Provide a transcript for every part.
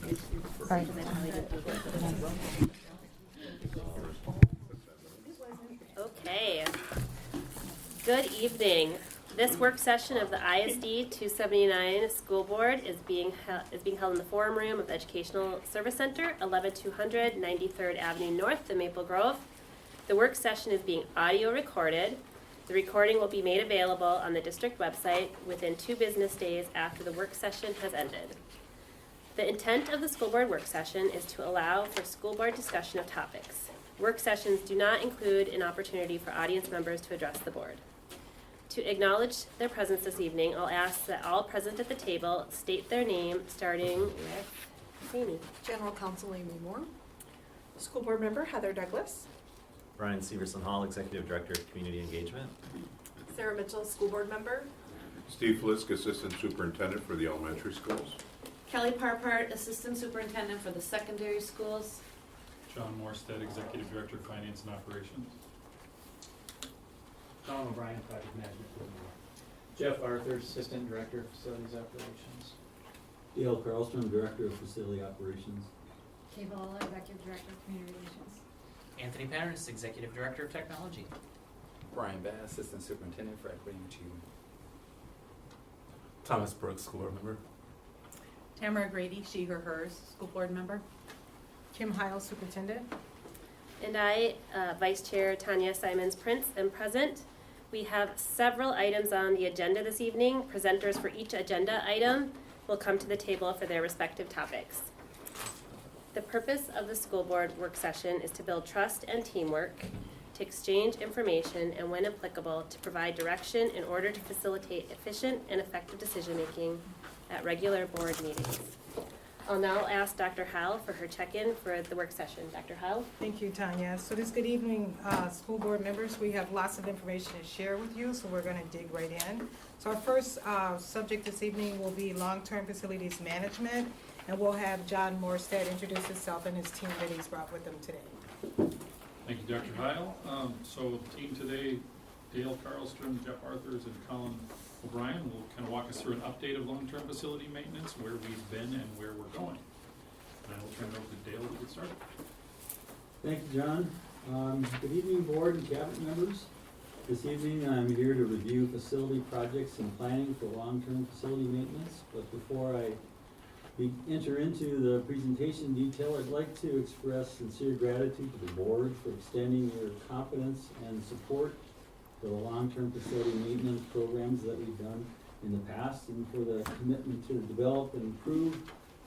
Right. Okay. Good evening. This work session of the ISD 279 School Board is being held in the Forum Room of the Educational Service Center, 11200 93rd Avenue North in Maple Grove. The work session is being audio recorded. The recording will be made available on the district website within 2 business days after the work session has ended. The intent of the school board work session is to allow for school board discussion of topics. Work sessions do not include an opportunity for audience members to address the board. To acknowledge their presence this evening, I'll ask that all present at the table state their name, starting with Amy. General Counsel Amy Moore. School Board Member Heather Douglas. Brian Severson Hall, Executive Director of Community Engagement. Sarah Mitchell, School Board Member. Steve Flisk, Assistant Superintendent for the elementary schools. Kelly Parpart, Assistant Superintendent for the secondary schools. John Morstead, Executive Director of Finance and Operations. Don O'Brien, Project Management Coordinator. Jeff Arthur, Assistant Director of Facilities Operations. Dale Carlstrom, Director of Facility Operations. Kay Bala, Executive Director of Community Relations. Anthony Patterns, Executive Director of Technology. Brian Bass, Assistant Superintendent for Equity and Achievement. Thomas Brooks, School Board Member. Tamara Grady, she, her, hers, School Board Member. Kim Heil, Superintendent. And I, Vice Chair Tanya Simons Prince, am present. We have several items on the agenda this evening. Presenters for each agenda item will come to the table for their respective topics. The purpose of the school board work session is to build trust and teamwork, to exchange information, and when applicable, to provide direction in order to facilitate efficient and effective decision-making at regular board meetings. I'll now ask Dr. Howell for her check-in for the work session. Dr. Howell? Thank you, Tanya. So this good evening, school board members. We have lots of information to share with you, so we're going to dig right in. So our first subject this evening will be long-term facilities management, and we'll have John Morstead introduce himself and his team that he's brought with him today. Thank you, Dr. Heil. So team today, Dale Carlstrom, Jeff Arthurs, and Colin O'Brien will kind of walk us through an update of long-term facility maintenance, where we've been and where we're going. And I will turn it over to Dale to get started. Thank you, John. Good evening, board and cabinet members. This evening, I'm here to review facility projects and planning for long-term facility maintenance. But before I enter into the presentation detail, I'd like to express sincere gratitude to the board for extending your confidence and support for the long-term facility maintenance programs that we've done in the past, and for the commitment to develop and improve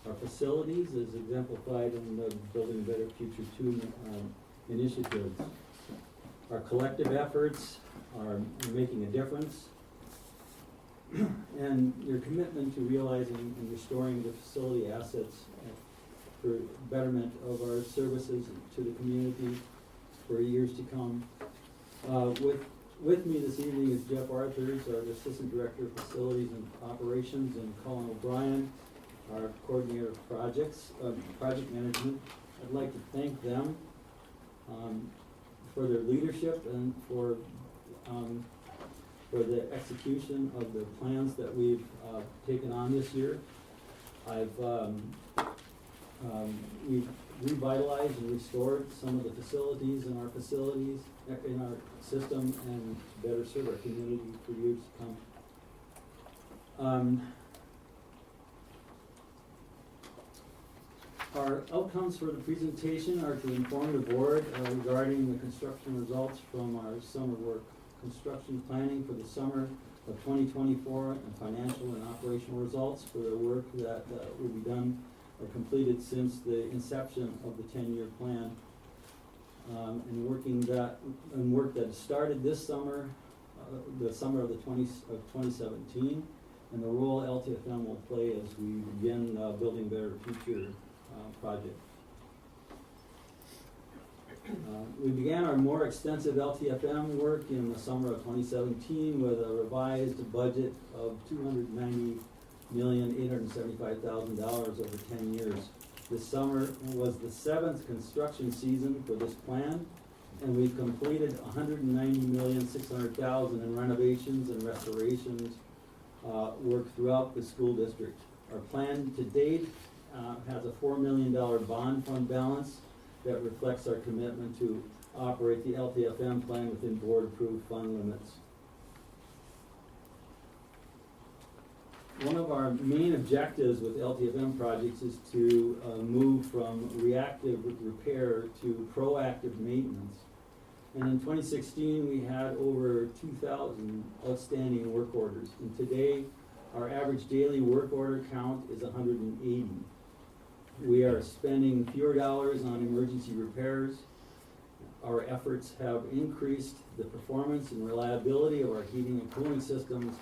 our facilities as exemplified in the Building a Better Future 2 initiatives. Our collective efforts are making a difference, and your commitment to realizing and restoring the facility assets for betterment of our services to the community for years to come. With me this evening is Jeff Arthurs, our Assistant Director of Facilities and Operations, and Colin O'Brien, our Coordinator of Project Management. I'd like to thank them for their leadership and for the execution of the plans that we've taken on this year. We've revitalized and restored some of the facilities in our system and better serve our community for years to come. Our outcomes for the presentation are to inform the board regarding the construction results from our summer work construction planning for the summer of 2024 and financial and operational results for the work that will be done or completed since the inception of the 10-year plan. And work that started this summer, the summer of 2017, and the role LTFM will play as we begin Building a Better Future project. We began our more extensive LTFM work in the summer of 2017 with a revised budget of $290,875,000 over 10 years. This summer was the 7th construction season for this plan, and we've completed $190,600,000 in renovations and restorations work throughout the school district. Our plan to date has a $4 million bond fund balance that reflects our commitment to operate the LTFM plan within board-approved fund limits. One of our main objectives with LTFM projects is to move from reactive repair to proactive maintenance. And in 2016, we had over 2,000 outstanding work orders. And today, our average daily work order count is 180. We are spending fewer dollars on emergency repairs. Our efforts have increased the performance and reliability of our heating and cooling systems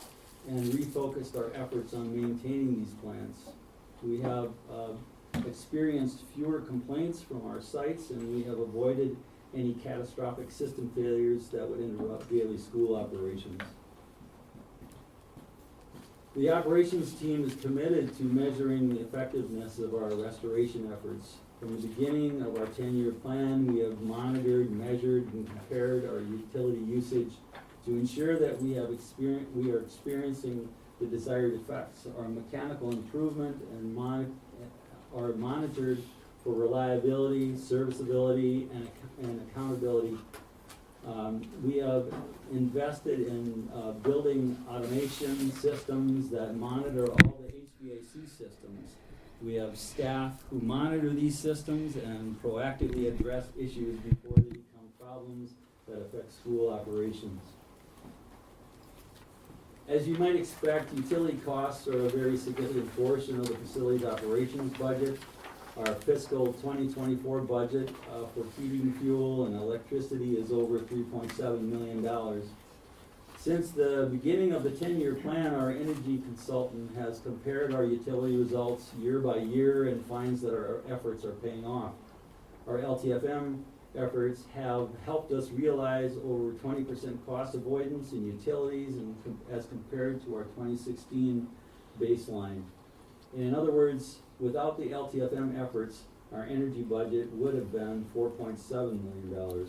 and refocused our efforts on maintaining these plants. We have experienced fewer complaints from our sites, and we have avoided any catastrophic system failures that would interrupt daily school operations. The operations team is committed to measuring the effectiveness of our restoration efforts. From the beginning of our 10-year plan, we have monitored, measured, and compared our utility usage to ensure that we are experiencing the desired effects. Our mechanical improvement and are monitored for reliability, serviceability, and accountability. We have invested in building automation systems that monitor all the HVAC systems. We have staff who monitor these systems and proactively address issues before they become problems that affect school operations. As you might expect, utility costs are a very significant portion of the facility's operations budget. Our fiscal 2024 budget for heating fuel and electricity is over $3.7 million. Since the beginning of the 10-year plan, our energy consultant has compared our utility results year by year and finds that our efforts are paying off. Our LTFM efforts have helped us realize over 20% cost avoidance in utilities and as compared to our 2016 baseline. In other words, without the LTFM efforts, our energy budget would have been $4.7 million.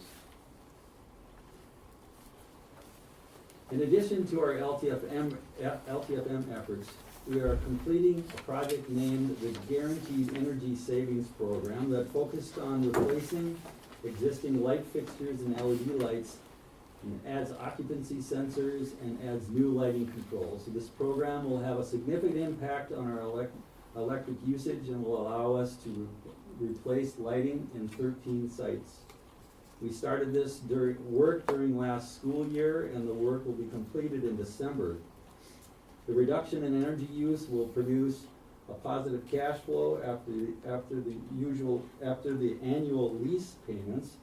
In addition to our LTFM efforts, we are completing a project named the Guaranteed Energy Savings Program that focused on replacing existing light fixtures and LED lights, and adds occupancy sensors and adds new lighting controls. So this program will have a significant impact on our electric usage and will allow us to replace lighting in 13 sites. We started this work during last school year, and the work will be completed in December. The reduction in energy use will produce a positive cash flow after the annual lease payments,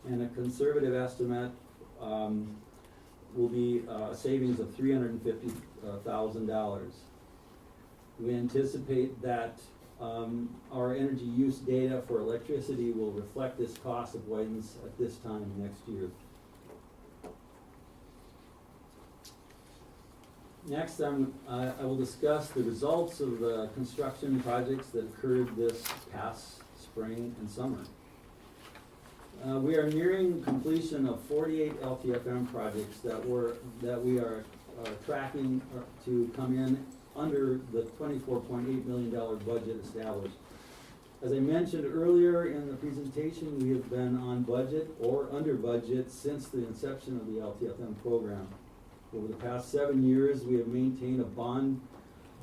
and a conservative estimate will be a savings of $350,000. We anticipate that our energy use data for electricity will reflect this cost avoidance at this time next year. Next, I will discuss the results of the construction projects that occurred this past spring and summer. We are nearing completion of 48 LTFM projects that we are tracking to come in under the $24.8 million budget established. As I mentioned earlier in the presentation, we have been on budget or under budget since the inception of the LTFM program. Over the past 7 years, we have maintained a bond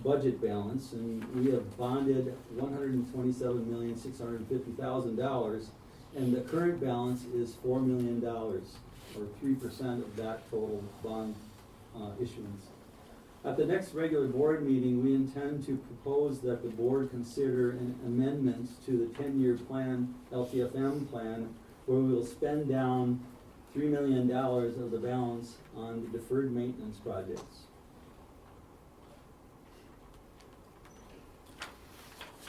budget balance, and we have bonded $127,650,000, and the current balance is $4 million, or 3% of that total bond issuance. At the next regular board meeting, we intend to propose that the board consider an amendment to the 10-year plan, LTFM plan, where we will spend down $3 million of the balance on the deferred maintenance projects.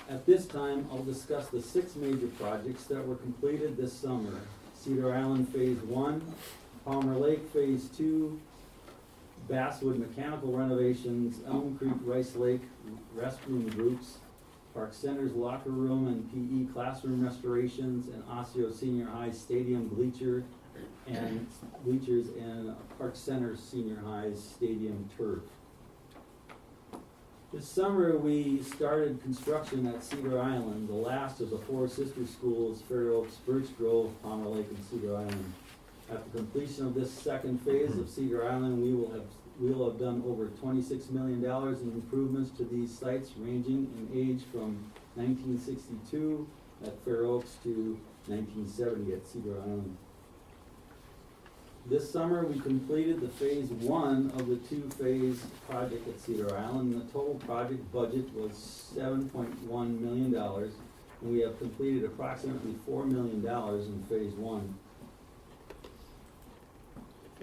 At this time, I'll discuss the 6 major projects that were completed this summer: Cedar Island Phase 1, Palmer Lake Phase 2, Basswood mechanical renovations, Elm Creek Rice Lake restroom groups, Park Center's locker room and PE classroom restorations, and Osseo Senior High Stadium bleachers and Park Center Senior High's stadium turf. This summer, we started construction at Cedar Island, the last of the four sister schools, Fair Oaks, Birch Grove, Palmer Lake, and Cedar Island. At the completion of this second phase of Cedar Island, we will have done over $26 million in improvements to these sites, ranging in age from 1962 at Fair Oaks to 1970 at Cedar Island. This summer, we completed the phase one of the two-phase project at Cedar Island. The total project budget was $7.1 million, and we have completed approximately $4 million in phase one.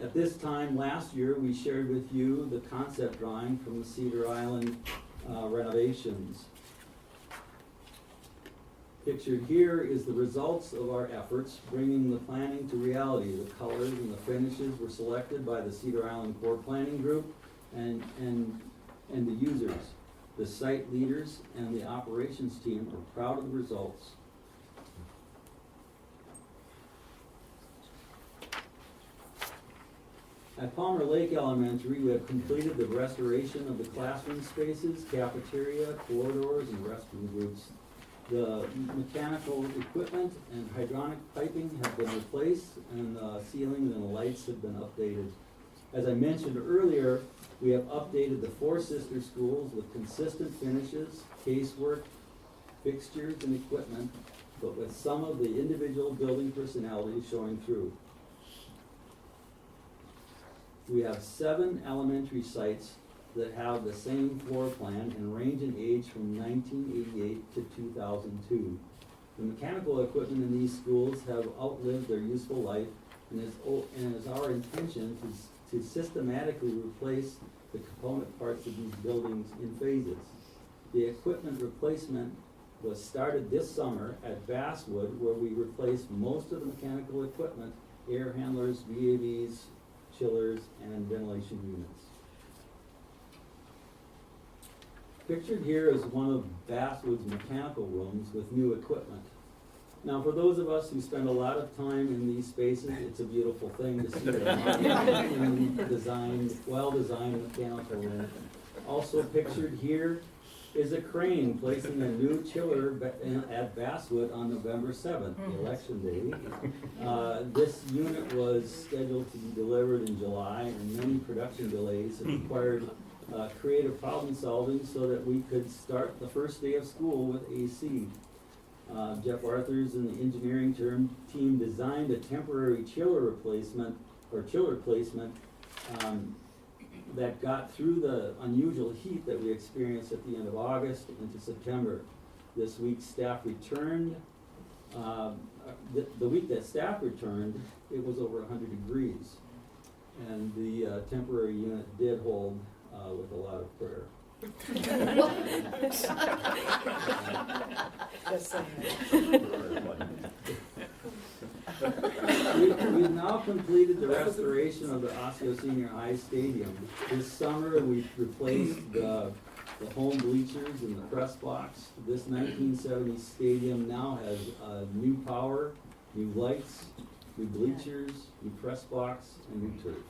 At this time last year, we shared with you the concept drawing from the Cedar Island renovations. Pictured here is the results of our efforts bringing the planning to reality. The colors and the finishes were selected by the Cedar Island Core Planning Group and the users. The site leaders and the operations team are proud of the results. At Palmer Lake Elementary, we have completed the restoration of the classroom spaces, cafeteria, corridors, and restroom groups. The mechanical equipment and hydronic piping have been replaced, and the ceilings and the lights have been updated. As I mentioned earlier, we have updated the four sister schools with consistent finishes, casework, fixtures, and equipment, but with some of the individual building personalities showing through. We have 7 elementary sites that have the same floor plan and range in age from 1988 to 2002. The mechanical equipment in these schools have outlived their useful life, and it is our intention to systematically replace the component parts of these buildings in phases. The equipment replacement was started this summer at Basswood, where we replaced most of the mechanical equipment, air handlers, VAVs, chillers, and ventilation units. Pictured here is one of Basswood's mechanical rooms with new equipment. Now, for those of us who spend a lot of time in these spaces, it's a beautiful thing to see a modern, well-designed mechanical room. Also pictured here is a crane placing a new chiller at Basswood on November 7th, the election day. This unit was scheduled to be delivered in July, and many production delays have required creative problem solving so that we could start the first day of school with AC. Jeff Arthurs and the engineering team designed a temporary chiller placement that got through the unusual heat that we experienced at the end of August into September. This week staff returned, the week that staff returned, it was over 100 degrees. And the temporary unit did hold with a lot of prayer. Just saying. We've now completed the restoration of the Osseo Senior High Stadium. This summer, we've replaced the home bleachers and the press box. This 1970s stadium now has new power, new lights, new bleachers, new press box, and new turf.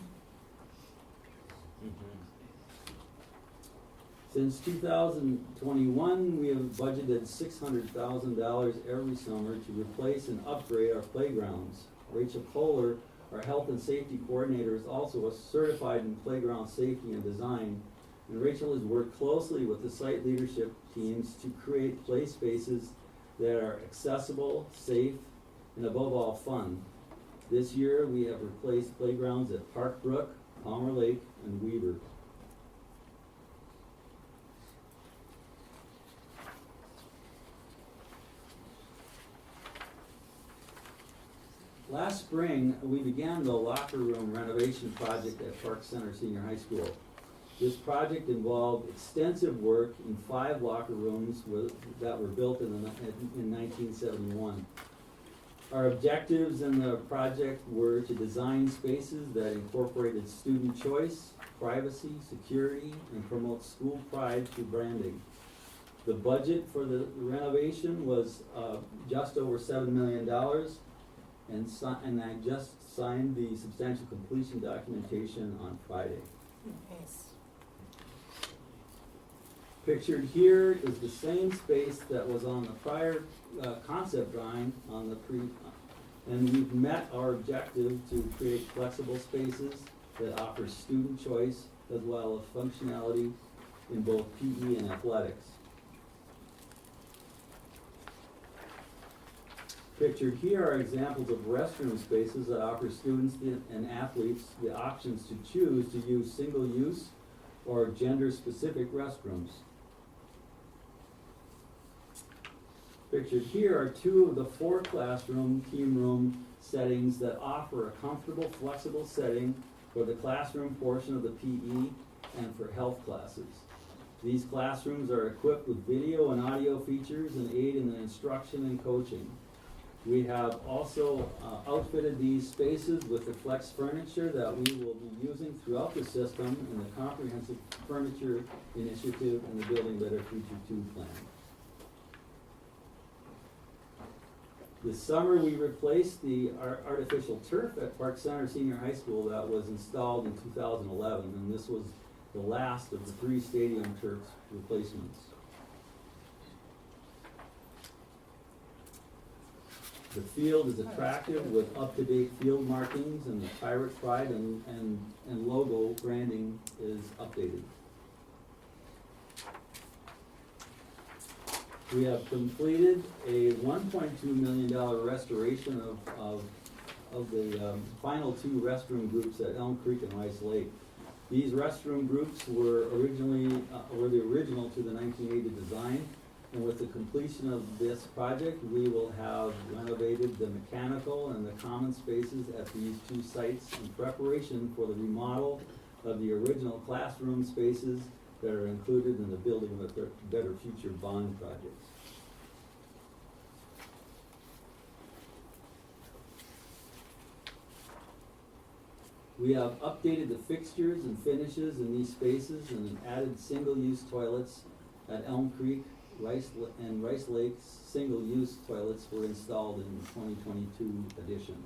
Since 2021, we have budgeted $600,000 every summer to replace and upgrade our playgrounds. Rachel Kohler, our health and safety coordinator, is also a certified in playground safety and design. And Rachel has worked closely with the site leadership teams to create play spaces that are accessible, safe, and above all, fun. This year, we have replaced playgrounds at Park Brook, Palmer Lake, and Weaver. Last spring, we began the locker room renovation project at Park Center Senior High School. This project involved extensive work in 5 locker rooms that were built in 1971. Our objectives in the project were to design spaces that incorporated student choice, privacy, security, and promote school pride through branding. The budget for the renovation was just over $7 million. And I just signed the substantial completion documentation on Friday. Nice. Pictured here is the same space that was on the prior concept drawing on the and we've met our objective to create flexible spaces that offer student choice as well as functionality in both PE and athletics. Pictured here are examples of restroom spaces that offer students and athletes the options to choose to use single-use or gender-specific restrooms. Pictured here are two of the 4 classroom team room settings that offer a comfortable, flexible setting for the classroom portion of the PE and for health classes. These classrooms are equipped with video and audio features and aid in the instruction and coaching. We have also outfitted these spaces with the flex furniture that we will be using throughout the system in the comprehensive furniture initiative and the Building Better Future 2 plan. This summer, we replaced the artificial turf at Park Center Senior High School that was installed in 2011, and this was the last of the 3 stadium turf replacements. The field is attractive with up-to-date field markings, and the Pirate Pride and logo branding is updated. We have completed a $1.2 million restoration of the final 2 restroom groups at Elm Creek and Rice Lake. These restroom groups were the original to the 1980 design, and with the completion of this project, we will have renovated the mechanical and the common spaces at these 2 sites in preparation for the remodel of the original classroom spaces that are included in the Building of a Better Future bond project. We have updated the fixtures and finishes in these spaces and added single-use toilets at Elm Creek, Rice Lake. Single-use toilets were installed in the 2022 edition.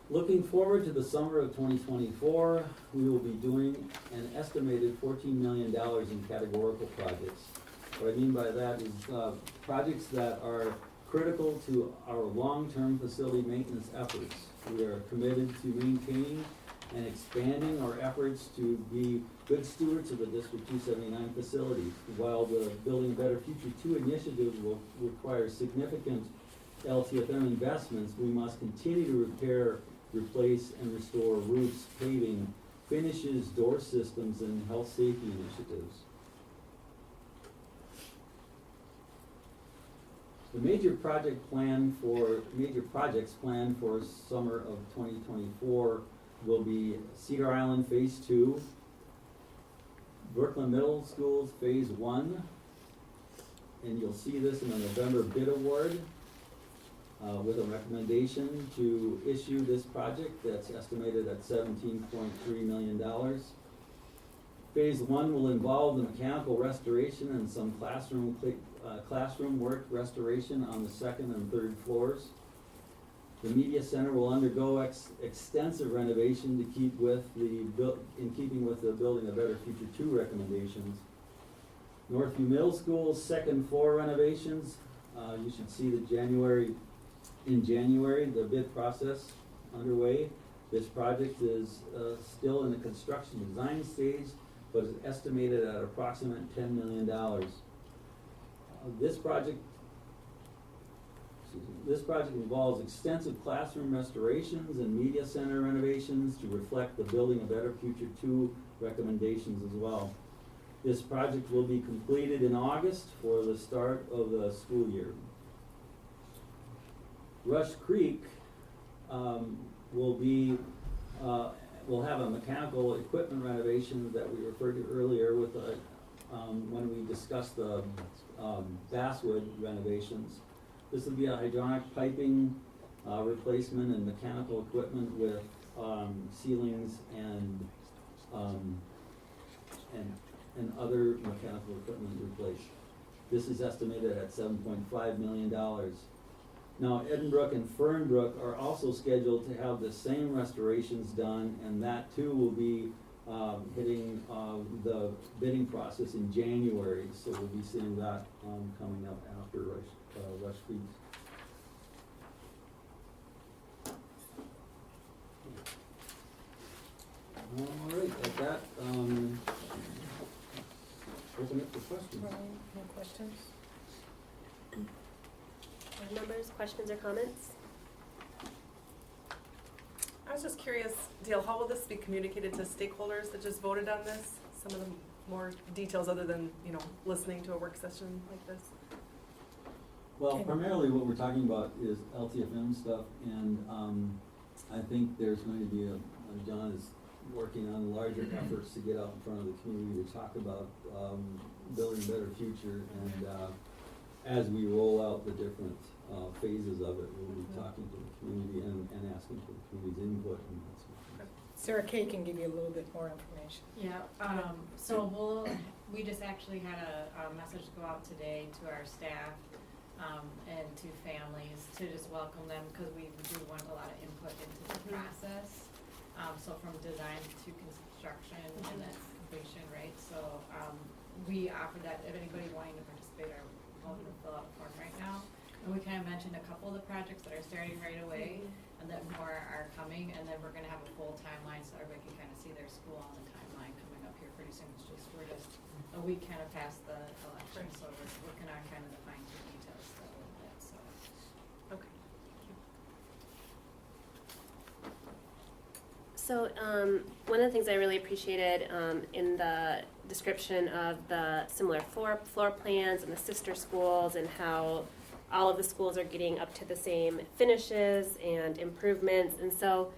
Looking forward to the summer of 2024, we will be doing an estimated $14 million in categorical projects. What I mean by that is projects that are critical to our long-term facility maintenance efforts. We are committed to maintaining and expanding our efforts to be good stewards of the District 279 facilities. While the Building a Better Future 2 initiative will require significant LTFM investments, we must continue to repair, replace, and restore roofs, paving, finishes, door systems, and health safety initiatives. The major projects planned for summer of 2024 will be Cedar Island Phase 2, Brooklyn Middle School's Phase 1, and you'll see this in the November bid award with a recommendation to issue this project that's estimated at $17.3 million. Phase 1 will involve the mechanical restoration and some classroom work restoration on the 2nd and 3rd floors. The media center will undergo extensive renovation in keeping with the Building a Better Future 2 recommendations. Northview Middle School's 2nd floor renovations, you should see in January, the bid process underway. This project is still in the construction design stage, but is estimated at approximately $10 million. This project involves extensive classroom restorations and media center renovations to reflect the Building a Better Future 2 recommendations as well. This project will be completed in August for the start of the school year. Rush Creek will have a mechanical equipment renovation that we referred to earlier with when we discussed the Basswood renovations. This will be a hydronic piping replacement and mechanical equipment with ceilings and other mechanical equipment replaced. This is estimated at $7.5 million. Now, Edenbrook and Fernbrook are also scheduled to have the same restorations done, and that too will be hitting, the bidding process in January, so we'll be seeing that, coming up after Rush Creek. All right, at that, open up for questions. Ryan, no questions? Board members, questions or comments? I was just curious, Dale, how will this be communicated to stakeholders that just voted on this? Some of the more details other than, you know, listening to a work session like this? Well, Okay. primarily what we're talking about is LTFM stuff, and, I think there's going to be John is working on larger efforts to get out in front of the community to talk about, building a better future, and, as we roll out the different, phases of it, we'll be talking to the community and asking for the community's input and that sort of thing. Sarah Kay can give you a little bit more information. Yeah, so we just actually had a message go out today to our staff, and to families to just welcome them, because we do want a lot of input into the process. So from design to construction and then completion, right? So, we offer that if anybody wanting to participate are welcome to fill out a form right now. And we kind of mentioned a couple of the projects that are starting right away, and then more are coming, and then we're gonna have a full timeline so everybody can kind of see their school on the timeline coming up here pretty soon. We're just a week kind of past the election, so we're working on kind of the fine tune details still a little bit, so. Okay. So, one of the things I really appreciated in the description of the similar floor plans and the sister schools and how all of the schools are getting up to the same finishes and improvements. And so,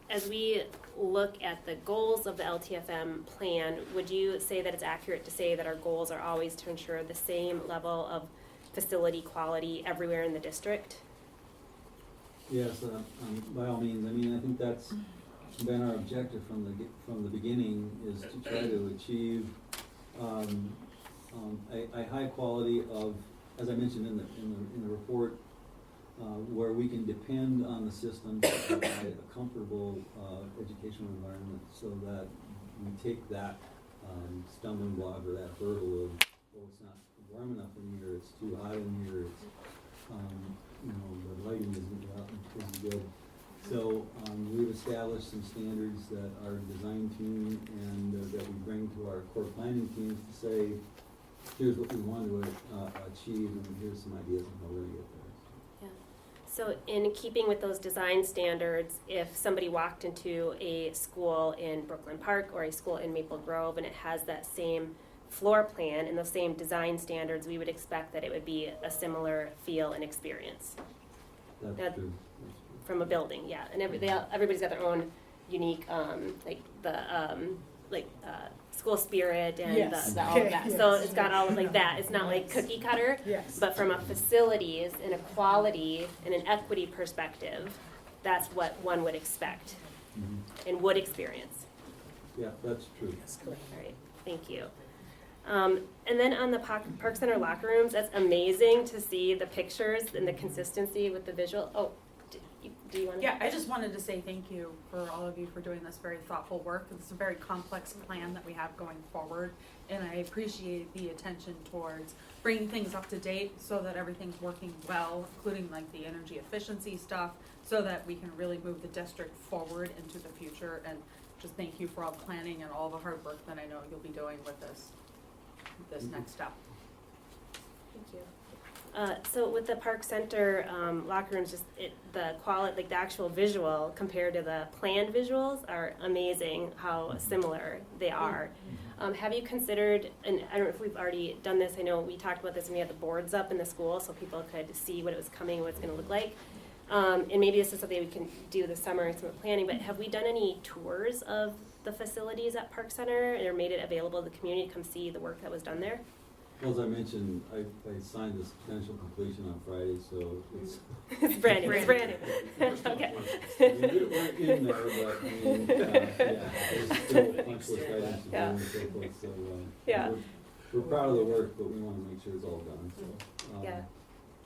as we look at the goals of the LTFM plan, would you say that it's accurate to say that our goals are always to ensure the same level of facility quality everywhere in the district? Yes, by all means. I mean, I think that's been our objective from the beginning, is to try to achieve a high quality of, as I mentioned in the report, where we can depend on the system to provide a comfortable educational environment, so that we take that stumbling block or that hurdle of, oh, it's not warm enough in here, it's too hot in here, it's you know, the lighting isn't good. So we've established some standards that our design team and that we bring to our core planning teams to say, here's what we want to achieve, and here's some ideas on how we're going to get there. Yeah. So in keeping with those design standards, if somebody walked into a school in Brooklyn Park or a school in Maple Grove and it has that same floor plan and those same design standards, we would expect that it would be a similar feel and experience. That's That- true. From a building, yeah, and everybody's got their own unique, school spirit and Yes. all of that. So Yes. it's got all of like that. It's not like Yes. cookie cutter, Yes. but from a facilities and a quality and an equity perspective, that's what one would expect and would experience. Yeah, that's true. That's correct. All right, thank you. And then on the Park Center locker rooms, that's amazing to see the pictures and the consistency with the visual. Oh, do you want to? Yeah, I just wanted to say thank you for all of you for doing this very thoughtful work. It's a very complex plan that we have going forward, and I appreciate the attention towards bringing things up to date so that everything's working well, including like the energy efficiency stuff, so that we can really move the district forward into the future. And just thank you for all the planning and all the hard work that I know you'll be doing with this next step. Thank you. So with the Park Center locker rooms, the quality, like the actual visual compared to the planned visuals are amazing how similar they are. Have you considered, and I don't know if we've already done this, I know we talked about this when we had the boards up in the school so people could see what it was coming, what it's going to look like. And maybe this is something we can do this summer in some planning, but have we done any tours of the facilities at Park Center or made it available to the community to come see the work that was done there? Well, as I mentioned, I signed this potential completion on Friday, so it's. It's brand new, it's brand new. Okay. We're in there, but I mean, yeah, there's still punch list items to do Yeah. and so forth, so, Yeah. we're proud of the work, but we wanna make sure it's all done, so. Yeah.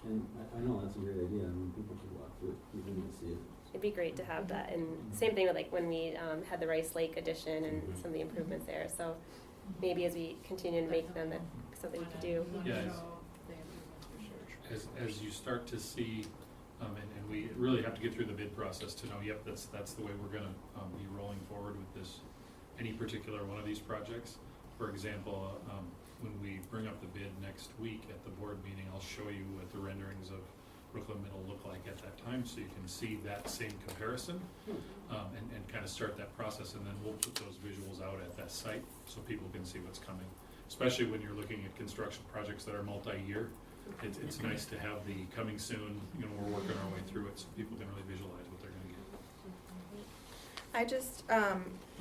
And I know that's a great idea, I mean, people should walk through it, people need to see it, it'd be great to have that. And same thing with like when we had the Rice Lake addition and some of the improvements there. So maybe as we continue to make them, that's something we could do. Yeah, as you start to see, and we really have to get through the bid process to know, yep, that's the way we're gonna be rolling forward with this, any particular one of these projects. For example, when we bring up the bid next week at the board meeting, I'll show you what the renderings of Brooklyn Middle look like at that time, so you can see that same comparison, and kind of start that process, and then we'll put those visuals out at that site so people can see what's coming. Especially when you're looking at construction projects that are multi-year, it's nice to have the coming soon, you know, we're working our way through it so people can really visualize what they're gonna get. I just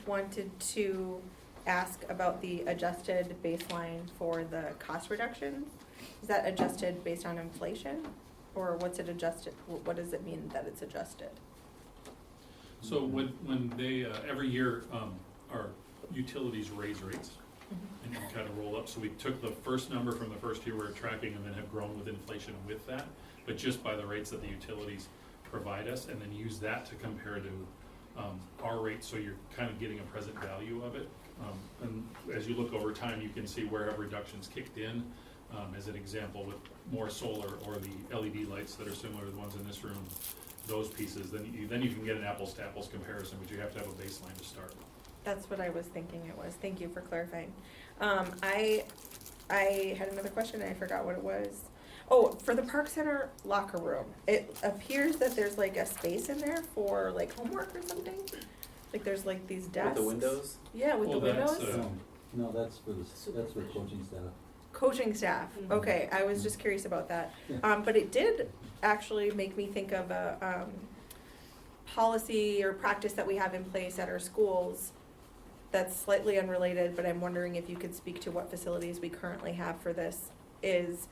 wanted to ask about the adjusted baseline for the cost reductions. Is that adjusted based on inflation? Or what's it adjusted, what does it mean that it's adjusted? So when they, every year, our utilities raise rates and kind of roll up. So we took the first number from the first year we were tracking and then have grown with inflation with that, but just by the rates that the utilities provide us, and then use that to compare to our rates, so you're kind of getting a present value of it. And as you look over time, you can see where have reductions kicked in. As an example, with more solar or the LED lights that are similar to the ones in this room, those pieces, then you can get an apples to apples comparison, but you have to have a baseline to start. That's what I was thinking it was. Thank you for clarifying. I had another question and I forgot what it was. Oh, for the Park Center locker room, it appears that there's like a space in there for like homework or something. Like there's like these desks. With the windows? Yeah, with Well, the that's, windows. No, that's for coaching staff. Coaching staff. Okay, I was just curious about that. Yeah. But it did actually make me think of a policy or practice that we have in place at our schools that's slightly unrelated, but I'm wondering if you could speak to what facilities we currently have for this. Is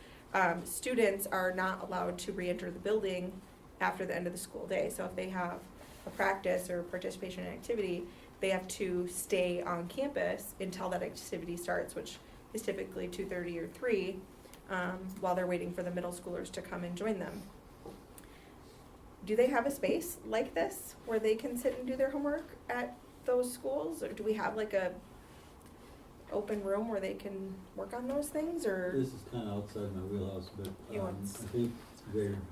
students are not allowed to re-enter the building after the end of the school day. So if they have a practice or participation in activity, they have to stay on campus until that activity starts, which is typically 2:30 or 3, while they're waiting for the middle schoolers to come and join them. Do they have a space like this where they can sit and do their homework at those schools? Or do we have like a open room where they can work on those things, or? This is kind of outside my wheelhouse, but You want- I think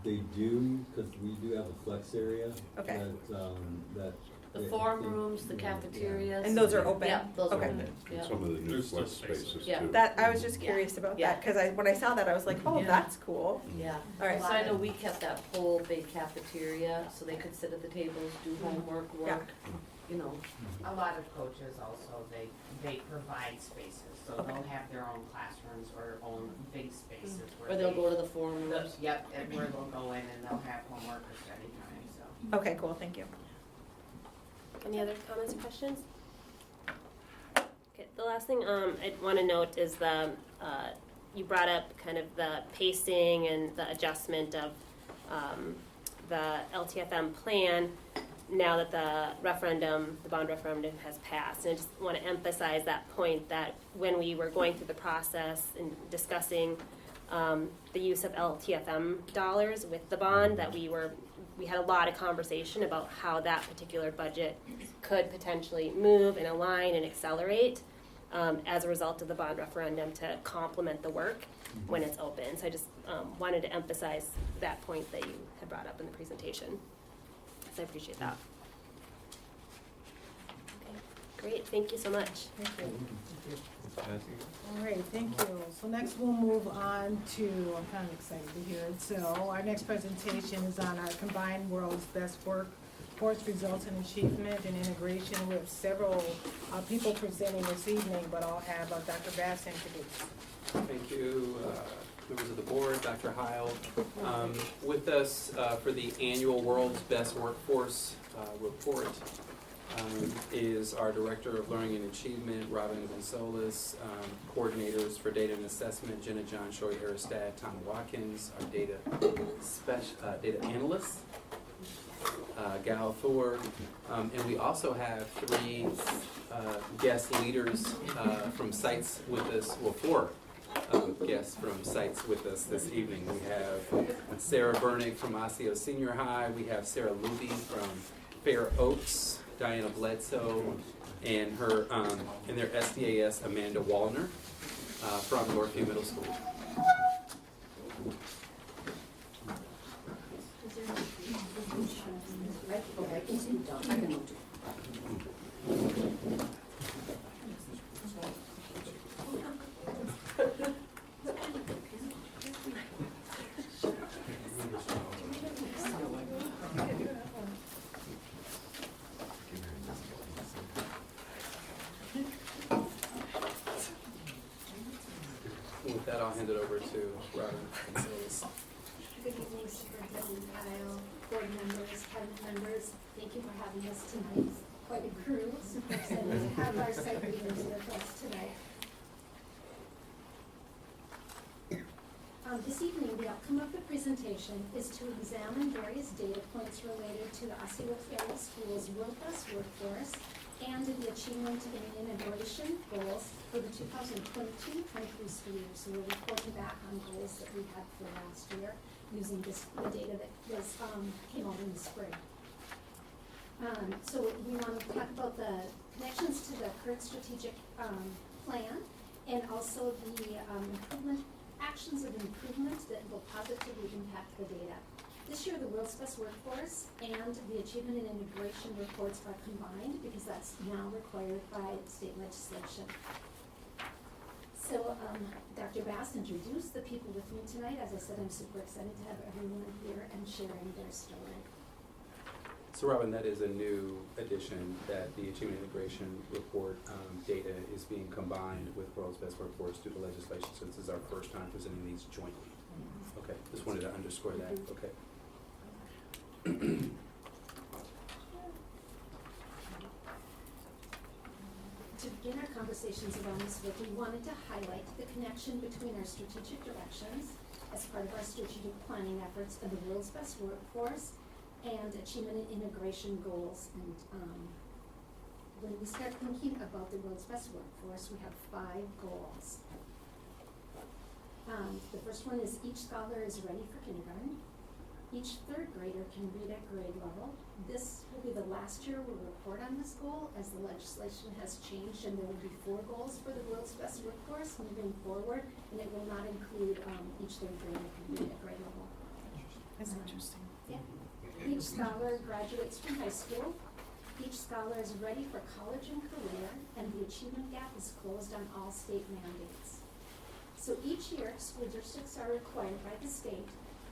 they do, because we do have a flex area. Okay. That. The they- forum they- rooms, the yeah. cafeterias. And those are open? Yeah, those are Okay. open, And yeah. some of the new There's flex still spaces. spaces Yeah. too. That, I was just curious about Yeah. that, because when I saw that, I was like, oh, Yeah. that's cool. Yeah. All right. So I know we kept that whole big cafeteria, so they could sit at the tables, do homework, Yeah. work, you know. A lot of coaches also, they provide spaces, so Okay. they'll have their own classrooms or own big spaces where Or they'll they- go to the forum rooms. Yep, and where they'll go in and they'll have homework or study time, so. Okay, cool, thank you. Any other comments or questions? Okay, the last thing I'd want to note is you brought up kind of the pacing and the adjustment of the LTFM plan now that the bond referendum has passed. And I just want to emphasize that point that when we were going through the process and discussing the use of LTFM dollars with the bond, that we had a lot of conversation about how that particular budget could potentially move and align and accelerate as a result of the bond referendum to complement the work when it's open. So I just wanted to emphasize that point that you had brought up in the presentation. So I appreciate that. Okay, great, thank you so much. Thank you. All right, thank you. So next we'll move on to, I'm kind of excited to hear it. So our next presentation is on our combined world's best workforce results and achievement and integration, with several people presenting this evening, but I'll have Dr. Bass introduce. Thank you, members of the board, Dr. Heil. With us for the annual World's Best Workforce report is our Director of Learning and Achievement, Robin Gonzalez, coordinators for data and assessment, Jenna John, Shoei Haristad, Tom Watkins, our data analysts, Gal Thor, and we also have 3 guest leaders from sites with us, well, 4 guests from sites with us this evening. We have Sarah Bernick from Osseo Senior High. We have Sarah Luby from Fair Oaks, Diana Bledsoe, and her and their SDAS Amanda Wallner from Northview Middle School. With that, I'll hand it over to Robin. Good evening, Superintendent Kyle, board members, cabinet members. Thank you for having us tonight. Quite a crew, super excited to have our site leaders with us tonight. This evening, the outcome of the presentation is to examine various data points related to the Osseo Area Schools' robust workforce and the achievement and integration goals for the 2022-23 school year. So we're reporting back on goals that we had for last year using the data that was came out in the spring. So we want to talk about the connections to the current strategic plan and also the actions of improvement that will positively impact the data. This year, the World's Best Workforce and the Achievement and Integration reports are combined because that's now required by state legislation. So Dr. Bass introduced the people with me tonight. As I said, I'm super excited to have everyone here and sharing their story. So Robin, that is a new addition that the Achievement Integration Report data is being combined with World's Best Workforce due to legislation. So this is our first time presenting these jointly. Okay, just wanted to underscore that. Okay. To begin our conversations around this book, we wanted to highlight the connection between our strategic directions as part of our strategic planning efforts and the World's Best Workforce and achievement and integration goals. And when we start thinking about the World's Best Workforce, we have 5 goals. The first one is each scholar is ready for kindergarten. Each 3rd grader can read at grade level. This will be the last year we'll report on this goal as the legislation has changed, and there will be 4 goals for the World's Best Workforce moving forward, and it will not include each 3rd grader can read at grade level. That's interesting. Yeah. Each scholar graduates from high school. Each scholar is ready for college and career, and the achievement gap is closed on all state mandates. So each year, school districts are required by the state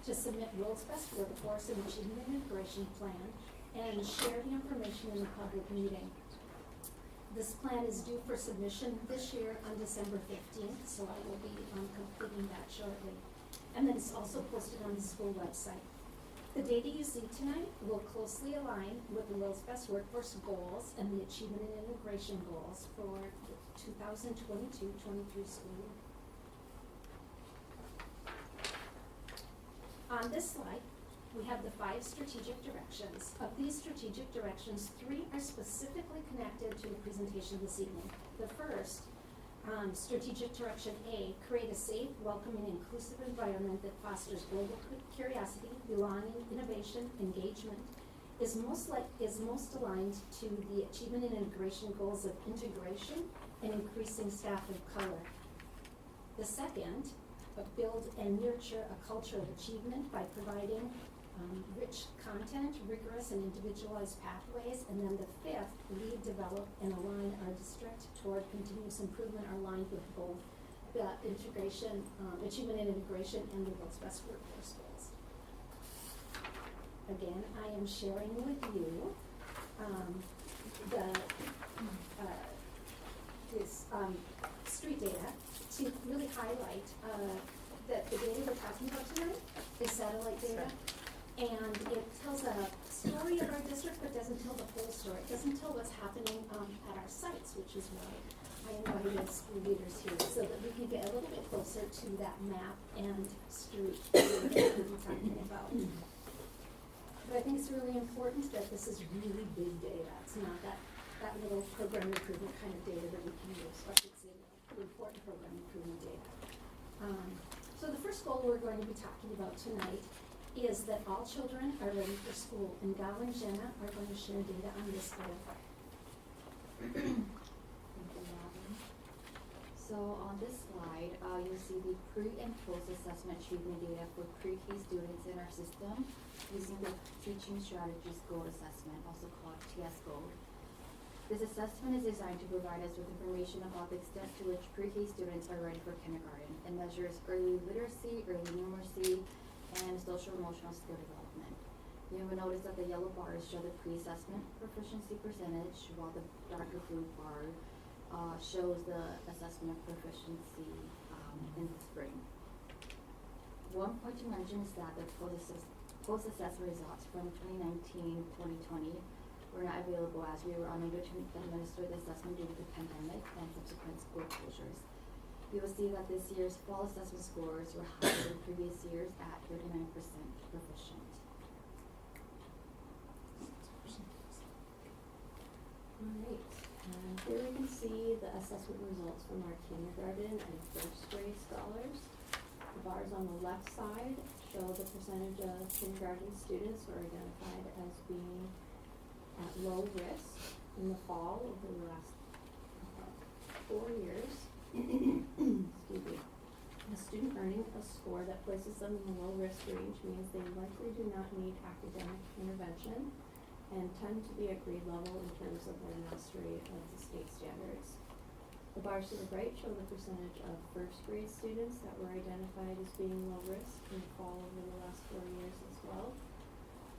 to submit World's Best Workforce and Achievement and Integration Plan and share the information in a public meeting. This plan is due for submission this year on December 15th, so I will be completing that shortly. And then it's also posted on the school website. The data you see tonight will closely align with the World's Best Workforce goals and the Achievement and Integration goals for the 2022-23 school year. On this slide, we have the 5 strategic directions. Of these strategic directions, 3 are specifically connected to the presentation this evening. The first, strategic direction A, create a safe, welcoming, inclusive environment that fosters global curiosity, belonging, innovation, engagement, is most aligned to the achievement and integration goals of integration and increasing staff of color. The second, build and nurture a culture of achievement by providing rich content, rigorous and individualized pathways. And then the 5th, lead, develop, and align our district toward continuous improvement are aligned with both the integration, achievement and integration, and the World's Best Workforce goals. Again, I am sharing with you this street data to really highlight that the data we're talking about tonight is satellite data, and it tells a story of our district but doesn't tell the whole story. It doesn't tell what's happening at our sites, which is why I invited school leaders here so that we can get a little bit closer to that map and street data that we're talking about. But I think it's really important that this is really big data. It's not that little program improvement kind of data that we can use, but it's important program improvement data. goal we're going to be talking about tonight is that all children are ready for school, and Gal and Jenna are going to share data on this goal. Thank you, Robin. So on this slide, you'll see the pre- and post-assessment achievement data for pre-K students in our system using the Teaching Strategies Goal Assessment, also called TS Goal. This assessment is designed to provide us with information about the extent to which pre-K students are ready for kindergarten and measures early literacy, early numeracy, and social emotional skill development. You will notice that the yellow bars show the pre-assessment proficiency percentage, while the darker blue bar shows the assessment of proficiency in the spring. One point to mention is that the post-assessment results from 2019-2020 were not available as we were unable to administer the assessment due to the pandemic and subsequent school closures. You will see that this year's fall assessment scores were higher than previous years at 39% proficient. Alright, here we can see the assessment results from our kindergarten and first grade scholars. The bars on the left side show the percentage of kindergarten students who are identified as being at low risk in the fall over the last 4 years. Excuse me. A student earning a score that places them in the low risk range means they likely do not need academic intervention and tend to be at grade level in terms of their mastery of the state standards. The bars to the right show the percentage of first grade students that were identified as being low risk in the fall over the last 4 years as well.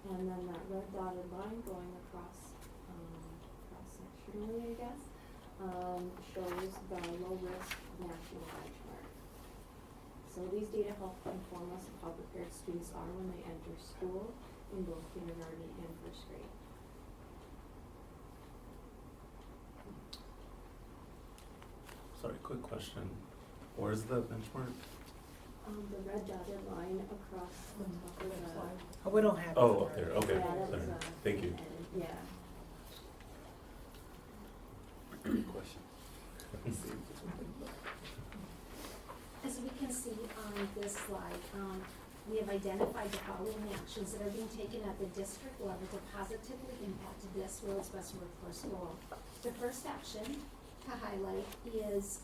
And then that red dotted line going across cross-sectionally, I guess, shows the low risk national benchmark. So these data help inform us of how prepared students are when they enter school in both kindergarten and first grade. Sorry, quick question. Where's the benchmark? The red dotted line across the top of the slide. Oh, we don't have it. Oh, up there, okay, Yeah, that was, sorry, thank you. Yeah. Good question. As we can see on this slide, we have identified the following actions that are being taken at the district level to positively impact this World's Best Workforce goal. The first action to highlight is,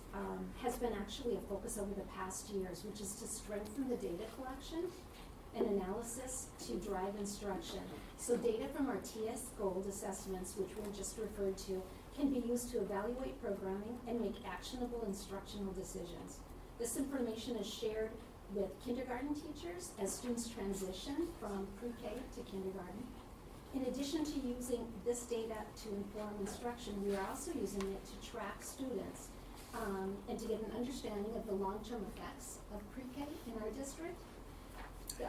has been actually a focus over the past years, which is to strengthen the data collection and analysis to drive instruction. So data from our TS Gold assessments, which we just referred to, can be used to evaluate programming and make actionable instructional decisions. This information is shared with kindergarten teachers as students transition from pre-K to kindergarten. In addition to using this data to inform instruction, we are also using it to track students and to get an understanding of the long-term effects of pre-K in our district.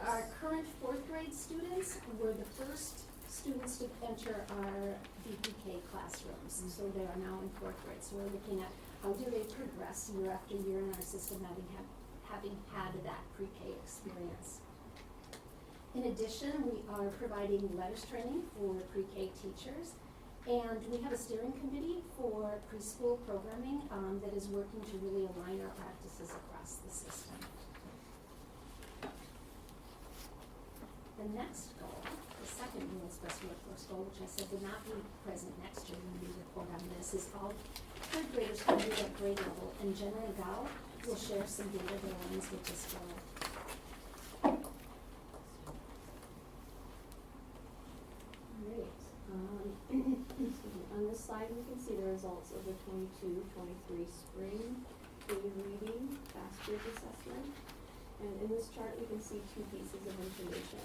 Our current 4th grade students were the first students to enter our BPK classrooms. So they are now in 4th grade. So we're looking at how do they progress year after year in our system, having had that pre-K experience. In addition, we are providing letters training for pre-K teachers, and we have a steering committee for preschool programming that is working to really align our practices across the system. The next goal, the second World's Best Workforce goal, which I said would not be present next year when we report on this, is all 3rd graders can do at grade level, and Jenna and Gal will share some data that aligns with this goal. On this slide, we can see the results of the 22-23 spring reading fast bridge assessment. And in this chart, we can see 2 pieces of information.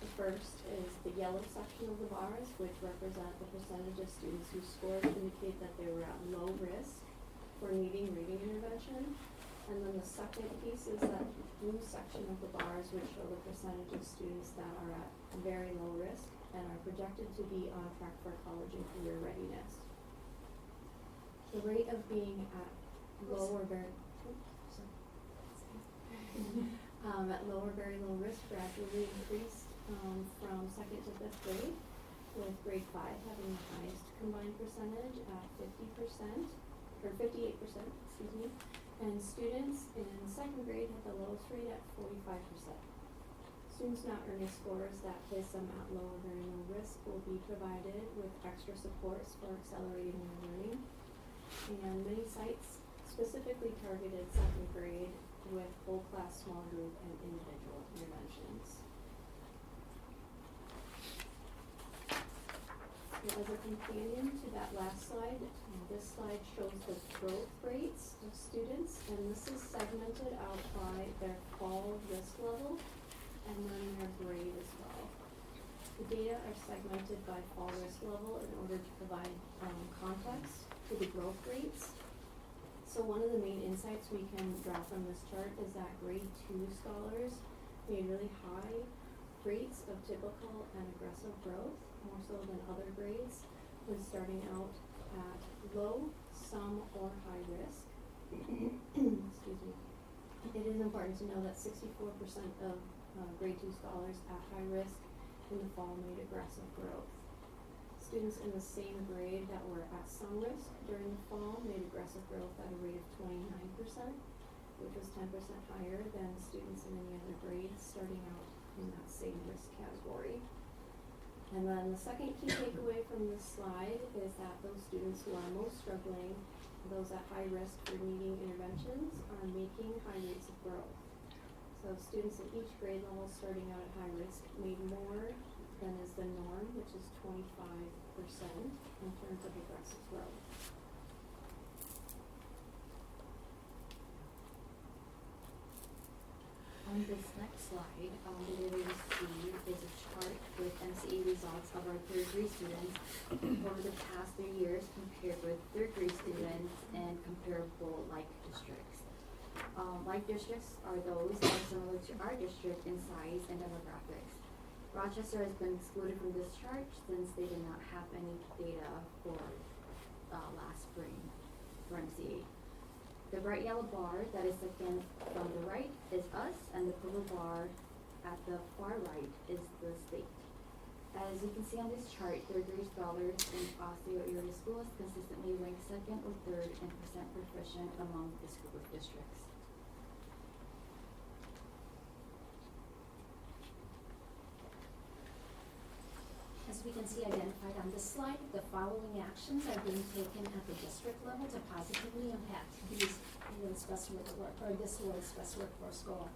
The first is the yellow section of the bars, which represent the percentage of students whose scores indicate that they were at low risk for needing reading intervention. And then the second piece is that blue section of the bars, which show the percentage of students that are at very low risk and are projected to be on track for college and career readiness. The rate of being at low or very low risk gradually increased from 2nd to 5th grade, with grade 5 having the highest combined percentage at 50%, or 58%, excuse me, And students in second grade had the lowest rate at 45%. Students not earning scores that place them at low or very low risk will be provided with extra supports for accelerating their learning. And many sites specifically targeted second grade with whole class, small group, and individual interventions. As a companion to that last slide, this slide shows the growth rates of students, and this is segmented out by their fall risk level and then their grade as well. The data are segmented by fall risk level in order to provide context to the growth rates. So one of the main insights we can draw from this chart is that grade 2 scholars made really high rates of typical and aggressive growth, more so than other grades, when starting out at low, some, or high risk. Excuse me. It is important to know that 64% of grade 2 scholars at high risk in the fall made aggressive growth. Students in the same grade that were at some risk during the fall made aggressive growth at a rate of 29%, which was 10% higher than students in any other grades starting out in that same risk category. And then the second key takeaway from this slide is that those students who are most struggling, those at high risk for needing interventions, are making high rates of growth. So students in each grade level starting out at high risk made more than is the norm, which is 25% in terms of aggressive growth. On this next slide, what you see is a chart with MCA results of our third grade students over the past 3 years compared with third grade students and comparable like districts. Like districts are those that are similar to our district in size and demographics. Rochester has been excluded from this chart since they did not have any data for last spring for MCA. The bright yellow bar that is second from the right is us, and the purple bar at the far right is the state. As you can see on this chart, third grade scholars in Osseo area schools consistently rank second or third in percent proficient among this group of districts. As we can see identified on this slide, the following actions are being taken at the district level to positively impact this World's Best Workforce goal.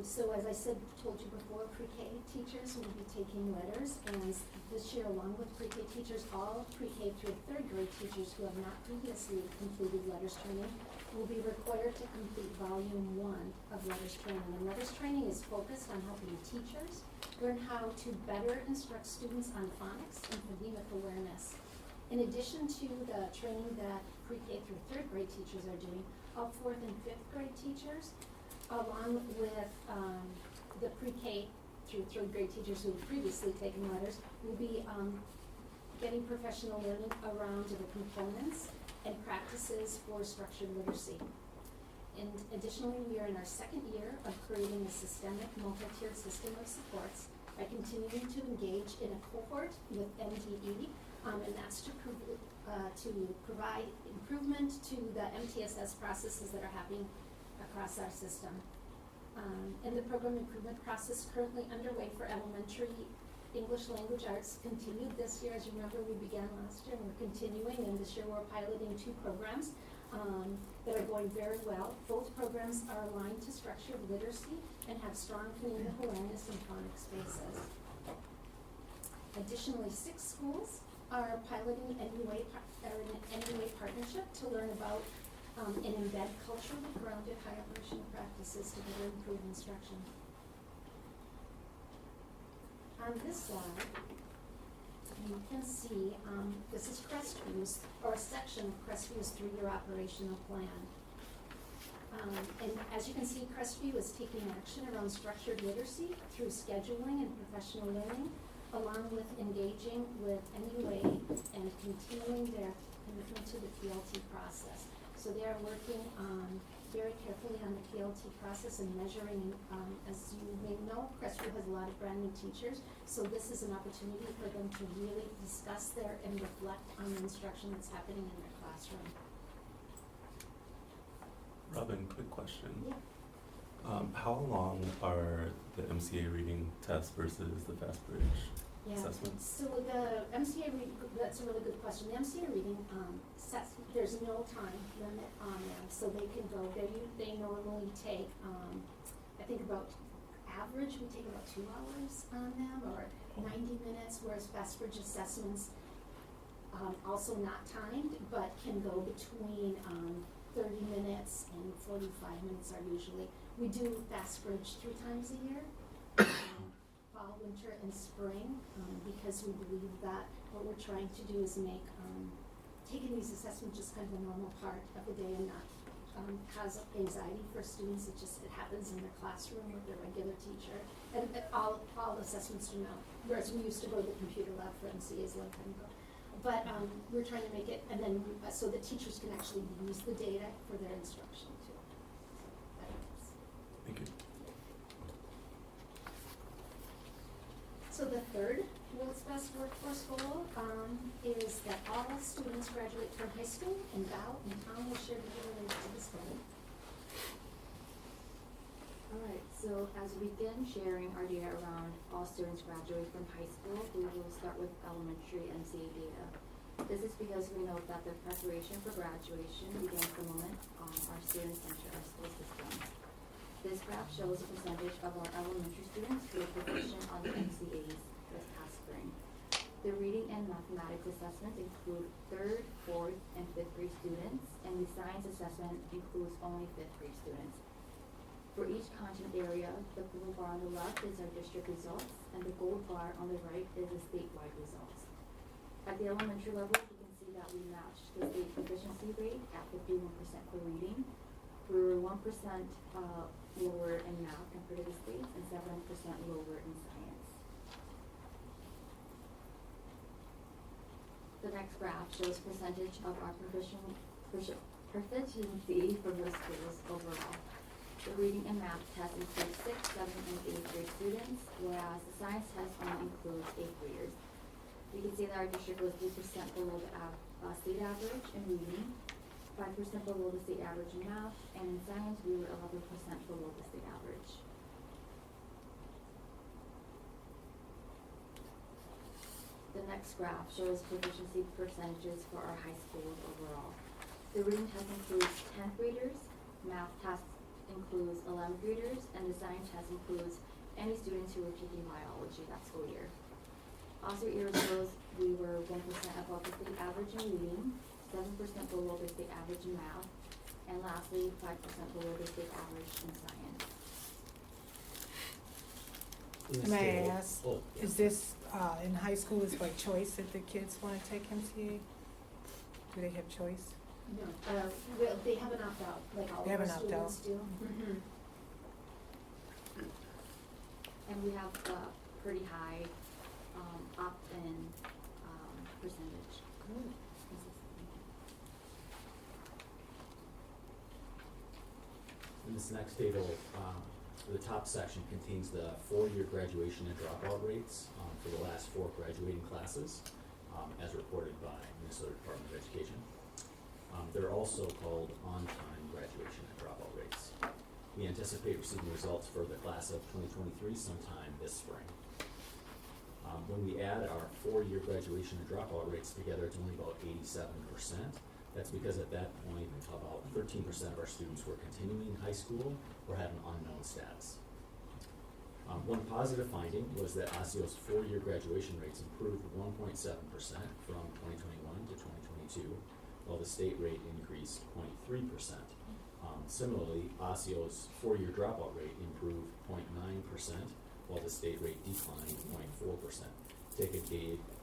So as I told you before, pre-K teachers will be taking letters, and this year, along with pre-K teachers, all pre-K through third grade teachers who have not previously completed letters training will be required to complete volume 1 of letters training. And letters training is focused on helping teachers learn how to better instruct students on phonics and phonemic awareness. In addition to the training that pre-K through third grade teachers are doing, all fourth and fifth grade teachers, along with the pre-K through third grade teachers who have previously taken letters, will be getting professional learning around the components and practices for structured literacy. And additionally, we are in our second year of creating a systemic multi-tiered system of supports by continuing to engage in a cohort with MDE, and that's to provide improvement to the MTSS processes that are happening across our system. And the program improvement process currently underway for elementary English language arts continued this year. As you remember, we began last year and we're continuing, and this year we're piloting 2 programs that are going very well. Both programs are aligned to structured literacy and have strong phonemic awareness and phonics spaces. Additionally, 6 schools are piloting an NUA partnership to learn about and embed culturally grounded high operational practices to better improve instruction. On this slide, you can see this is Crestviews, or a section of Crestview's 3-year operational plan. And as you can see, Crestview is taking action around structured literacy through scheduling and professional learning, along with engaging with NUA and continuing their commitment to the PLT process. So they are working very carefully on the PLT process and measuring. As you may know, Crestview has a lot of brand new teachers, so this is an opportunity for them to really discuss and reflect on the instruction that's happening in their classroom. Robin, quick question. Yeah. How long are the MCA reading tests versus the FastBridge Yeah, assessments? so the MCA reading, that's a really good question. The MCA reading, there's no time limit on them, so they can go, they normally take, I think about average, we take about 2 hours on them, or 90 minutes, whereas FastBridge assessments, also not timed, but can go between, 30 minutes and 45 minutes are usually. We do FastBridge 3 times a year. Fall, winter, and spring, because we believe that what we're trying to do is make taking these assessments just kind of a normal part of the day and not cause anxiety for students. It happens in their classroom with their regular teacher, and all assessments do now. Whereas we used to go to the computer lab for MCAs a long time ago, but we're trying to make it, and then so that teachers can actually use the data for their instruction too. So that helps. Thank you. So the third World's Best Workforce goal is that all students graduate from high school, and Val and Tom will share the related to this goal. Alright, so as we begin sharing our data around all students graduate from high school, we will start with elementary MCA data. This is because we know that the preparation for graduation begins the moment our students enter our school system. This graph shows the percentage of our elementary students who are proficient on the MCAs this past spring. The reading and mathematics assessments include 3rd, 4th, and 5th grade students, and the science assessment includes only 5th grade students. For each content area, the blue bar on the left is our district results, and the gold bar on the right is the statewide results. At the elementary level, you can see that we matched the state proficiency rate at 51% for reading. We were 1% lower in math compared to the state, and 7% lower in science. The next graph shows percentage of our proficiency for most schools overall. The reading and math test includes 6th, 7th, and 8th grade students, whereas the science test only includes 8th graders. We can see that our district was 3% below the state average in reading, 5% below the state average in math, and in science we were 11% below the state average. The next graph shows proficiency percentages for our high schools overall. The reading test includes 10th graders, math test includes 11th graders, and the science test includes any students who were taking biology that school year. Also, year shows we were 1% above the state average in reading, 7% below the state average in math, and lastly, 5% below the state average in science. May I ask, is this in high school is by choice if the kids want to take MCA? Do they have choice? No, well, they have an opt-out, like all of our students do. Mm-hmm. And we have pretty high opt-in percentage. Good. In this next table, the top section contains the 4-year graduation and dropout rates for the last 4 graduating classes, as reported by Minnesota Department of Education. They're also called on-time graduation and dropout rates. We anticipate receiving results for the class of 2023 sometime this spring. When we add our 4-year graduation and dropout rates together, it's only about 87%. That's because at that point, about 13% of our students were continuing high school or had an unknown status. One positive finding was that Osceola's 4-year graduation rates improved 1.7% from 2021 to 2022, while the state rate increased 0.3%. Similarly, Osceola's 4-year dropout rate improved 0.9%, while the state rate declined 0.4%.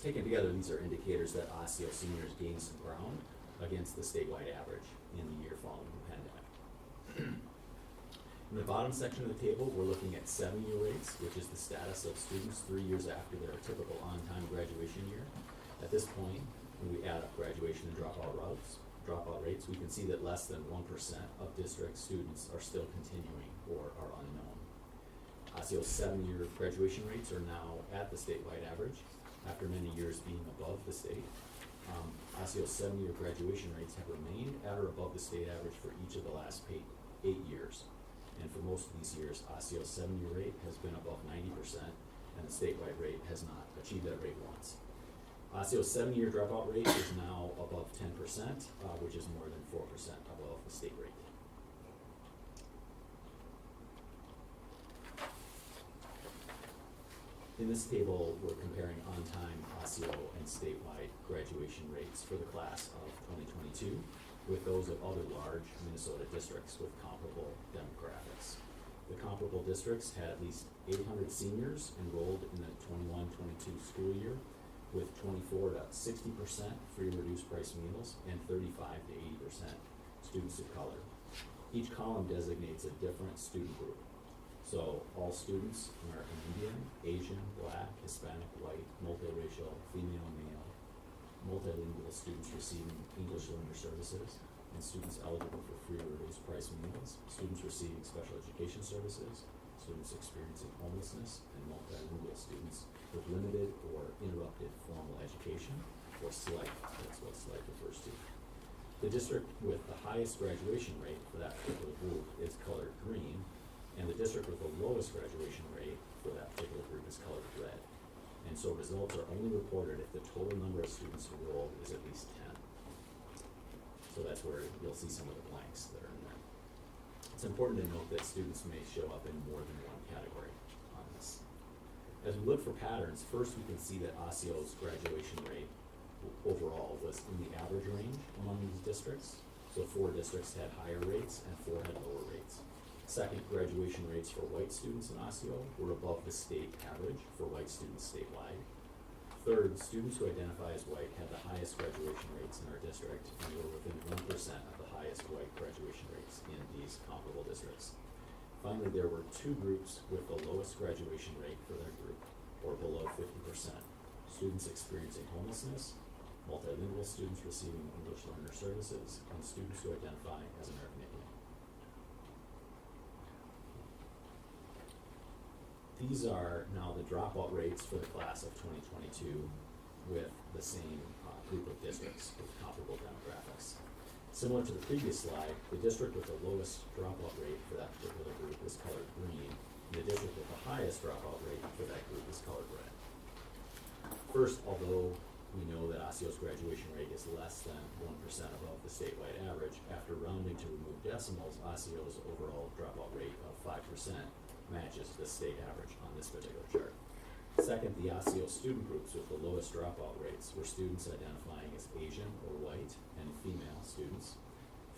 Taken together, these are indicators that Osceola seniors gained some ground against the statewide average in the year following the pandemic. In the bottom section of the table, we're looking at 7-year rates, which is the status of students 3 years after their typical on-time graduation year. At this point, when we add up graduation and dropout rates, we can see that less than 1% of district students are still continuing or are unknown. Osceola's 7-year graduation rates are now at the statewide average after many years being above the state. Osceola's 7-year graduation rates have remained at or above the state average for each of the last 8 years. And for most of these years, Osceola's 7-year rate has been above 90%, and the statewide rate has not achieved that rate once. Osceola's 7-year dropout rate is now above 10%, which is more than 4% above the state rate. In this table, we're comparing on-time Osseo and statewide graduation rates for the class of 2022 with those of other large Minnesota districts with comparable demographics. The comparable districts had at least 800 seniors enrolled in the 21-22 school year, with 24 to 60% free and reduced price meals and 35 to 80% students of color. Each column designates a different student group. So all students, American Indian, Asian, Black, Hispanic, white, multiracial, female, male, multilingual students receiving English learner services, and students eligible for free or reduced price meals, students receiving special education services, students experiencing homelessness, and multilingual students with limited or interrupted formal education, or SLIFE, that's what SLIFE refers to. The district with the highest graduation rate for that particular group is colored green, and the district with the lowest graduation rate for that particular group is colored red. And so results are only reported if the total number of students enrolled is at least 10. So that's where you'll see some of the blanks that are in there. It's important to note that students may show up in more than one category on this. As we look for patterns, first we can see that Osceola's graduation rate overall was in the average range among these districts. So 4 districts had higher rates and 4 had lower rates. Second, graduation rates for white students in Osseo were above the state average for white students statewide. Third, students who identify as white had the highest graduation rates in our district and were within 1% of the highest white graduation rates in these comparable districts. Finally, there were 2 groups with the lowest graduation rate for their group, or below 50%. Students experiencing homelessness, multilingual students receiving English learner services, and students who identify as American Indian. These are now the dropout rates for the class of 2022 with the same group of districts with comparable demographics. Similar to the previous slide, the district with the lowest dropout rate for that particular group is colored green, and the district with the highest dropout rate for that group is colored red. First, although we know that Osceola's graduation rate is less than 1% above the statewide average, after rounding to remove decimals, Osceola's overall dropout rate of 5% matches the state average on this particular chart. Second, the Osseo student groups with the lowest dropout rates were students identifying as Asian or white and female students.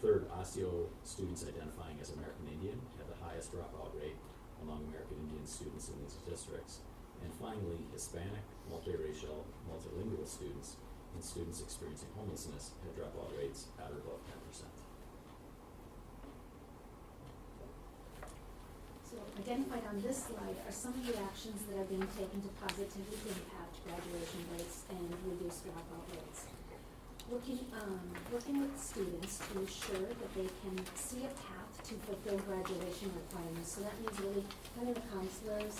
Third, Osseo students identifying as American Indian had the highest dropout rate among American Indian students in these districts. And finally, Hispanic, multiracial, multilingual students and students experiencing homelessness had dropout rates at or above 10%. So identified on this slide are some of the actions that are being taken to positively impact graduation rates and reduce dropout rates. Working with students to ensure that they can see a path to fulfill graduation requirements. So that means really having the counselors,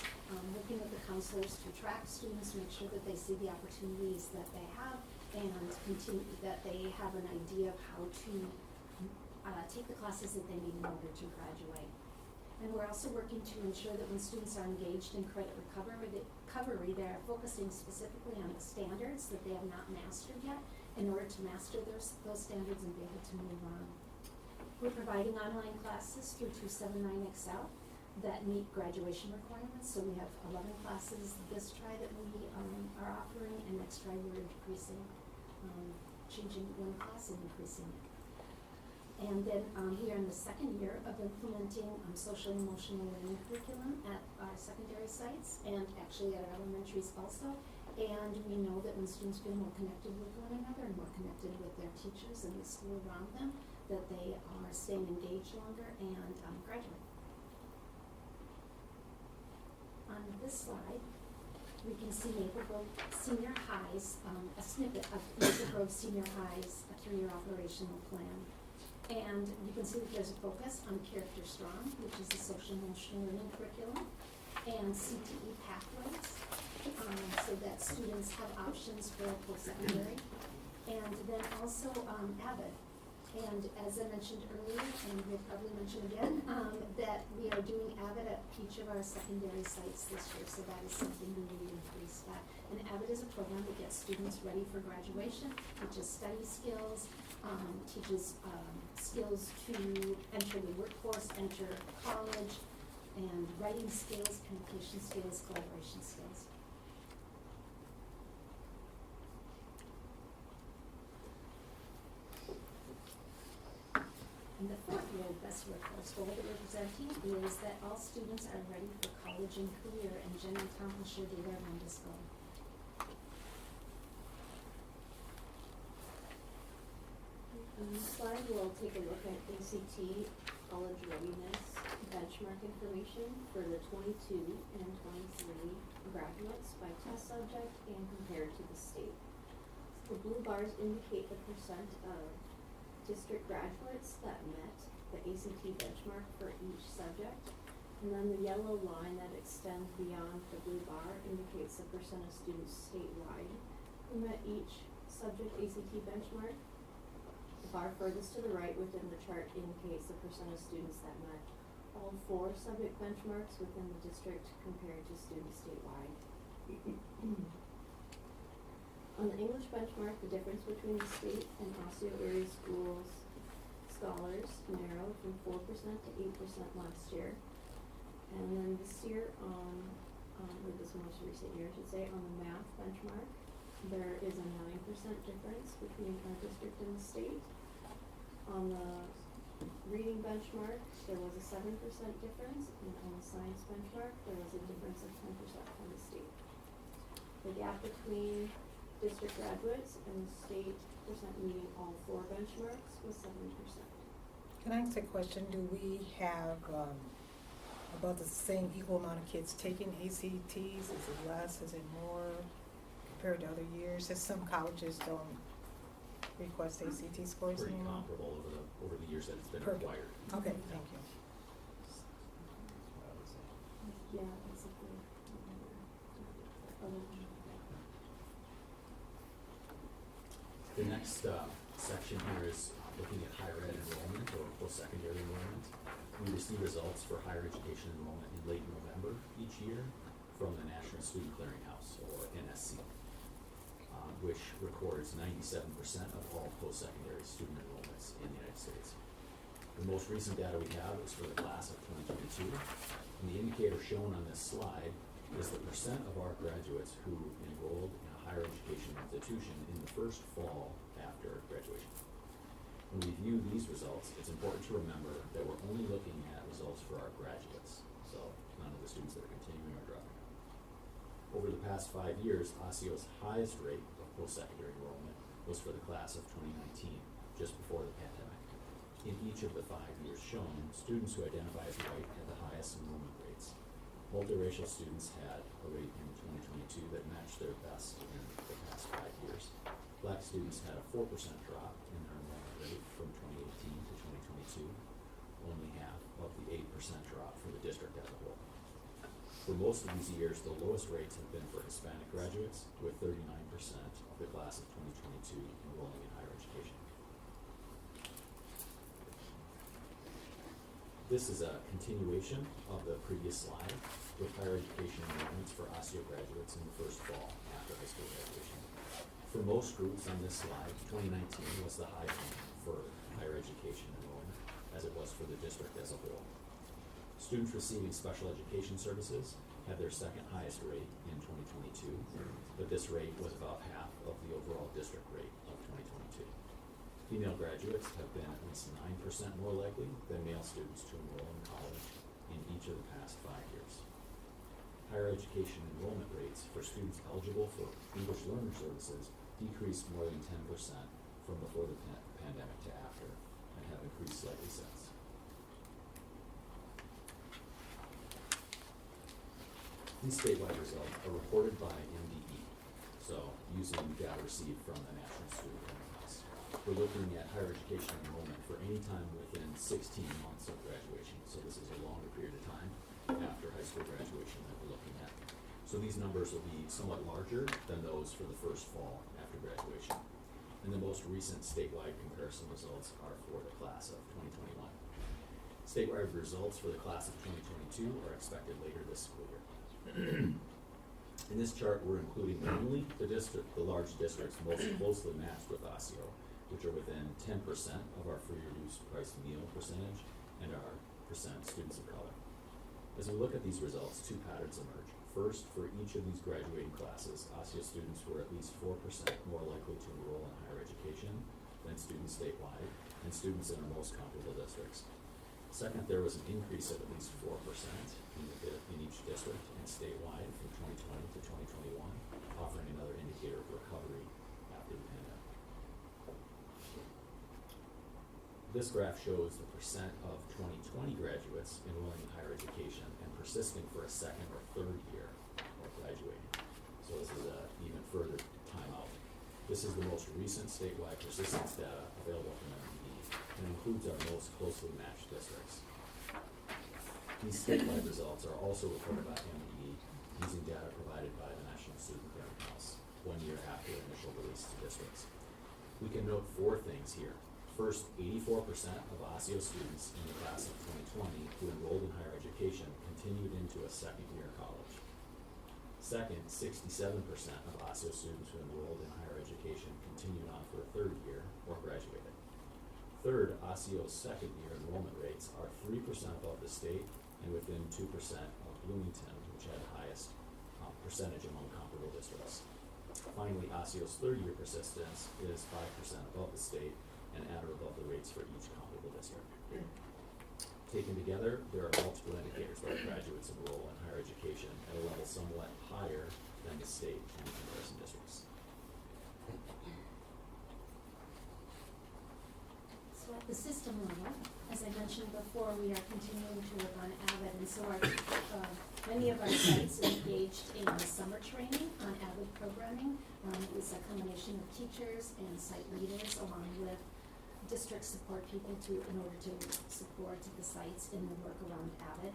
working with the counselors to track students, make sure that they see the opportunities that they have and continue that they have an idea of how to take the classes that they need in order to graduate. And we're also working to ensure that when students are engaged in credit recovery, they're focusing specifically on the standards that they have not mastered yet in order to master those standards and be able to move on. We're providing online classes through 279 Excel that meet graduation requirements. So we have 11 classes this try that we are offering, and next try we're increasing, changing one class and increasing it. And then we are in the second year of implementing social and emotional learning curriculum at our secondary sites and actually at our elementaries also. And we know that when students feel more connected with one another and more connected with their teachers and the school around them, that they are staying engaged longer and graduate. On this slide, we can see Maple Grove Senior High's, a snippet of Maple Grove Senior High's 3-year operational plan. And you can see that there's a focus on Character Strong, which is the social emotional learning curriculum, and CTE pathways, so that students have options for post-secondary. And then also AVID, And as I mentioned earlier, and we'll probably mention again, that we are doing AVID at each of our secondary sites this year, so that is something we really increased that. And AVID is a program that gets students ready for graduation, teaches study skills, teaches skills to enter the workforce, enter college, and writing skills, communication skills, collaboration skills. And the fourth World Best Workforce goal that we're presenting is that all students are ready for college and career, and Jen and Tom will share data around this goal. On this slide, we'll take a look at ACT college readiness benchmark information for the 22 and 23 graduates by test subject and compared to the state. The blue bars indicate the percent of district graduates that met the ACT benchmark for each subject. And then the yellow line that extends beyond the blue bar indicates the percent of students statewide who met each subject ACT benchmark. The bar furthest to the right within the chart indicates the percent of students that met all 4 subject benchmarks within the district compared to students statewide. On the English benchmark, the difference between the state and Osseo area schools scholars narrowed from 4% to 8% last year. And then this year or this most recent year, I should say, on the math benchmark, there is a 9% difference between our district and the state. On the reading benchmark, there was a 7% difference, and on the science benchmark, there was a difference of 10% from the state. The gap between district graduates and the state percent meeting all 4 benchmarks was 7%. Can I ask a question? Do we have about the same equal amount of kids taking ACTs? Is it less? Is it more compared to other years? As some colleges don't request ACT scores Pretty anymore? comparable over the years that it's been Perfect. required. Okay, thank you. Yeah, that's a good. The next section here is looking at higher ed enrollment or post-secondary enrollment. We receive results for higher education enrollment in late November each year from the National Student Clearinghouse, or NSC, which records 97% of all post-secondary student enrollments in the United States. The most recent data we have is for the class of 2022, and the indicator shown on this slide is the percent of our graduates who enrolled in a higher education institution in the first fall after graduation. When we view these results, it's important to remember that we're only looking at results for our graduates, so none of the students that are continuing or dropping out. Over the past 5 years, Osceo's highest rate of post-secondary enrollment was for the class of 2019, just before the pandemic. In each of the 5 years shown, students who identify as white had the highest enrollment rates. Multiracial students had a rate in 2022 that matched their best in the past 5 years. Black students had a 4% drop in their enrollment rate from 2018 to 2022, only half of the 8% drop for the district as a whole. For most of these years, the lowest rates have been for Hispanic graduates, with 39% of the class of 2022 enrolling in higher education. This is a continuation of the previous slide with higher education enrollments for Osseo graduates in the first fall after high school graduation. For most groups on this slide, 2019 was the high point for higher education enrollment, as it was for the district as a whole. Students receiving special education services had their second highest rate in 2022, but this rate was about half of the overall district rate of 2022. Female graduates have been at least 9% more likely than male students to enroll in college in each of the past 5 years. Higher education enrollment rates for students eligible for English learner services decreased more than 10% from before the pandemic to after, and have increased slightly since. These statewide results are reported by MDE, so using data received from the National Student Clearinghouse. We're looking at higher education enrollment for any time within 16 months of graduation, so this is a longer period of time after high school graduation that we're looking at. So these numbers will be somewhat larger than those for the first fall after graduation. And the most recent statewide comparison results are for the class of 2021. Statewide results for the class of 2022 are expected later this school year. In this chart, we're including only the large districts most closely matched with Osseo, which are within 10% of our free reduced price meal percentage and our percent students of color. As we look at these results, two patterns emerge. First, for each of these graduating classes, Osseo students were at least 4% more likely to enroll in higher education than students statewide and students in our most comparable districts. Second, there was an increase of at least 4% in each district and statewide from 2020 to 2021, offering another indicator of recovery after the pandemic. This graph shows the percent of 2020 graduates enrolling in higher education and persisting for a second or third year or graduating. So this is an even further time out. This is the most recent statewide persistence data available from MDE and includes our most closely matched districts. These statewide results are also reported by MDE using data provided by the National Student Clearinghouse 1 year after initial release to districts. We can note 4 things here. First, 84% of Osseo students in the class of 2020 who enrolled in higher education continued into a second year of college. Second, 67% of Osseo students who enrolled in higher education continued on for a third year or graduated. Third, Osseo's second year enrollment rates are 3% above the state and within 2% of Bloomington, which had the highest percentage among comparable districts. Finally, Osseo's third year persistence is 5% above the state and at or above the rates for each comparable district. Taken together, there are multiple indicators that graduates enroll in higher education at a level somewhat higher than the state and comparison districts. So at the system level, as I mentioned before, we are continuing to work on AVID, and so many of our sites engaged in summer training on AVID programming. It's a combination of teachers and site leaders along with district support people in order to support the sites in the work around AVID.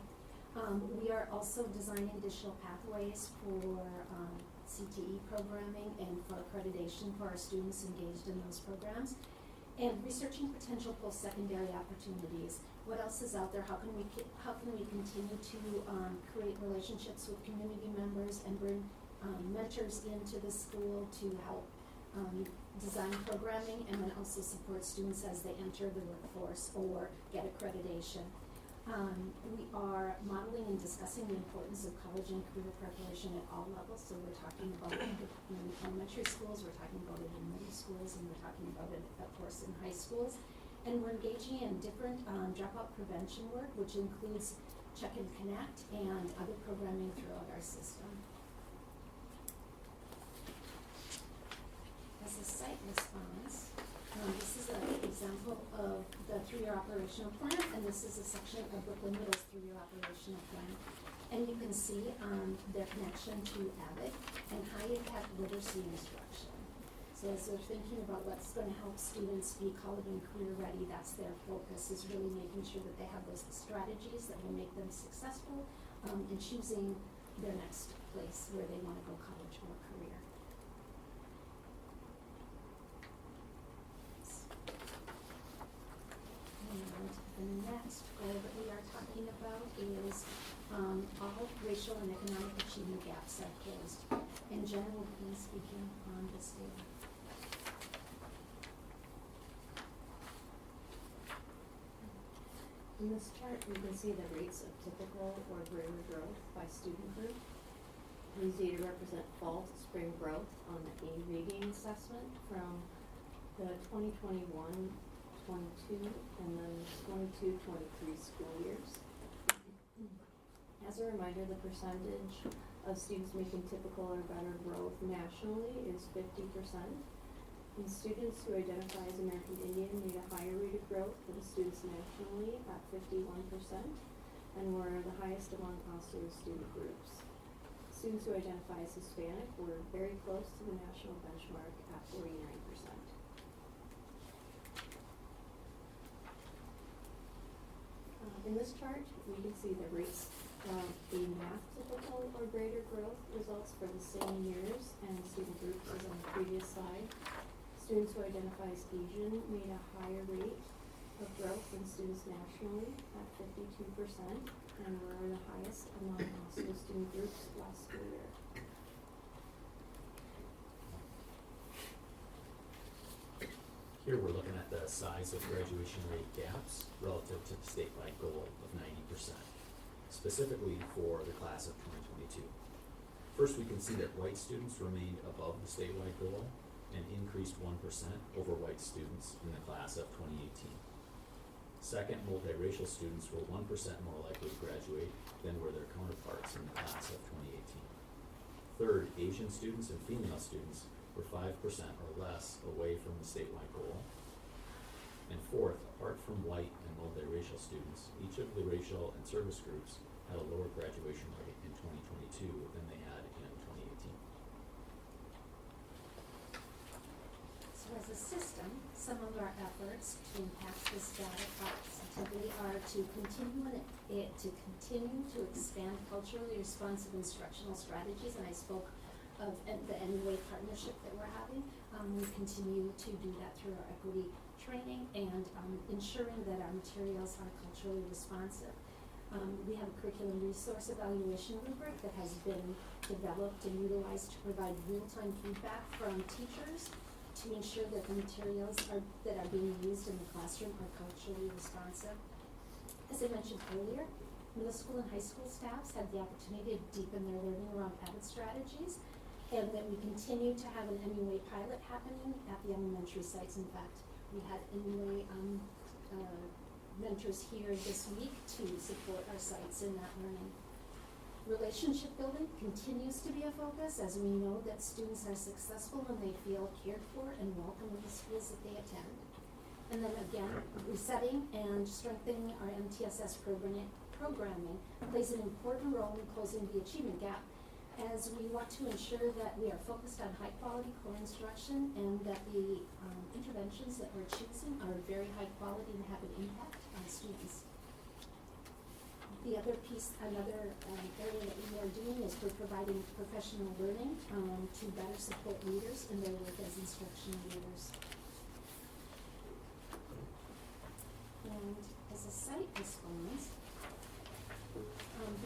We are also designing additional pathways for CTE programming and for accreditation for our students engaged in those programs, and researching potential post-secondary opportunities. What else is out there? How can we continue to create relationships with community members and bring mentors into the school to help design programming and then also support students as they enter the workforce or get accreditation. We are modeling and discussing the importance of college and career preparation at all levels. So we're talking about it in elementary schools, we're talking about it in middle schools, and we're talking about it, of course, in high schools. And we're engaging in different dropout prevention work, which includes Check and Connect and other programming throughout our system. As a site response, this is an example of the 3-year operational plan, and this is a section of Brooklyn Middle's 3-year operational plan. And you can see their connection to AVID and high-impact literacy instruction. So as they're thinking about what's going to help students be college and career ready, that's their focus, is really making sure that they have those strategies that will make them successful in choosing their next place where they want to go college or career. And the next goal that we are talking about is all racial and economic achievement gaps are closed. And Jen will be speaking on this data. In this chart, you can see the rates of typical or greater growth by student group. These data represent fall to spring growth on the A reading assessment from the 2021-22 and then 22-23 school years. As a reminder, the percentage of students making typical or better growth nationally is 50%. And students who identify as American Indian made a higher rate of growth than students nationally at 51% and were the highest among Osseo student groups. Students who identify as Hispanic were very close to the national benchmark at 49%. In this chart, we can see the rates of the math typical or greater growth results for the same years and student groups as on the previous slide. Students who identify as Asian made a higher rate of growth than students nationally at 52%, and were the highest among also student groups last school year. Here we're looking at the size of graduation rate gaps relative to the statewide goal of 90%, specifically for the class of 2022. First, we can see that white students remained above the statewide goal and increased 1% over white students in the class of 2018. Second, multiracial students were 1% more likely to graduate than were their counterparts in the class of 2018. Third, Asian students and female students were 5% or less away from the statewide goal. And fourth, apart from white and multiracial students, each of the racial and service groups had a lower graduation rate in 2022 than they had in 2018. So as a system, some of our efforts to impact this data positively are to continue to expand culturally responsive instructional strategies, and I spoke of the MUA partnership that we're having. We continue to do that through our equity training and ensuring that our materials are culturally responsive. We have a curriculum resource evaluation rubric that has been developed and utilized to provide real-time feedback from teachers to ensure that the materials that are being used in the classroom are culturally responsive. As I mentioned earlier, middle school and high school staffs had the opportunity to deepen their learning around habit strategies, and that we continue to have an MUA pilot happening at the elementary sites. In fact, we had MUA mentors here this week to support our sites in that learning. Relationship building continues to be a focus, as we know that students are successful when they feel cared for and welcome in the schools that they attend. And then again, resetting and strengthening our MTSS programming plays an important role in closing the achievement gap, as we want to ensure that we are focused on high quality core instruction and that the interventions that we're choosing are very high quality and have an impact on students. The other piece, another area that we are doing is we're providing professional learning to better support leaders in their work as instructional leaders. And as a site response,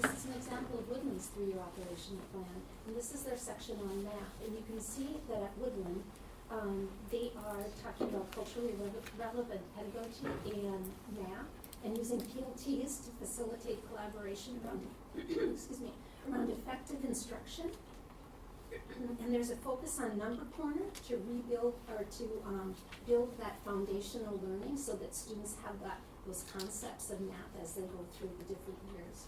this is an example of Woodland's 3-year operational plan, and this is their section on math. And you can see that at Woodland, they are talking about culturally relevant pedagogy and math, and using PLTs to facilitate collaboration around, around effective instruction. And there's a focus on Number Corner to rebuild or to build that foundational learning so that students have those concepts of math as they go through the different years.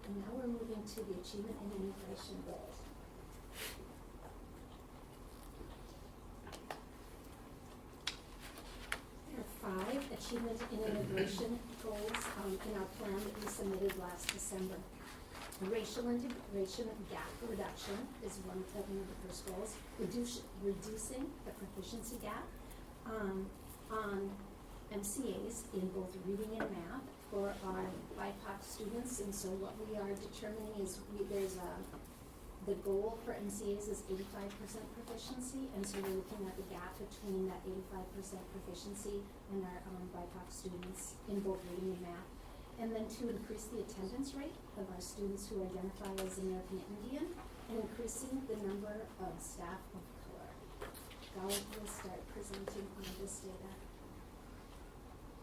And now we're moving to the achievement and integration goals. There are 5 achievement and integration goals in our plan that we submitted last December. Racial integration gap reduction is one of the first goals. Reducing the proficiency gap on MCAs in both reading and math for our BIPOC students. And so what we are determining is the goal for MCAs is 85% proficiency, and so we're looking at the gap between that 85% proficiency and our BIPOC students in both reading and math. And then to increase the attendance rate of our students who identify as American Indian, and increasing the number of staff of color. Gal will start presenting on this data.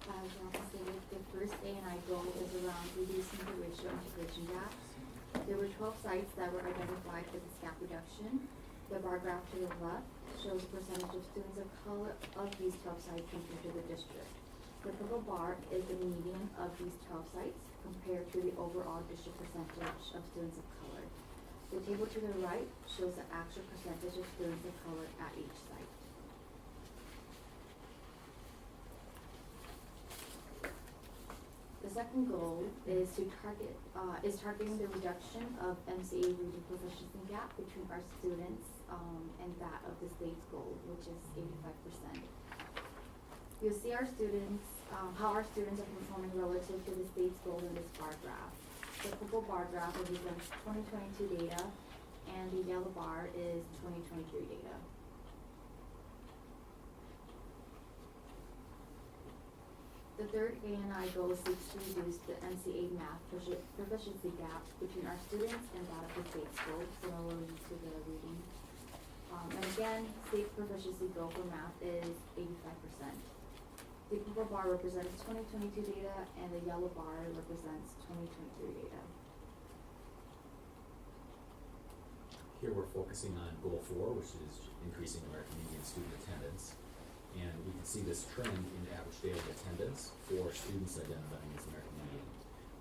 As Ron stated, the first A&I goal is around reducing the racial integration gaps. There were 12 sites that were identified for this gap reduction. The bar graph to the left shows the percentage of students of color of these 12 sites compared to the district. The purple bar is the median of these 12 sites compared to the overall district percentage of students of color. The table to the right shows the actual percentage of students of color at each site. The second goal is targeting the reduction of MCA reading proficiency gap between our students and that of the state's goal, which is 85%. You'll see our students, how our students are performing relative to the state's goal in this bar graph. The purple bar graph represents 2022 data, and the yellow bar is 2023 data. The third ANI goal seeks to reduce the NCAA math proficiency gap between our students and that of the state school, similarly to the reading. And again, state proficiency goal for math is 85%. The purple bar represents 2022 data, and the yellow bar represents 2023 data. Here we're focusing on goal 4, which is increasing American Indian student attendance. And we can see this trend in average daily attendance for students identifying as American Indian.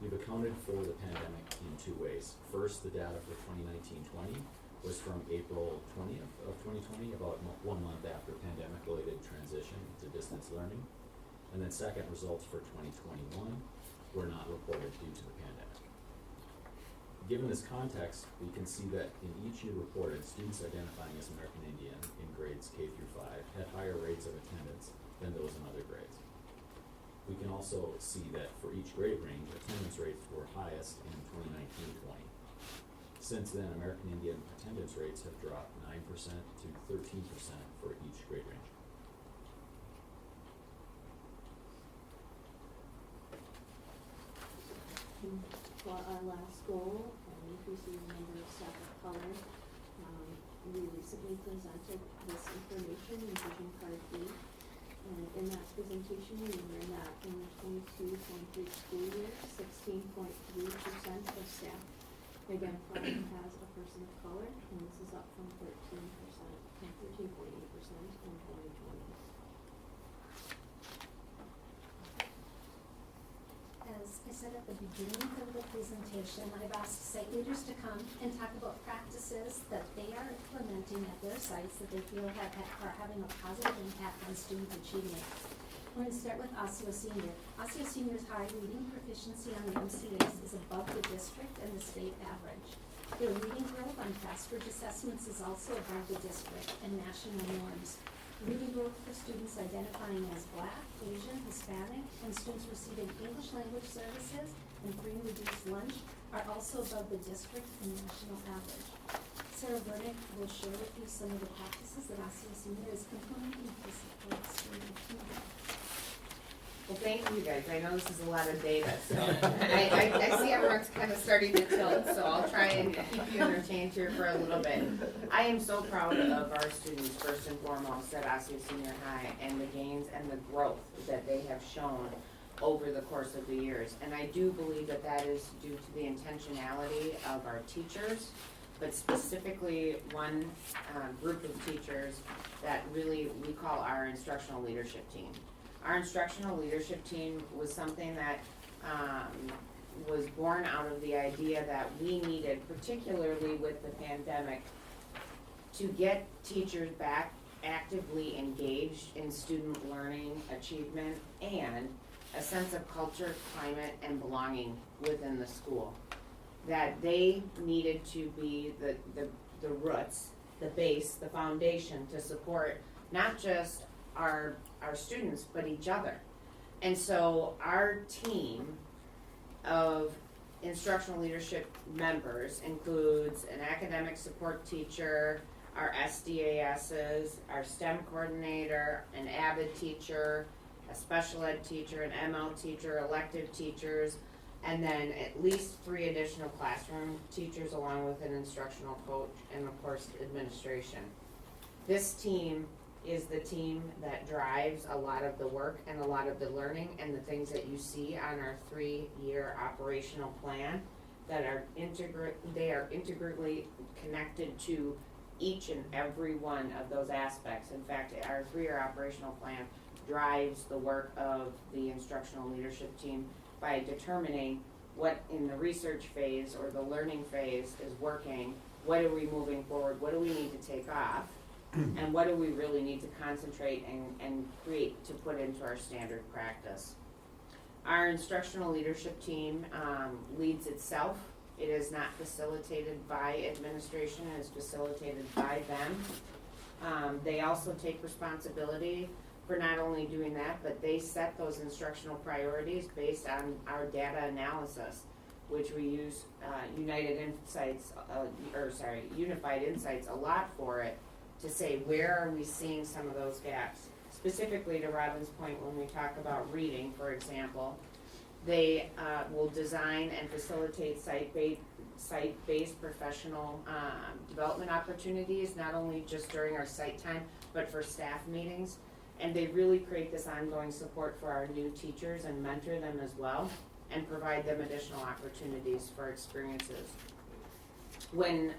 We've accounted for the pandemic in 2 ways. First, the data for 2019-20 was from April 20th of 2020, about 1 month after pandemic-related transition to distance learning. And then second, results for 2021 were not reported due to the pandemic. Given this context, we can see that in each year reported, students identifying as American Indian in grades K through 5 had higher rates of attendance than those in other grades. We can also see that for each grade range, attendance rates were highest in 2019-20. Since then, American Indian attendance rates have dropped 9% to 13% for each grade range. For our last goal, increasing the number of staff of color, we recently presented this information in Vision Card B. And in that presentation, we learned that in the 22-23 school year, 16.3% of staff identified as a person of color, and this is up from 13.8% in 2020. As I said at the beginning of the presentation, I've asked site leaders to come and talk about practices that they are implementing at their sites that they feel are having a positive impact on student achievement. We're going to start with Osseo Senior. Osseo Senior's high reading proficiency on the MCAs is above the district and the state average. Their reading growth on FastBridge assessments is also above the district and national norms. Reading growth for students identifying as Black, Asian, Hispanic, and students receiving English language services and free and reduced lunch are also above the district and national average. Sarah Burnick will share with you some of the practices that Osseo Senior is implementing to support student achievement. Well, thank you guys. I know this is a lot of data, so I see everyone's kind of starting to tilt, so I'll try and keep you entertained here for a little bit. I am so proud of our students, first and foremost, at Osseo Senior High, and the gains and the growth that they have shown over the course of the years. And I do believe that that is due to the intentionality of our teachers, but specifically one group of teachers that really we call our instructional leadership team. Our instructional leadership team was something that was born out of the idea that we needed, particularly with the pandemic, to get teachers back actively engaged in student learning, achievement, and a sense of culture, climate, and belonging within the school. That they needed to be the roots, the base, the foundation to support not just our students, but each other. And so our team of instructional leadership members includes an academic support teacher, our SDASs, our STEM coordinator, an AVID teacher, a special ed teacher, an ML teacher, elective teachers, and then at least 3 additional classroom teachers along with an instructional coach and of course administration. This team is the team that drives a lot of the work and a lot of the learning and the things that you see on our 3-year operational plan that are integrally connected to each and every one of those aspects. In fact, our 3-year operational plan drives the work of the instructional leadership team by determining what in the research phase or the learning phase is working, what are we moving forward, what do we need to take off, and what do we really need to concentrate and create to put into our standard practice. Our instructional leadership team leads itself. It is not facilitated by administration, it is facilitated by them. They also take responsibility for not only doing that, but they set those instructional priorities based on our data analysis. which we use Unified Insights a lot for it, to say where are we seeing some of those gaps. Specifically to Robin's point, when we talk about reading, for example, they will design and facilitate site-based professional development opportunities, not only just during our site time, but for staff meetings. And they really create this ongoing support for our new teachers and mentor them as well, and provide them additional opportunities for experiences. When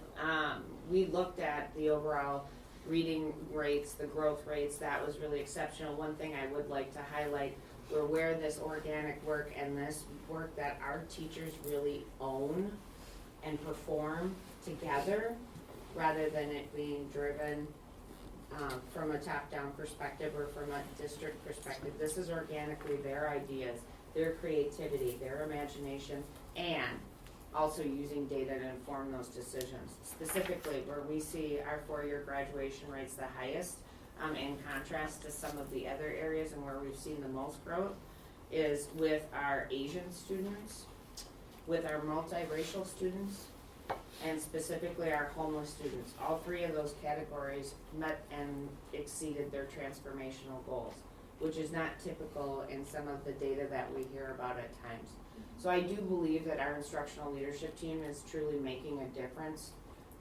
we looked at the overall reading rates, the growth rates, that was really exceptional. One thing I would like to highlight, were where this organic work and this work that our teachers really own and perform together, rather than it being driven from a top-down perspective or from a district perspective. This is organically their ideas, their creativity, their imagination, and also using data to inform those decisions. Specifically, where we see our four-year graduation rates the highest, in contrast to some of the other areas and where we've seen the most growth, is with our Asian students, with our multiracial students, and specifically our homeless students. All three of those categories met and exceeded their transformational goals, which is not typical in some of the data that we hear about at times. So I do believe that our instructional leadership team is truly making a difference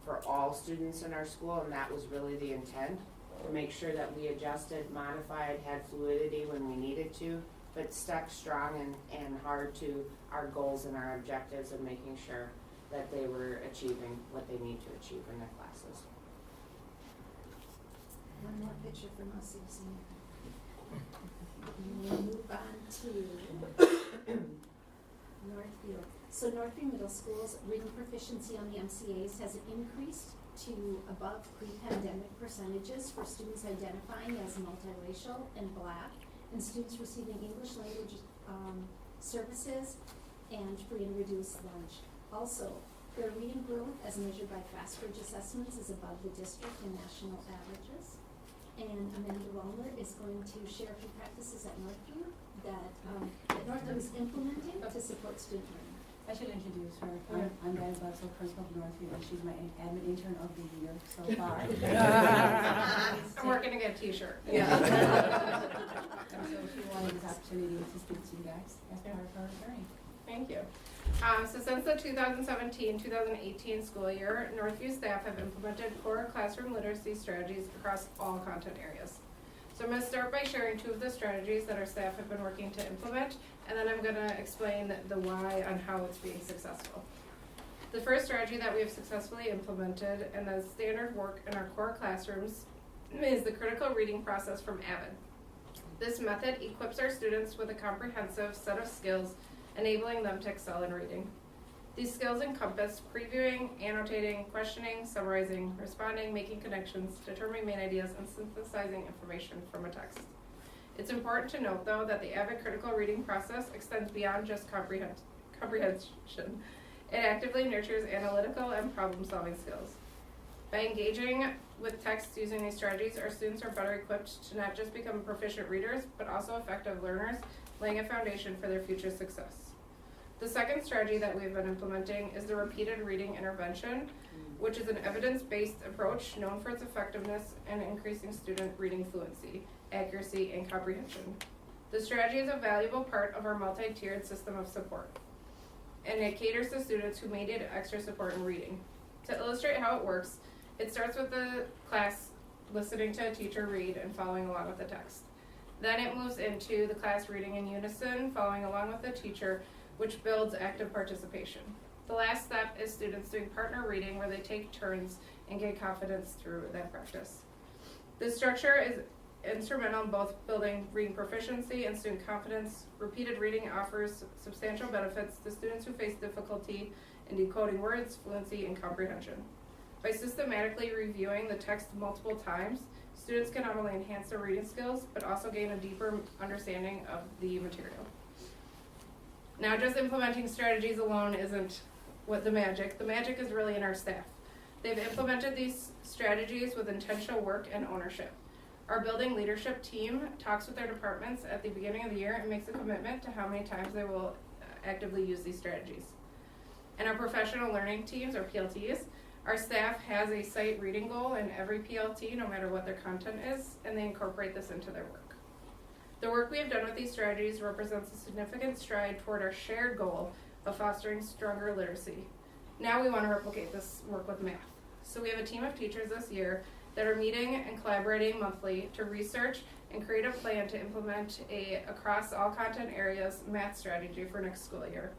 for all students in our school, and that was really the intent, to make sure that we adjusted, modified, had fluidity when we needed to, but stuck strong and hard to our goals and our objectives, and making sure that they were achieving what they need to achieve in their classes. One more picture from us, Susan. And we'll move on to Northfield. So Northfield Middle School's reading proficiency on the MCAs has increased to above pre-pandemic percentages for students identifying as multiracial and Black, and students receiving English language services and free and reduced lunch. Also, their reading growth as measured by Fastbridge assessments is above the district and national averages. And Amanda Rollner is going to share a few practices at Northview that Northview is implementing to support student learning. I should introduce her. I'm Diane Bledsoe, principal of Northview, and she's my admin intern of the year so far. I'm working to get a t-shirt. Yeah. And so she wanted this opportunity to speak to you guys as part of her journey. Thank you. So since the 2017-2018 school year, Northview staff have implemented core classroom literacy strategies across all content areas. So I'm going to start by sharing two of the strategies that our staff have been working to implement, and then I'm going to explain the why on how it's being successful. The first strategy that we have successfully implemented and the standard work in our core classrooms is the critical reading process from AVID. This method equips our students with a comprehensive set of skills, enabling them to excel in reading. These skills encompass previewing, annotating, questioning, summarizing, responding, making connections, determining main ideas, and synthesizing information from a text. It's important to note, though, that the AVID critical reading process extends beyond just comprehension. It actively nurtures analytical and problem-solving skills. By engaging with text using these strategies, our students are better equipped to not just become proficient readers, but also effective learners, laying a foundation for their future success. The second strategy that we've been implementing is the repeated reading intervention, which is an evidence-based approach known for its effectiveness in increasing student reading fluency, accuracy, and comprehension. The strategy is a valuable part of our multi-tiered system of support, and it caters to students who may need extra support in reading. To illustrate how it works, it starts with the class listening to a teacher read and following along with the text. Then it moves into the class reading in unison, following along with the teacher, which builds active participation. The last step is students doing partner reading, where they take turns and gain confidence through that practice. This structure is instrumental in both building reading proficiency and student confidence. Repeated reading offers substantial benefits to students who face difficulty in decoding words, fluency, and comprehension. By systematically reviewing the text multiple times, students can not only enhance their reading skills, but also gain a deeper understanding of the material. Now, just implementing strategies alone isn't what the magic is really in our staff. They've implemented these strategies with intentional work and ownership. Our building leadership team talks with their departments at the beginning of the year and makes a commitment to how many times they will actively use these strategies. And our professional learning teams, or PLTs, our staff has a sight reading goal in every PLT, no matter what their content is, and they incorporate this into their work. The work we have done with these strategies represents a significant stride toward our shared goal of fostering stronger literacy. Now we want to replicate this work with math. So we have a team of teachers this year that are meeting and collaborating monthly to research and create a plan to implement a across all content areas math strategy for next school year.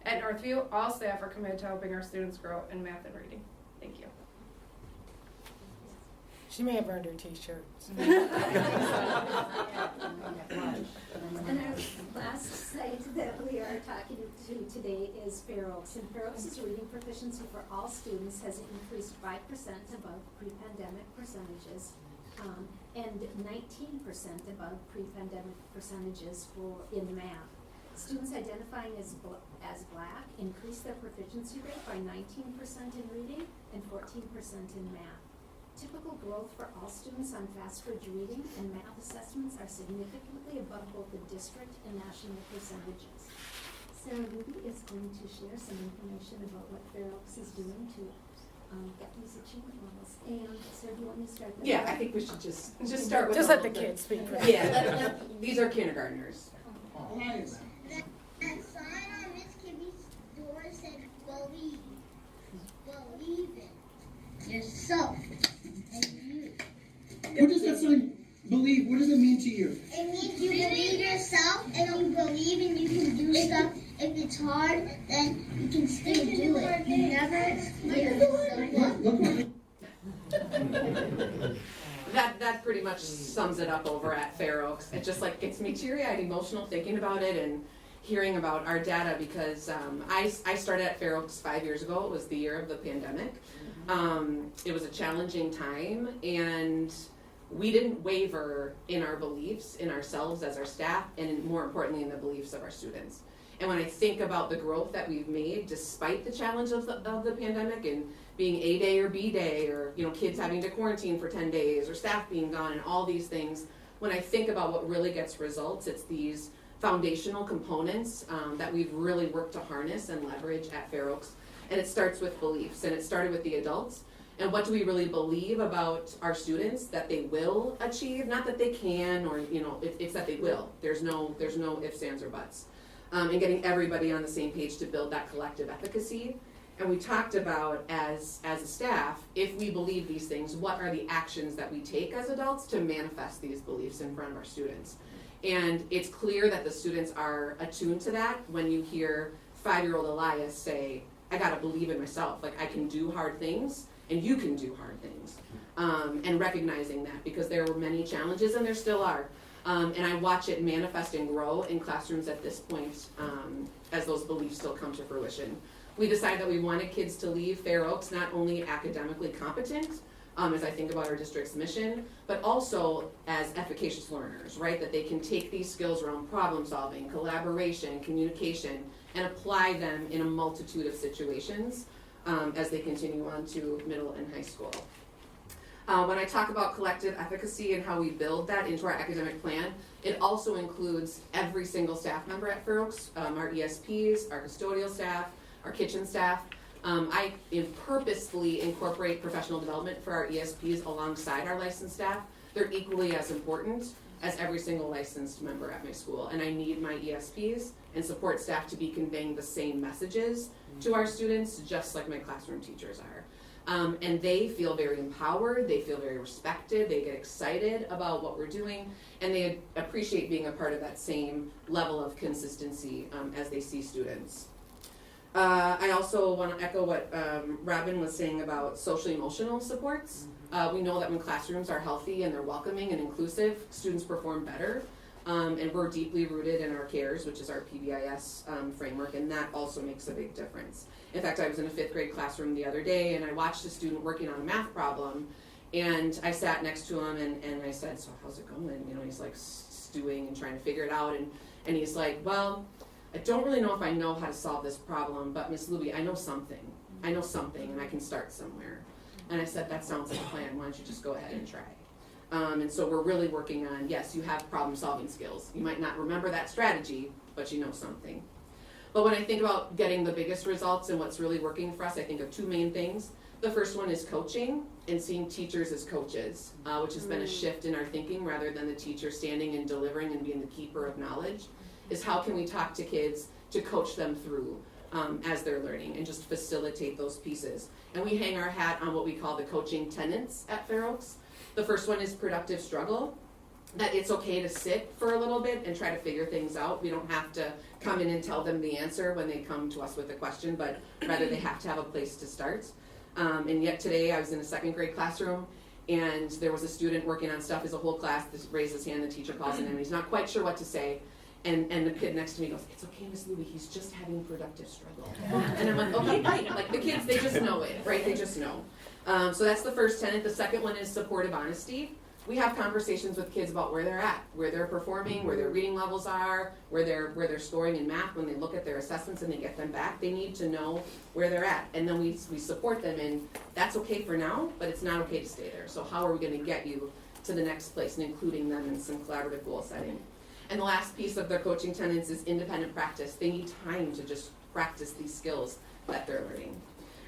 At Northview, all staff are committed to helping our students grow in math and reading. Thank you. She may have earned her t-shirt. And our last site that we are talking to today is Fair Oaks. And Fair Oaks' reading proficiency for all students has increased 5% above pre-pandemic percentages, and 19% above pre-pandemic percentages in math. Students identifying as Black increased their proficiency rate by 19% in reading and 14% in math. Typical growth for all students on FastBridge reading and math assessments are significantly above both the district and national percentages. Sarah Ruby is going to share some information about what Fair Oaks is doing to get these achievement levels. And Sarah, do you want me to start? Yeah, I think we should just start with. Just let the kids speak. Yeah, these are kindergartners. That sign on Miss Kimmy's door said, "Believe in yourself and you." What does that sign believe? What does it mean to you? It means you believe yourself and you believe and you can do stuff. If it's hard, then you can still do it. You never That pretty much sums it up over at Fair Oaks. It just like gets me teary-eyed, emotional thinking about it and hearing about our data because I started at Fair Oaks 5 years ago. It was the year of the pandemic. It was a challenging time and we didn't waver in our beliefs in ourselves as our staff and more importantly in the beliefs of our students. And when I think about the growth that we've made despite the challenge of the pandemic and being A day or B day or kids having to quarantine for 10 days or staff being gone and all these things, when I think about what really gets results, it's these foundational components that we've really worked to harness and leverage at Fair Oaks. And it starts with beliefs, and it started with the adults. And what do we really believe about our students that they will achieve? Not that they can, or it's that they will. There's no ifs, ands, or buts. And getting everybody on the same page to build that collective efficacy. And we talked about as a staff, if we believe these things, what are the actions that we take as adults to manifest these beliefs in front of our students? And it's clear that the students are attuned to that when you hear 5-year-old Elias say, I gotta believe in myself, like I can do hard things and you can do hard things. And recognizing that because there were many challenges and there still are. And I watch it manifest and grow in classrooms at this point as those beliefs still come to fruition. We decided that we wanted kids to leave Fair Oaks not only academically competent, as I think about our district's mission, but also as efficacious learners, right? That they can take these skills around problem solving, collaboration, communication, and apply them in a multitude of situations as they continue on to middle and high school. When I talk about collective efficacy and how we build that into our academic plan, it also includes every single staff member at Fair Oaks, our ESPs, our custodial staff, our kitchen staff. I purposefully incorporate professional development for our ESPs alongside our licensed staff. They're equally as important as every single licensed member at my school. And I need my ESPs and support staff to be conveying the same messages to our students, just like my classroom teachers are. And they feel very empowered, they feel very respected, they get excited about what we're doing, and they appreciate being a part of that same level of consistency as they see students. I also want to echo what Robin was saying about social emotional supports. We know that when classrooms are healthy and they're welcoming and inclusive, students perform better. And we're deeply rooted in our CARES, which is our PBIS framework, and that also makes a big difference. In fact, I was in a 5th grade classroom the other day, and I watched a student working on a math problem, and I sat next to him, and I said, so how's it going? He's like stewing and trying to figure it out, and he's like, well, I don't really know if I know how to solve this problem, but Miss Louie, I know something, and I can start somewhere. And I said, that sounds like a plan, why don't you just go ahead and try? And so we're really working on, yes, you have problem-solving skills. You might not remember that strategy, but you know something. But when I think about getting the biggest results and what's really working for us, I think of two main things. The first one is coaching and seeing teachers as coaches, which has been a shift in our thinking rather than the teacher standing and delivering and being the keeper of knowledge, is how can we talk to kids to coach them through as they're learning and just facilitate those pieces. And we hang our hat on what we call the coaching tenets at Fair Oaks. The first one is productive struggle, that it's okay to sit for a little bit and try to figure things out. We don't have to come in and tell them the answer when they come to us with a question, but rather they have to have a place to start. And yet today I was in a second grade classroom and there was a student working on stuff as a whole class raised his hand, the teacher calls him and he's not quite sure what to say. And the kid next to me goes, "It's okay, Miss Louie, he's just having productive struggle." And I'm like, okay, great. Like the kids, they just know it, right? They just know. So that's the first tenet. The second one is supportive honesty. We have conversations with kids about where they're at, where they're performing, where their reading levels are, where they're scoring in math. When they look at their assessments and they get them back, they need to know where they're at. And then we support them in, that's okay for now, but it's not okay to stay there. So how are we going to get you to the next place, and including them in some collaborative goal setting. And the last piece of their coaching tenets is independent practice. They need time to just practice these skills that they're learning.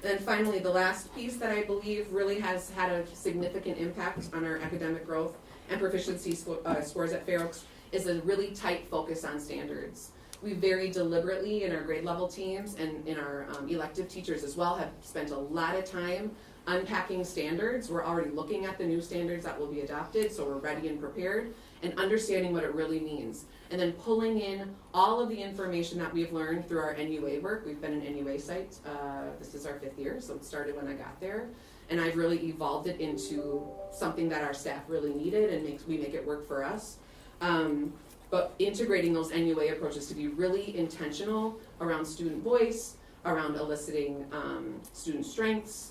And then finally, the last piece that I believe really has had a significant impact on our academic growth and proficiency scores at Fair Oaks is a really tight focus on standards. We very deliberately in our grade level teams and in our elective teachers as well have spent a lot of time unpacking standards. We're already looking at the new standards that will be adopted, so we're ready and prepared, and understanding what it really means. And then pulling in all of the information that we've learned through our NUA work. We've been an NUA site, this is our 5th year, so it started when I got there. And I've really evolved it into something that our staff really needed and we make it work for us. But integrating those NUA approaches to be really intentional around student voice, around eliciting student strengths,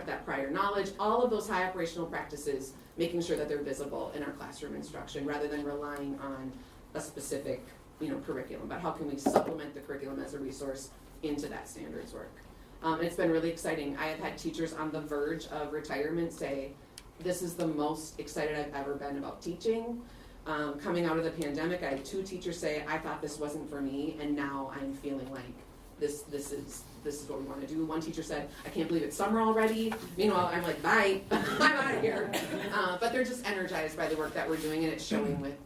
that prior knowledge, all of those high operational practices, making sure that they're visible in our classroom instruction rather than relying on a specific curriculum, but how can we supplement the curriculum as a resource into that standards work. It's been really exciting. I have had teachers on the verge of retirement say, this is the most excited I've ever been about teaching. Coming out of the pandemic, I had 2 teachers say, I thought this wasn't for me, and now I'm feeling like this is what we want to do. One teacher said, I can't believe it's summer already. Meanwhile, I'm like, bye, I'm out of here. But they're just energized by the work that we're doing, and it's showing with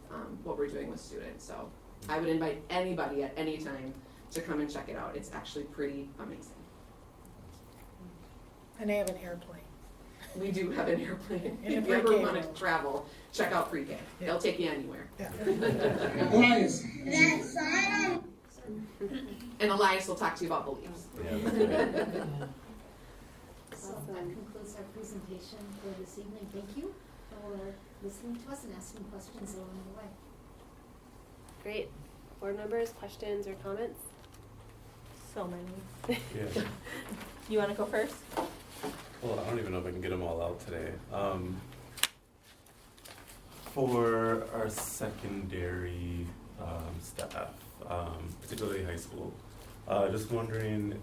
what we're doing with students. So I would invite anybody at any time to come and check it out. It's actually pretty amazing. And they have an airplane. We do have an airplane. And If you ever want to travel, check out Pre-K. Yeah. They'll take you anywhere. Yeah. Elias. That sign And Elias will talk to you about beliefs. So that concludes our presentation for this evening. Thank you for listening to us and asking questions along the way. Great. Board members, questions or comments? So many. Yeah. You want to go first? Well, I don't even know if I can get them all out today. For our secondary staff, particularly high school, just wondering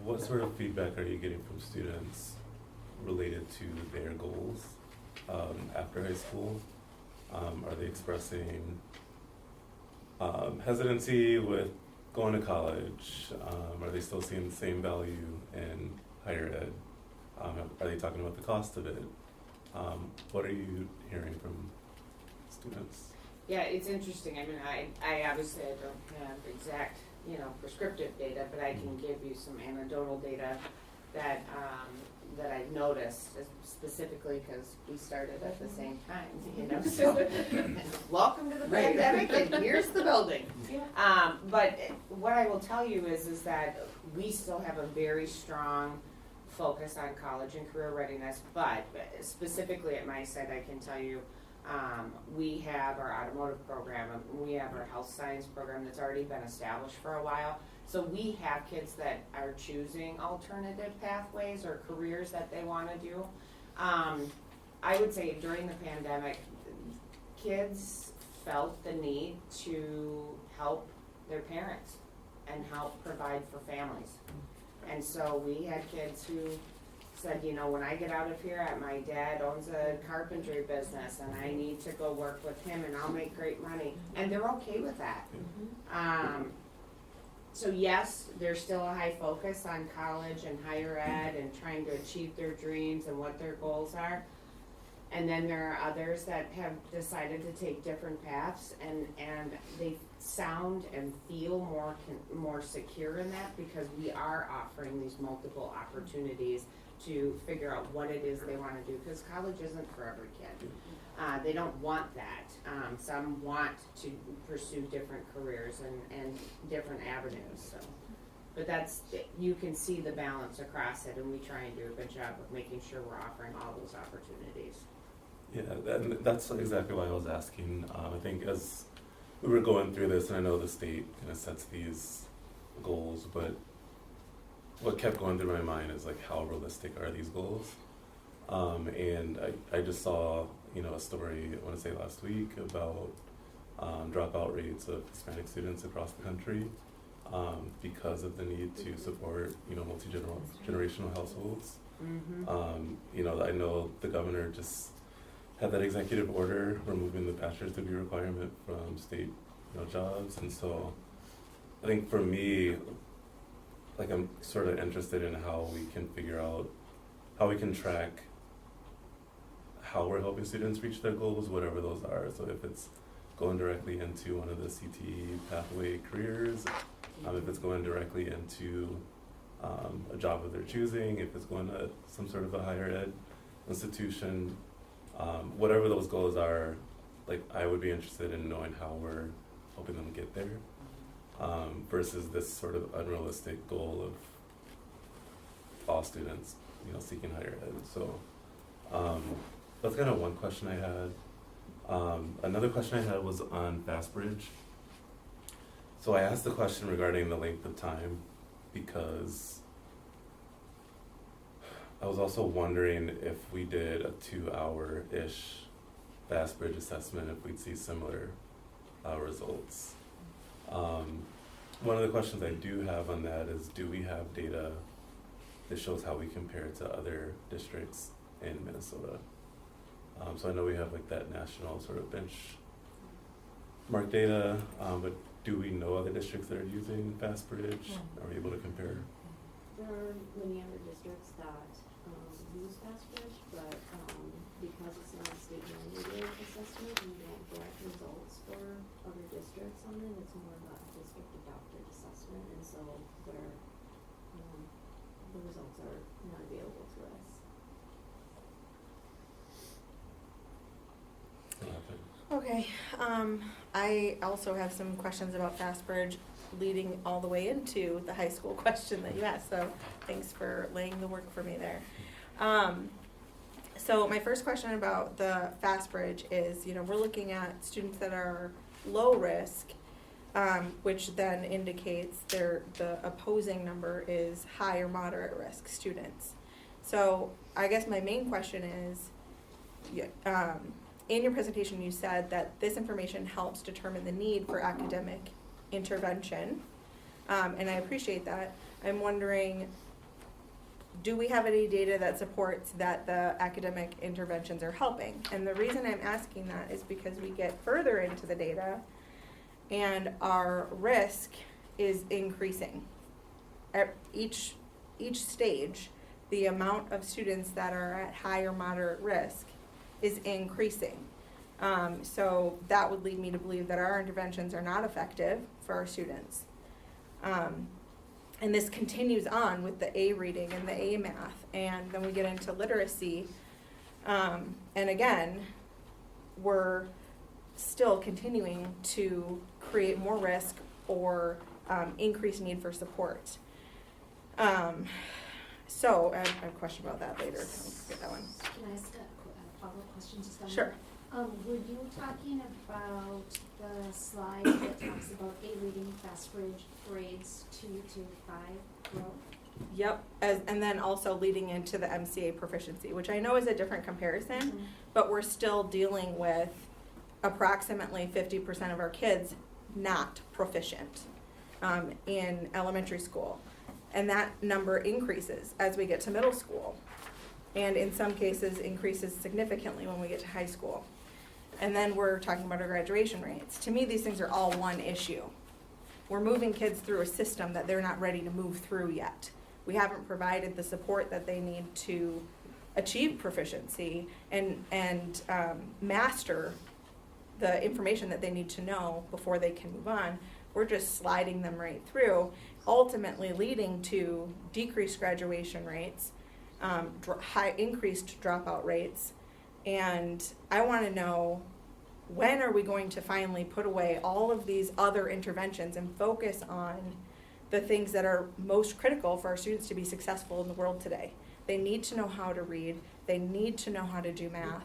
what sort of feedback are you getting from students related to their goals after high school? Are they expressing hesitancy with going to college? Are they still seeing the same value in higher ed? Are they talking about the cost of it? What are you hearing from students? Yeah, it's interesting. I mean, I obviously I don't have exact, prescriptive data, but I can give you some anecdotal data that that I've noticed, specifically because we started at the same time, So, welcome to the pandemic, and here's the building. But what I will tell you is that we still have a very strong focus on college and career readiness, but specifically at my site, I can tell you we have our automotive program, we have our health science program that's already been established for a while. So we have kids that are choosing alternative pathways or careers that they want to do. I would say during the pandemic, kids felt the need to help their parents and help provide for families. And so we had kids who said, when I get out of here, my dad owns a carpentry business and I need to go work with him and I'll make great money. And they're okay with that. So yes, there's still a high focus on college and higher ed and trying to achieve their dreams and what their goals are. And then there are others that have decided to take different paths, and they sound and feel more secure in that, because we are offering these multiple opportunities to figure out what it is they want to do, because college isn't for every kid. They don't want that. Some want to pursue different careers and different avenues. So, but you can see the balance across it, and we try and do a good job of making sure we're offering all those opportunities. Yeah, and that's exactly why I was asking. I think as we were going through this, and I know the state kind of sets these goals, but what kept going through my mind is like, how realistic are these goals? And I just saw, a story, I want to say last week, about dropout rates of Hispanic students across the country because of the need to support, multi-generational households. I know the governor just had that executive order removing the bachelor's degree requirement from state, jobs, and so I think for me, like, I'm sort of interested in how we can figure out how we can track how we're helping students reach their goals, whatever those are. So if it's going directly into one of the CTE pathway careers, if it's going directly into a job of their choosing, if it's going to some sort of a higher ed institution, whatever those goals are, like, I would be interested in knowing how we're helping them get there, versus this sort of unrealistic goal of all students, seeking higher ed. So that's kind of one question I had. Another question I had was on FastBridge. So I asked the question regarding the length of time because I was also wondering if we did a 2-hour-ish FastBridge assessment, if we'd see similar results. One of the questions I do have on that is, do we have data that shows how we compare to other districts in Minnesota? So I know we have like that national sort of benchmark data, but do we know other districts that are using FastBridge? Are we able to compare? There are many other districts that use FastBridge, but because it's not a state mandated assessment, we don't get results for other districts on it. It's more of a district adopted assessment, and so the results are not available to us. Okay, I also have some questions about FastBridge leading all the way into the high school question that you asked, so thanks for laying the work for me there. So my first question about the FastBridge is, we're looking at students that are low risk, which then indicates the opposing number is high or moderate risk students. So I guess my main question is, in your presentation you said that this information helps determine the need for academic intervention, and I appreciate that. I'm wondering, do we have any data that supports that the academic interventions are helping? And the reason I'm asking that is because we get further into the data and our risk is increasing. At each stage, the amount of students that are at high or moderate risk is increasing. So that would lead me to believe that our interventions are not effective for our students. And this continues on with the A reading and the A math, and then we get into literacy. And again, we're still continuing to create more risk or increased need for support. So I have a question about that later. I'll get that one. Can I ask a follow-up question just on that? Sure. Were you talking about the slide that talks about A reading FastBridge grades 2 to 5 growth? Yep, and then also leading into the MCA proficiency, which I know is a different comparison, but we're still dealing with approximately 50% of our kids not proficient in elementary school. And that number increases as we get to middle school, and in some cases increases significantly when we get to high school. And then we're talking about our graduation rates. To me, these things are all one issue. we're moving kids through a system that they're not ready to move through yet. We haven't provided the support that they need to achieve proficiency and master the information that they need to know before they can move on. We're just sliding them right through, ultimately leading to decreased graduation rates, increased dropout rates. And I want to know, when are we going to finally put away all of these other interventions and focus on the things that are most critical for our students to be successful in the world today? They need to know how to read. They need to know how to do math.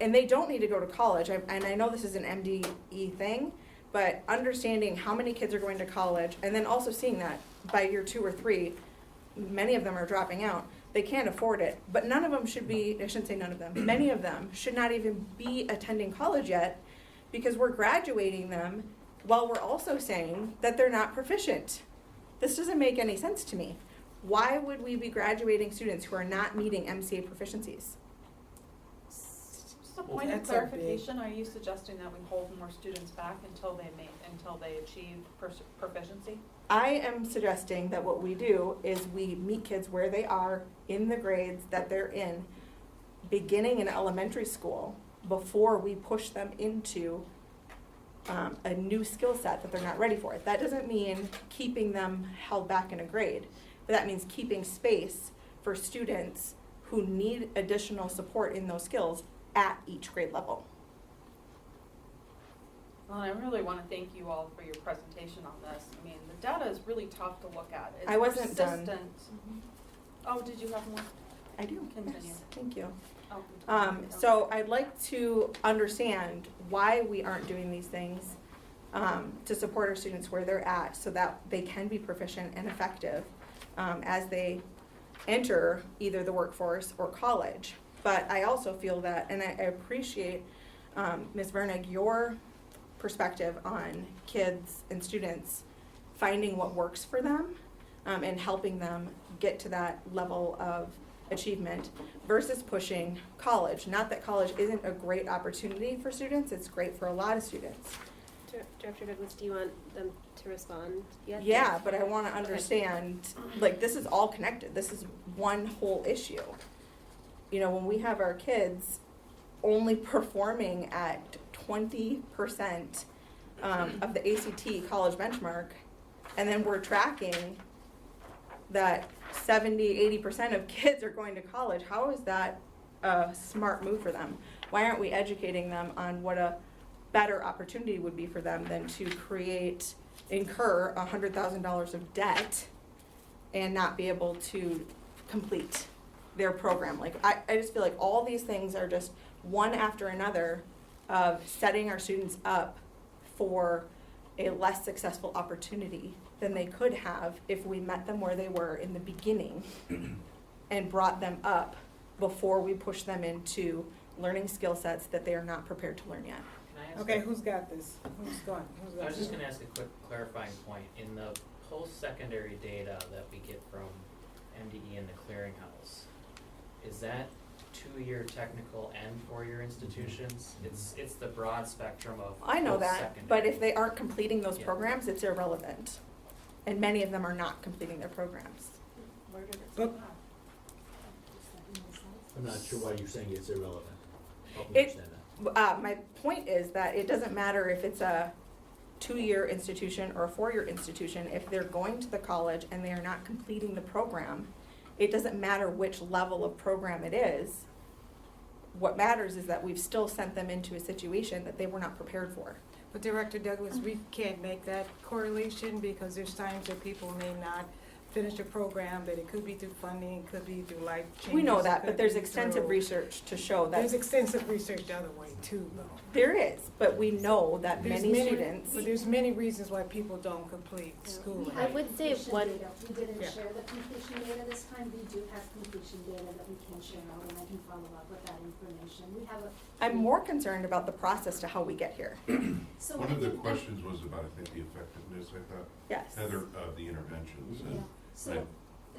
And they don't need to go to college. And I know this is an MDE thing, but understanding how many kids are going to college, and then also seeing that by year 2 or 3, many of them are dropping out. They can't afford it. But none of them should be, I shouldn't say none of them, many of them should not even be attending college yet, because we're graduating them while we're also saying that they're not proficient. This doesn't make any sense to me. Why would we be graduating students who are not meeting MCA proficiencies? Just a point of That's a big- clarification, are you suggesting that we hold more students back until they achieve proficiency? I am suggesting that what we do is we meet kids where they are in the grades that they're in, beginning in elementary school, before we push them into a new skill set that they're not ready for. That doesn't mean keeping them held back in a grade, but that means keeping space for students who need additional support in those skills at each grade level. Well, I really want to thank you all for your presentation on this. I mean, the data is really tough to look at. It's I wasn't done. persistent. Oh, did you have more? I do. Continue. Yes, thank you. Oh, So I'd like to understand why we aren't doing these things to support our students where they're at, so that they can be proficient and effective as they enter either the workforce or college. But I also feel that, and I appreciate, Ms. Vernig, your perspective on kids and students finding what works for them and helping them get to that level of achievement versus pushing college. Not that college isn't a great opportunity for students, it's great for a lot of students. Director Douglas, do you want them to respond yet? Yeah, but I want to understand, like, this is all connected. This is one whole issue. You know, when we have our kids only performing at 20% of the ACT college benchmark, and then we're tracking that 70-80% of kids are going to college, how is that a smart move for them? Why aren't we educating them on what a better opportunity would be for them than to incur $100,000 of debt and not be able to complete their program? Like, I just feel like all these things are just one after another of setting our students up for a less successful opportunity than they could have if we met them where they were in the beginning and brought them up before we push them into learning skill sets that they are not prepared to learn yet. Can I ask Okay, a- who's got this? Who's going? Who's got I was just this? gonna ask a quick clarifying point. In the post-secondary data that we get from MDE and the clearinghouse, is that 2-year technical and 4-year institutions? It's the broad spectrum of I know that, post-secondary. but if they aren't completing those Yeah. programs, it's irrelevant. And many of them are not completing their programs. Where did it But- I'm not sure why you're saying it's irrelevant. Help me It- understand that. My point is that it doesn't matter if it's a 2-year institution or a 4-year institution. If they're going to the college and they are not completing the program, it doesn't matter which level of program it is. What matters is that we've still sent them into a situation that they were not prepared for. But Director Douglas, we can't make that correlation because there's times that people may not finish a program, that it could be through funding, it could be through life changes. We know it that, could but there's be extensive through- research to show that. There's extensive research the other way too, though. There is, but we know that There's many students. But there's many reasons why people don't complete schooling. I would say Completion one. data. We didn't Yeah. share the completion data this time. We do have completion data that we can share out, and I can follow up with that information. We have a. I'm more concerned about the process to how we get here. So One I of the think that- questions was about, I think, the effectiveness, I thought. Yes. Heather, of the interventions. Yeah, And so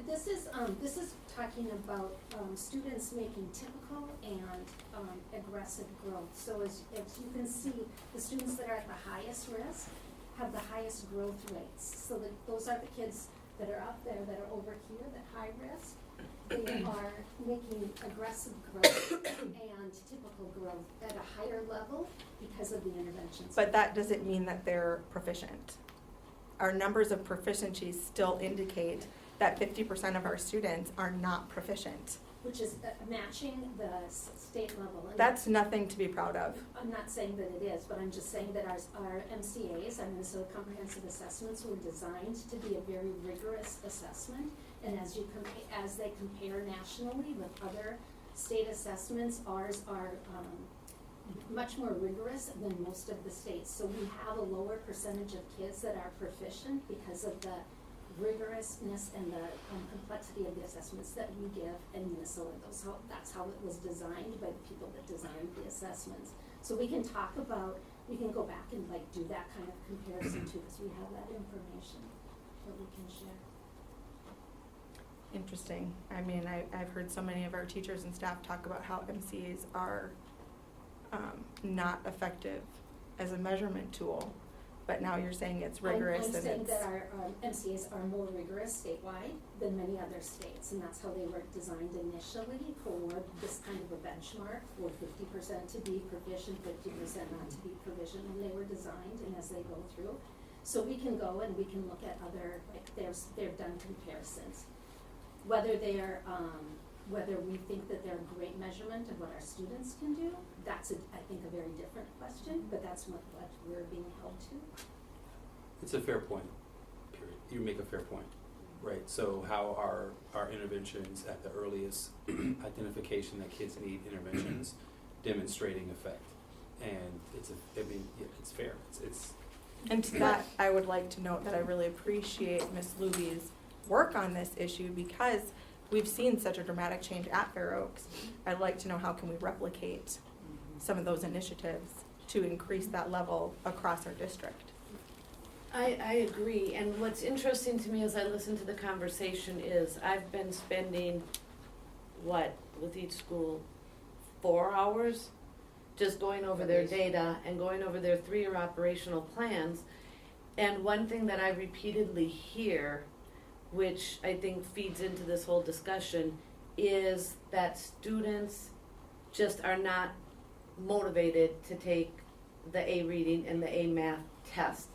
this is talking about students making typical and aggressive growth. So as you can see, the students that are at the highest risk have the highest growth rates. So that those are the kids that are up there that are over here, that high risk. They are making aggressive growth and typical growth at a higher level because of the interventions. But that doesn't mean that they're proficient. Our numbers of proficiency still indicate that 50% of our students are not proficient. Which is matching the state level. And That's nothing to be proud of. I'm not saying that it is, but I'm just saying that our MCAs, our Minnesota Comprehensive Assessments, were designed to be a very rigorous assessment. And as they compare nationally with other state assessments, ours are much more rigorous than most of the states. So we have a lower percentage of kids that are proficient because of the rigorousness and the complexity of the assessments that we give in Minnesota. That's how it was designed by the people that designed the assessments. So we can go back and do that kind of comparison too, because we have that information that we can share. Interesting. I mean, I've heard so many of our teachers and staff talk about how MCAs are not effective as a measurement tool, but now you're saying it's rigorous. I'm saying that our MCAs are more rigorous statewide than many other states, and that's how they were designed initially for this kind of a benchmark, for 50% to be proficient, 50% not to be proficient when they were designed and as they go through. So we can go and we can look at other, they've done comparisons. Whether we think that they're a great measurement of what our students can do, that's I think a very different question, but that's what we're being held to. It's a fair point, period. You make a fair point, right? So how are our interventions at the earliest identification that kids need interventions demonstrating effect? And it's fair. And to that, I would like to note that I really appreciate Ms. Luby's work on this issue because we've seen such a dramatic change at Fair Oaks. I'd like to know how can we replicate some of those initiatives to increase that level across our district. I agree, and what's interesting to me as I listen to the conversation is I've been spending, with each school, 4 hours just going over their data and going over their 3-year operational plans. And one thing that I repeatedly hear, which I think feeds into this whole discussion, is that students just are not motivated to take the A reading and the A math test.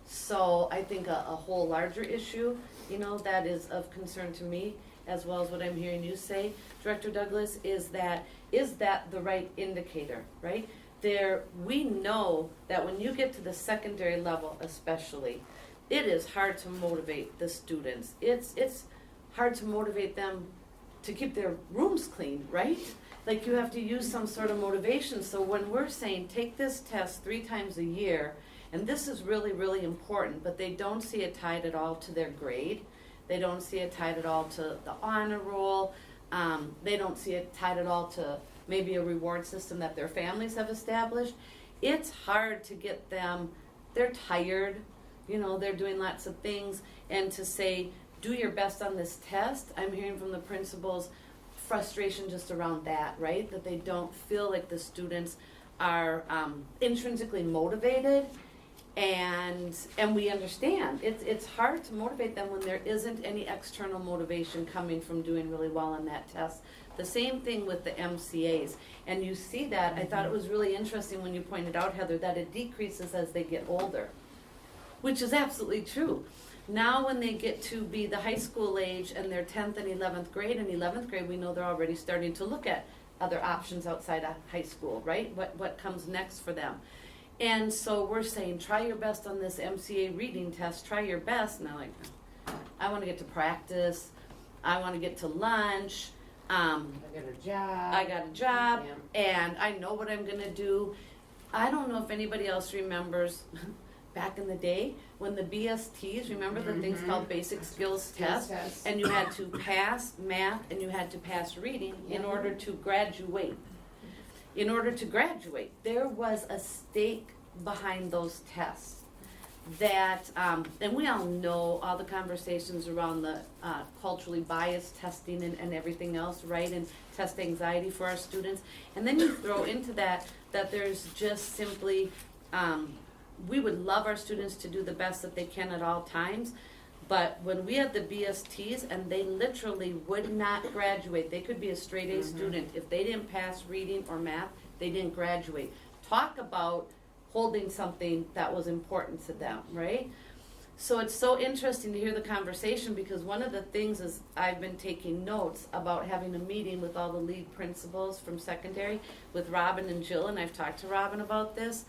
So I think a whole larger issue, that is of concern to me, as well as what I'm hearing you say, Director Douglas, is that the right indicator, right? We know that when you get to the secondary level especially, it is hard to motivate the students. It's hard to motivate them to keep their rooms clean, right? Like you have to use some sort of motivation. So when we're saying take this test 3 times a year, and this is really, really important, but they don't see it tied at all to their grade. They don't see it tied at all to the honor roll. They don't see it tied at all to maybe a reward system that their families have established. It's hard to get them, they're tired, they're doing lots of things, and to say, do your best on this test, I'm hearing from the principals frustration just around that, right? That they don't feel like the students are intrinsically motivated, and we understand. It's hard to motivate them when there isn't any external motivation coming from doing really well on that test. The same thing with the MCAs, and you see that. I thought it was really interesting when you pointed out, Heather, that it decreases as they get older, which is absolutely true. Now when they get to be the high school age and they're 10th and 11th grade, in 11th grade we know they're already starting to look at other options outside of high school, right? What comes next for them. And so we're saying, try your best on this MCA reading test, try your best. And they're like, I want to get to practice, I want to get to lunch, I got a job, and I know what I'm going to do. I don't know if anybody else remembers back in the day when the BSTs, remember the things called basic skills tests, and you had to pass math and you had to pass reading in order to graduate. In order to graduate, there was a stake behind those tests that, and we all know all the conversations around the culturally biased testing and everything else, right, and test anxiety for our students. And then you throw into that there's just simply we would love our students to do the best that they can at all times, but when we had the BSTs and they literally would not graduate, they could be a straight A student. If they didn't pass reading or math, they didn't graduate. Talk about holding something that was important to them, right? So it's so interesting to hear the conversation, because one of the things is I've been taking notes about having a meeting with all the lead principals from secondary with Robin and Jill, and I've talked to Robin about this,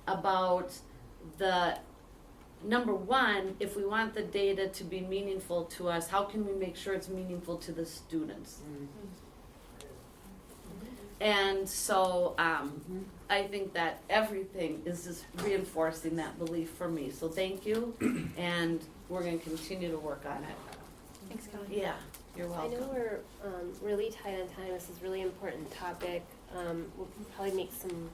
about the number one, if we want the data to be meaningful to us, how can we make sure it's meaningful to the students? And so I think that everything is just reinforcing that belief for me. So thank you, and we're going to continue to work on it. Thanks, Kelly. Yeah, you're welcome. I know we're really tight on time. This is a really important topic. We'll probably make some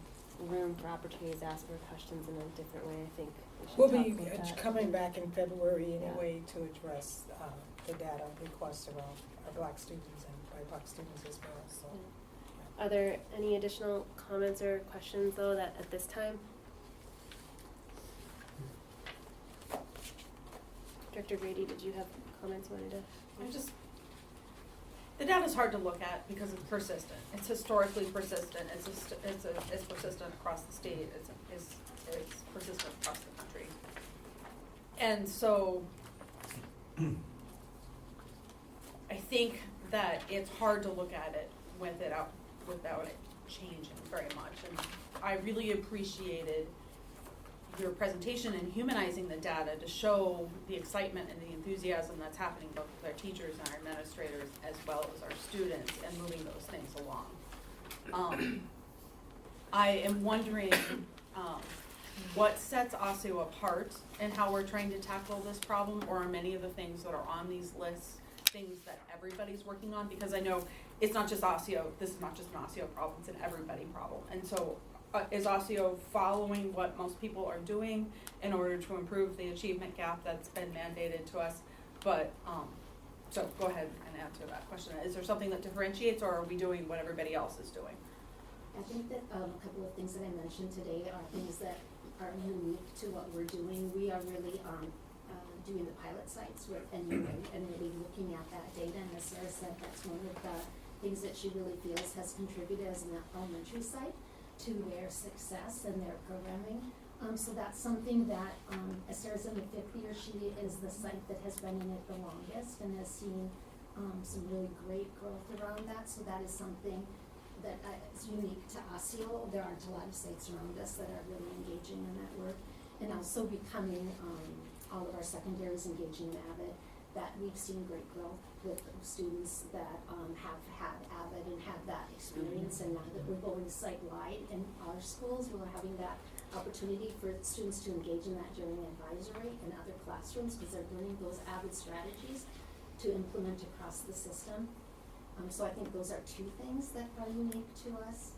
room for opportunities to ask more questions in a different way. I think we should We'll talk be about that. coming back in February anyway to address the data requests around our Black students and BIPOC students as well, so. Are there any additional comments or questions, though, that at this time? Director Grady, did you have comments you wanted to? The data's hard to look at because it's persistent. It's historically persistent. It's persistent across the state. It's persistent across the country. And so I think that it's hard to look at it without it changing very much. And I really appreciated your presentation and humanizing the data to show the excitement and the enthusiasm that's happening both with our teachers and our administrators as well as our students, and moving those things along. I am wondering what sets Osseo apart and how we're trying to tackle this problem, or are many of the things that are on these lists things that everybody's working on? Because I know it's not just Osseo, this is not just an Osseo problem, it's an everybody problem. And so is Osseo following what most people are doing in order to improve the achievement gap that's been mandated to us? But, so go ahead and answer that question. Is there something that differentiates, or are we doing what everybody else is doing? I think that a couple of things that I mentioned today are things that are unique to what we're doing. We are really doing the pilot sites and really looking at that data. And as Sarah said, that's one of the things that she really feels has contributed as an elementary site to their success and their programming. So that's something that, as Sarah's in the 5th year, she is the site that has been in it the longest and has seen some really great growth around that. So that is something that is unique to Osseo. There aren't a lot of sites around us that are really engaging in that work. And also becoming, all of our secondaries engaging in AVID, that we've seen great growth with students that have had AVID and have that experience. And now that we're going site-wide in our schools, we're having that opportunity for students to engage in that during advisory and other classrooms, because they're learning those AVID strategies to implement across the system. So I think those are two things that are unique to us.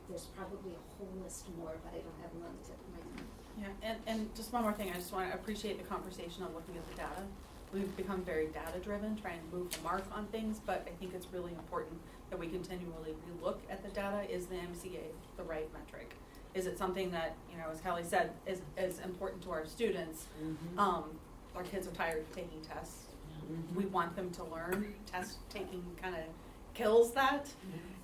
There's probably a whole list more, but I don't have them on the tip of my tongue. Yeah, and just one more thing, I just want to appreciate the conversation of looking at the data. We've become very data-driven, trying to move the mark on things, but I think it's really important that we continually look at the data. Is the MCA the right metric? Is it something that, as Kelly said, is important to our students? Our kids are tired of taking tests. We want them to learn. Test taking kind of kills that.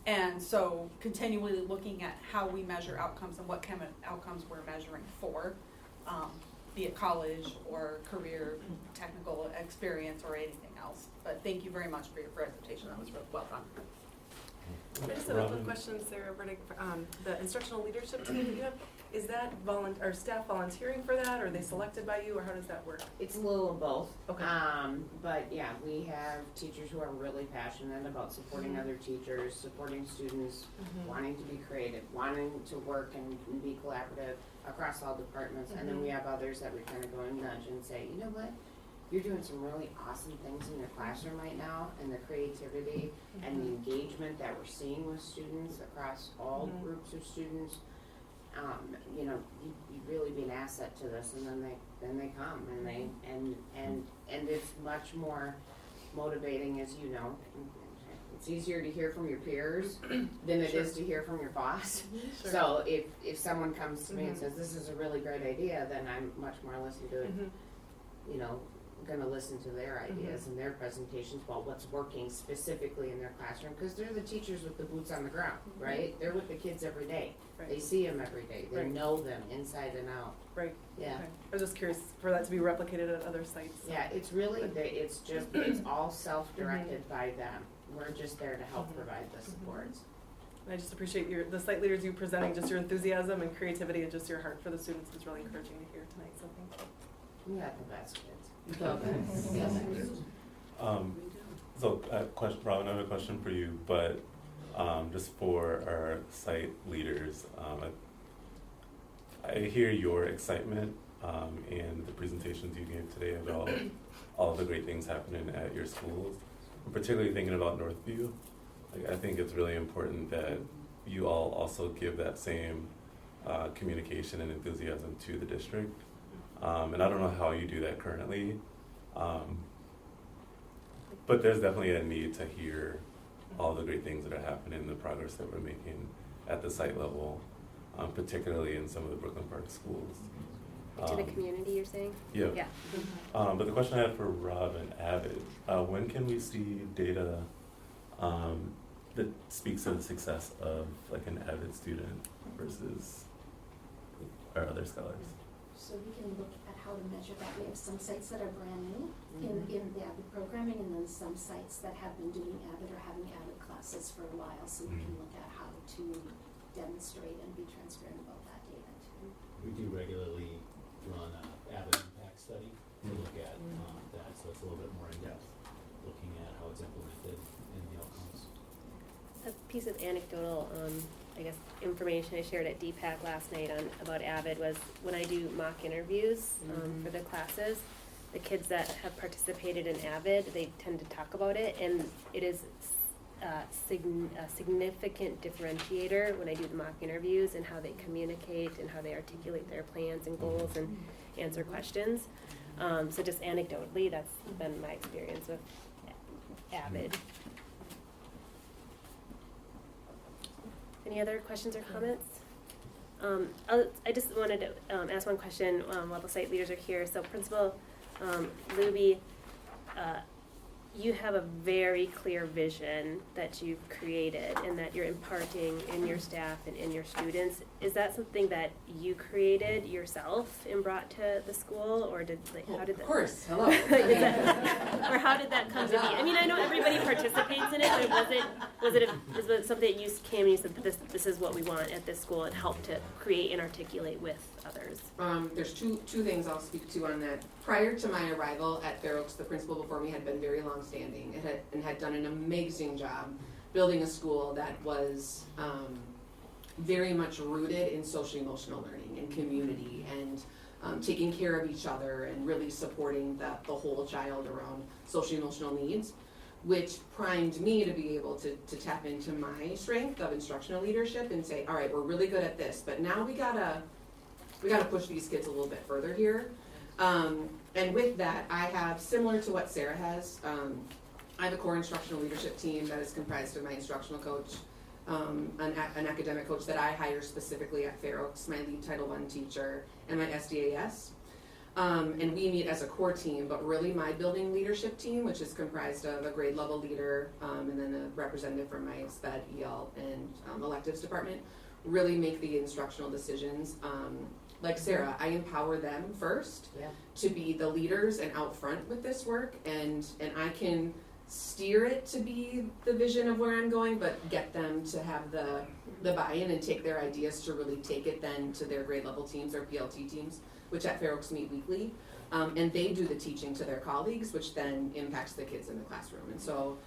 And so continually looking at how we measure outcomes and what kind of outcomes we're measuring for, be it college or career, technical experience, or anything else. But thank you very much for your presentation. That was really well done. I just have a quick question, Sarah Burdick. The instructional leadership team that you have, is that are staff volunteering for that, or are they selected by you, or how does that work? It's a little of both. Okay. But yeah, we have teachers who are really passionate about supporting other teachers, supporting students, wanting to be creative, wanting to work and be collaborative across all departments. And then we have others that we kind of go and nudge and say, you know what? You're doing some really awesome things in your classroom right now, and the creativity and the engagement that we're seeing with students across all groups of students. You'd really be an asset to this, and then they come and it's much more motivating, as you know. It's easier to hear from your peers than it is to hear from your boss. Sure. So if someone comes to me and Mhm. says, this is a really great idea, then I'm much more listening to it, you know, gonna listen to their ideas and their presentations about what's working specifically in their classroom, because they're the teachers with the boots on the ground, right? They're with the kids every day. Right. They see them every day. They Right. know them inside and out. Right. Yeah. Okay. I was just curious for that to be replicated at other sites. Yeah, it's really, it's all self-directed by them. We're just there to help provide the supports. And I just appreciate the site leaders you presenting, just your enthusiasm and creativity and just your heart for the students is really encouraging to hear tonight, so thank you. We got the best kids. The best. Yes. So, Robin, I have a question for you, but just for our site leaders, I hear your excitement in the presentations you gave today about all of the great things happening at your schools. I'm particularly thinking about Northview. Like, I think it's really important that you all also give that same communication and enthusiasm to the district. And I don't know how you do that currently, but there's definitely a need to hear all the great things that are happening, the progress that we're making at the site level, particularly in some of the Brooklyn Park schools. To the community, you're saying? Yeah. Yeah. But the question I had for Rob and Avid, when can we see data that speaks of the success of like an Avid student versus our other scholars? So we can look at how to measure that. We have some sites that are brand new in the AVID programming, and then some sites that have been doing AVID or having AVID classes for a while. So we can look at how to demonstrate and be transparent about that data too. We do regularly run a AVID impact study to look at that, so it's a little bit more in depth, looking at how it's implemented and the outcomes. A piece of anecdotal, I guess, information I shared at DPAC last night about AVID was when I do mock interviews for the classes, the kids that have participated in AVID, they tend to talk about it, and it is a significant differentiator when I do the mock interviews and how they communicate and how they articulate their plans and goals and answer questions. So just anecdotally, that's been my experience with AVID. Any other questions or comments? I just wanted to ask one question while the site leaders are here. So Principal Luby, you have a very clear vision that you've created and that you're imparting in your staff and in your students. Is that something that you created yourself and brought to the school, or how did that? Of course, hello. Or how did that come to be? I mean, I know everybody participates in it, but was it something that you came and you said, this is what we want at this school, and helped to create and articulate with others? There's two things I'll speak to on that. Prior to my arrival at Fair Oaks, the principal before me had been very long-standing and had done an amazing job building a school that was very much rooted in social-emotional learning and community and taking care of each other and really supporting the whole child around social-emotional needs, which primed me to be able to tap into my strength of instructional leadership and say, all right, we're really good at this, but now we gotta push these kids a little bit further here. And with that, I have, similar to what Sarah has, I have a core instructional leadership team that is comprised of my instructional coach, an academic coach that I hire specifically at Fair Oaks, my lead Title I teacher, and my SDAS. And we meet as a core team, but really my building leadership team, which is comprised of a grade level leader and then a representative from my SPED, EL, and electives department, really make the instructional decisions. Like Sarah, I empower them first to be the leaders and out front with this work, and I can steer it to be the vision of where I'm going, but get them to have the buy-in and take their ideas to really take it then to their grade level teams or PLT teams, which at Fair Oaks meet weekly, and they do the teaching to their colleagues, which then impacts the kids in the classroom. And so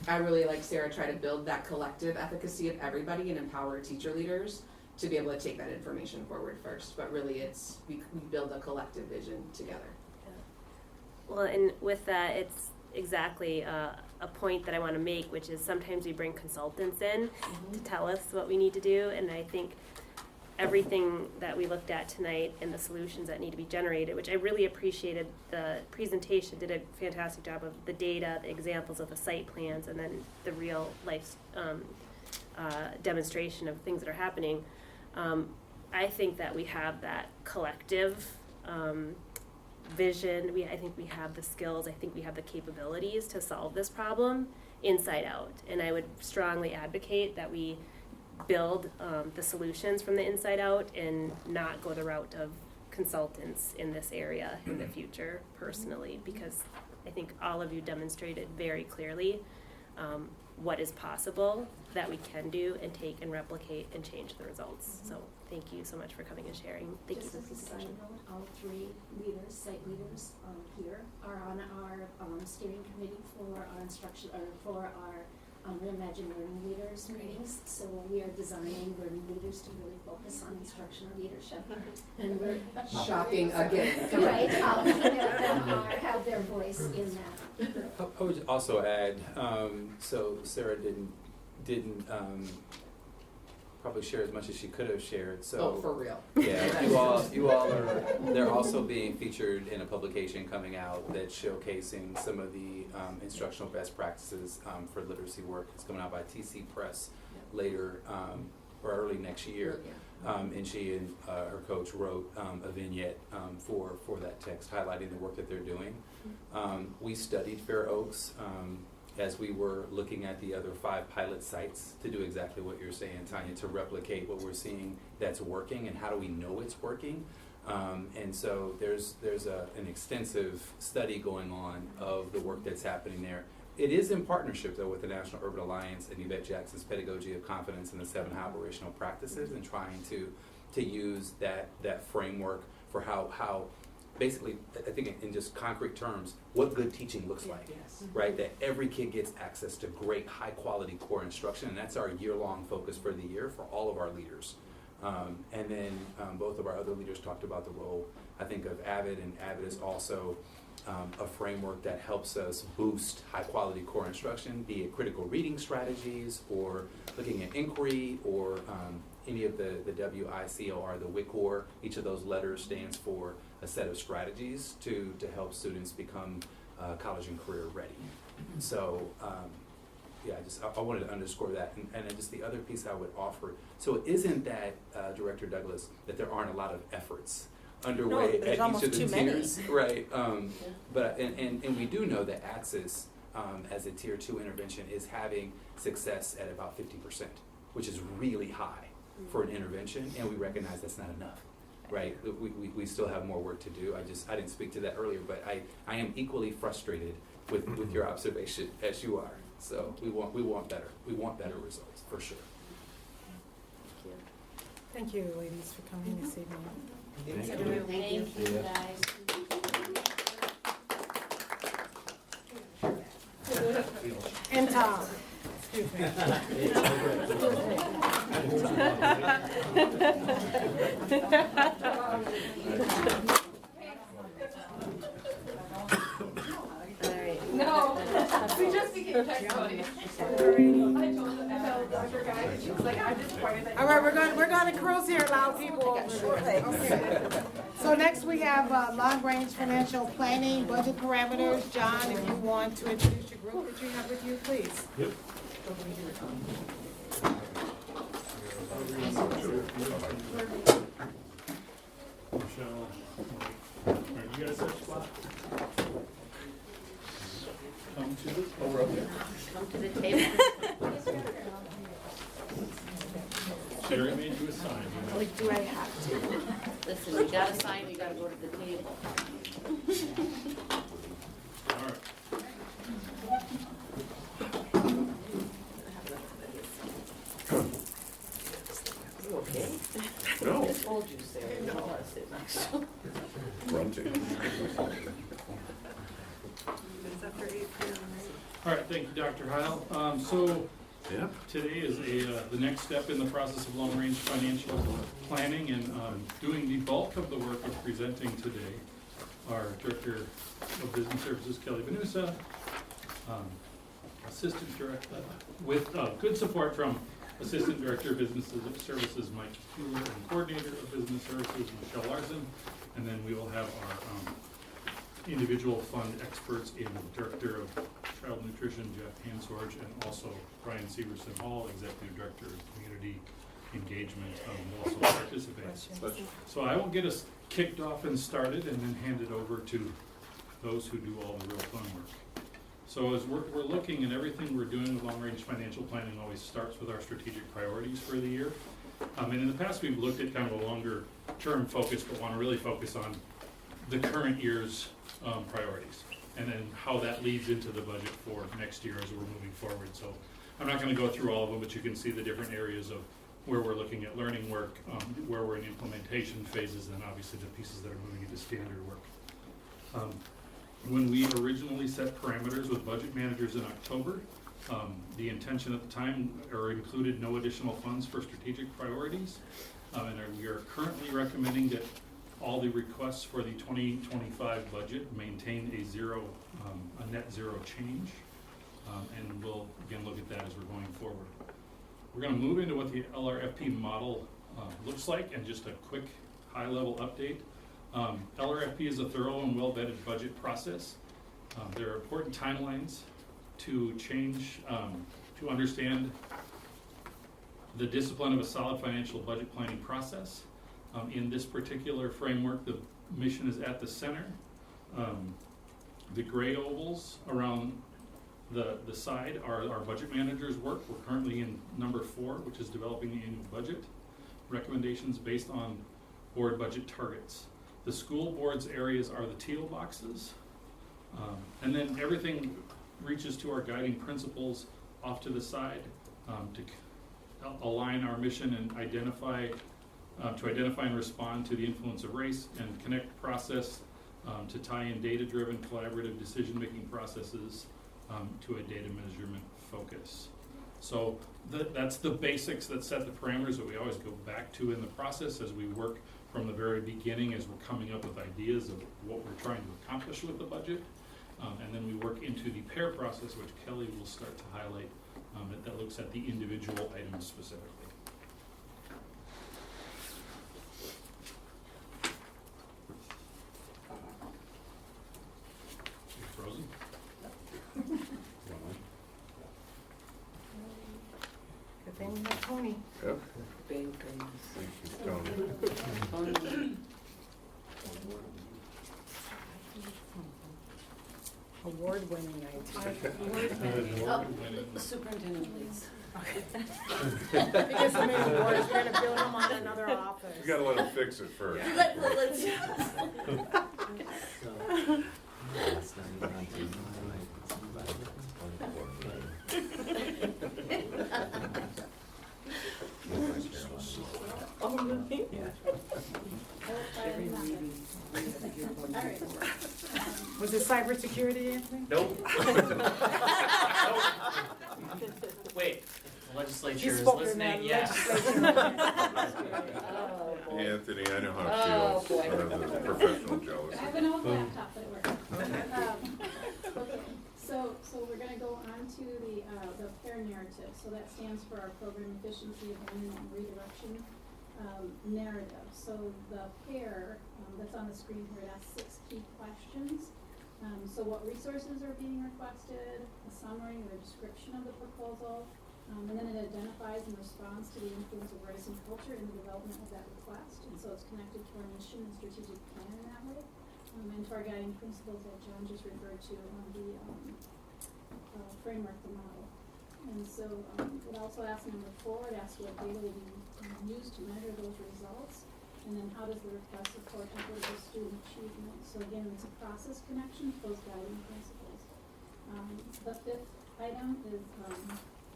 I really, like Sarah, try to build that collective efficacy of everybody and empower teacher leaders to be able to take that information forward first. But really we build a collective vision together. Yeah. Well, and with that, it's exactly a point that I want to make, which is sometimes we bring consultants in to tell us what we need to do, and I think everything that we looked at tonight and the solutions that need to be generated, which I really appreciated. The presentation did a fantastic job of the data, the examples of the site plans, and then the real life demonstration of things that are happening. I think that we have that collective vision. I think we have the skills. I think we have the capabilities to solve this problem inside out. And I would strongly advocate that we build the solutions from the inside out and not go the route of consultants in this area in the future personally, because I think all of you demonstrated very clearly what is possible that we can do and take and replicate and change the results. So thank you so much for coming and sharing. Thank you Just for the as a side presentation. note, all three leaders, site leaders here are on our steering committee for our instruction, or for our Reimagine Learning Leaders meetings. So we are designing learning leaders to really focus on instructional leadership. And we're Shocking again. Right, have their voice in that. I would also add, so Sarah didn't probably share as much as she could have shared. So Oh, for real. Yeah, you all are. They're also being featured in a publication coming out that's showcasing some of the instructional best practices for literacy work. It's coming out by TC Press later or early next year. And she and her coach wrote a vignette for that text, highlighting the work that they're doing. We studied Fair Oaks as we were looking at the other 5 pilot sites to do exactly what you're saying, Tanya, to replicate what we're seeing that's working and how do we know it's working. And so there's an extensive study going on of the work that's happening there. It is in partnership, though, with the National Urban Alliance and Yvette Jackson's Pedagogy of Confidence and the 7 Operational Practices, and trying to use that framework for how basically, I think in just concrete terms, what good teaching looks like, right? That every kid gets access to great, high-quality core instruction, and that's our year-long focus for the year for all of our leaders. And then both of our other leaders talked about the role, I think, of AVID, and AVID is also a framework that helps us boost high-quality core instruction, be it critical reading strategies or looking at inquiry or any of the WICOR, the WICOR. Each of those letters stands for a set of strategies to help students become college and career ready. So yeah, I wanted to underscore that. And just the other piece I would offer, so it isn't that, Director Douglas, that there aren't a lot of efforts underway at each of the tiers, right? But and we do know that AXIS as a tier 2 intervention is having success at about 50%, which is really high for an intervention, and we recognize that's not enough, right? We still have more work to do. I didn't speak to that earlier, but I am equally frustrated with your observation as you are. So we want better. We want better results for sure. Thank you, ladies, for coming this evening. Thank you, guys. And Tom. Excuse me. No, we just became text buddies. I told Dr. Guy, she was like, I just pointed at you. All right, we're gonna cruise here, loud people. Okay. So next we have long-range financial planning, budget parameters. John, if you want to introduce your group that you have with you, please. Yep. Michelle, are you guys at spot? Come to the, oh, we're up there. Come to the table. Sherry made you a sign, you know. Like, do I have to? Listen, you gotta sign, you gotta go to the table. All right. You okay? No. I told you, Sarah, you don't wanna sit next to. Grunting. All right, thank you, Dr. Heil. So today is the next step in the process of long-range financial planning, and doing the bulk of the work of presenting today, our Director of Business Services, Kelly Benusa, Assistant Director, with good support from Assistant Director of Business Services, Mike Hewler, and Coordinator of Business Services, Michelle Larson. And then we will have our individual fund experts in Director of Child Nutrition, Jeff Hansorge, and also Brian Severson Hall, Executive Director of Community Engagement, will also participate. So I will get us kicked off and started and then hand it over to those who do all the real fun work. So as we're looking at everything we're doing with long-range financial planning always starts with our strategic priorities for the year. And in the past, we've looked at kind of a longer-term focus, but want to really focus on the current year's priorities, and then how that leads into the budget for next year as we're moving forward. So I'm not going to go through all of them, but you can see the different areas of where we're looking at learning work, where we're in implementation phases, and obviously the pieces that are moving into standard work. When we originally set parameters with budget managers in October, the intention at the time included no additional funds for strategic priorities. And we are currently recommending that all the requests for the 2025 budget maintain a net zero change. And we'll again look at that as we're going forward. We're going to move into what the LRFP model looks like, and just a quick high-level update. LRFP is a thorough and well-vetted budget process. There are important timelines to change, to understand the discipline of a solid financial budget planning process. In this particular framework, the mission is at the center. The gray ovals around the side are our budget manager's work. We're currently in number 4, which is developing the annual budget recommendations based on board budget targets. The school board's areas are the teal boxes. And then everything reaches to our guiding principles off to the side to align our mission and identify and respond to the influence of race, and connect process to tie in data-driven collaborative decision-making processes to a data measurement focus. So that's the basics that set the parameters that we always go back to in the process as we work from the very beginning, as we're coming up with ideas of what we're trying to accomplish with the budget. And then we work into the pair process, which Kelly will start to highlight, that looks at the individual items specifically. You're frozen? Good thing we have Tony. Yep. Big Thank you, Tony. Award-winning IT. Superintendent, please. Because so many awards, we're gonna build them on another office. You gotta let him fix it first. Was it cybersecurity, Anthony? Nope. Wait, the legislature is spoke in listening, that yes. Anthony, I know how it feels. The professional jealousy. I have an old laptop that works. Okay, so we're gonna go on to the PAIR narrative. So that stands for our Program Efficiency, Abandonment, and Redirection narrative. So the PAIR that's on the screen here, it asks 6 key questions. So what resources are being requested, a summary or a description of the proposal, and then it identifies and responds to the influence of race and culture in the development of that request. And so it's connected to our mission and strategic plan in that way, and to our guiding principles that John just referred to on the framework, the model. And so it also asks number 4, it asks what data will be used to measure those results. And then how does the request support equitable student achievement? So again, it's a process connection to those guiding principles. The 5th item is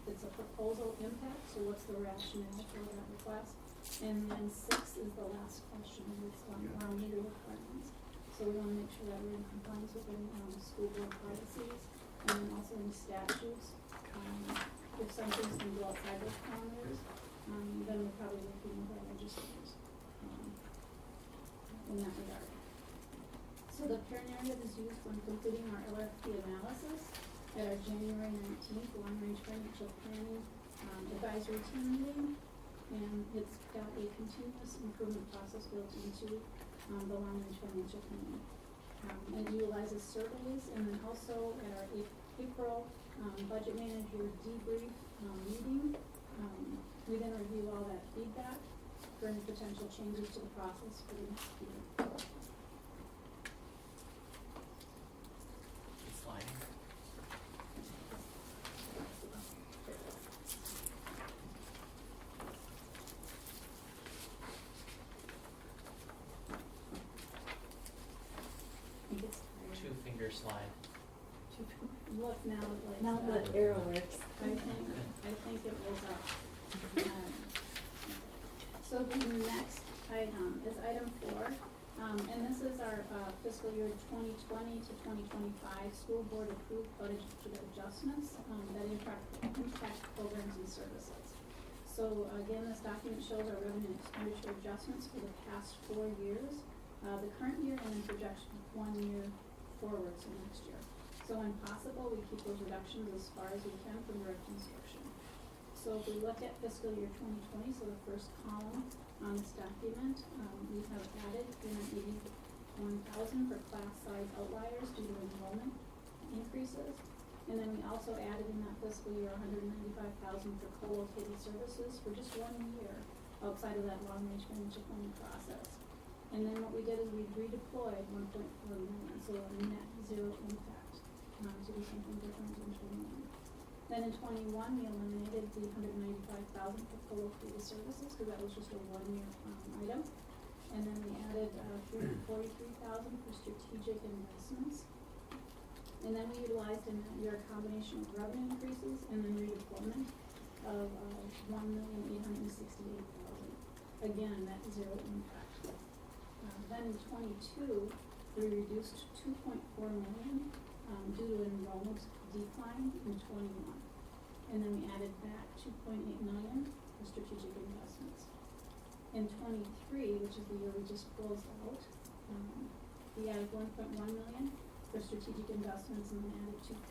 it's a proposal impact, so what's the rationale for that request? And then 6 is the last question, and it's around media requirements. So we want to make sure that we're in compliance with any school board policies, and then also any statutes. If some things can go outside those parameters, then we're probably looking at our legislators in that regard. So the PAIR narrative is used when completing our LRFP analysis at our January 19th long-range financial planning advisory team meeting, and it's got a continuous improvement process built into the long-range financial planning. And it utilizes surveys, and then also at our April budget manager debrief meeting, we then review all that feedback for any potential changes to the process for the next year. Sliding. I think it's tired. 2-finger slide. Look now, like. Now the arrow works. I think it was up. So the next item is item 4, and this is our fiscal year 2020 to 2025 school board approved budget adjustments that impact programs and services. So again, this document shows our revenue and expenditure adjustments for the past 4 years, the current year, and then projection 1 year forward to next year. So when possible, we keep those reductions as far as we can from direct instruction. So if we look at fiscal year 2020, so the first column on this document, we have added $381,000 for class size outliers due to enrollment increases. And then we also added in that fiscal year $195,000 for co-located services for just 1 year outside of that long-range financial planning process. And then what we did is we redeployed $1.4 million, so a net zero impact, to do something different in 21. Then in 21, we eliminated the $195,000 for co-located services, because that was just a 1 year item. And then we added $343,000 for strategic investments. And then we utilized in that year a combination of revenue increases and then redeployment of $1,868,000. Again, that zero impact. Then in 22, we reduced $2.4 million due to enrollment decline in 21. And then we added back $2.8 million for strategic investments. In 23, which is the year we just closed out, we added $1.1 million for strategic investments and then added $2.4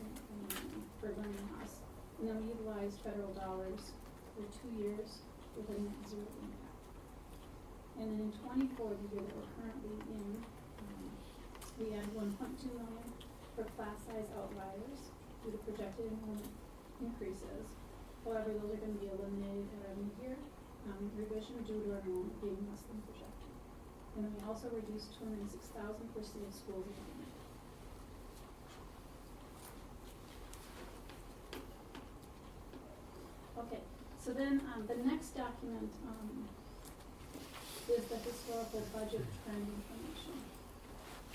million for learning loss. And then we utilized federal dollars for 2 years with a net zero impact. And then in 24, the year that we're currently in, we added $1.2 million for class size outliers due to projected enrollment increases. However, those are going to be eliminated at our mid-year revision due to our enrollment being less than projected. And then we also reduced $206,000 for safe schools enrollment. Okay, so then the next document is the historical budget trend information.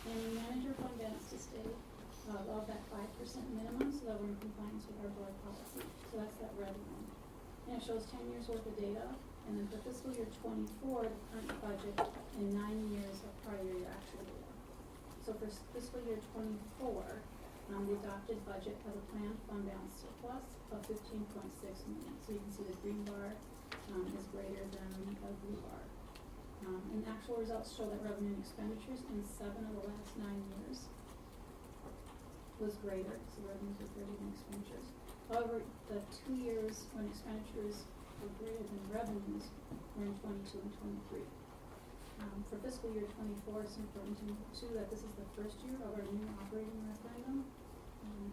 And we manage our fund balance to stay above that 5% minimum so that we're in compliance with our board policy. So that's that red line. And it shows 10 years worth of data. And then for fiscal year 24, the current budget, and 9 years of prior year actual data. So for fiscal year 24, the adopted budget has a planned fund balance surplus of $15.6 million. So you can see the green bar is greater than the blue bar. And actual results show that revenue and expenditures in 7 of the last 9 years was greater, so revenues were greater than expenditures. However, the 2 years when expenditures were greater than revenues were in 22 and 23. For fiscal year 24, it's important to note too that this is the first year of our new operating referendum,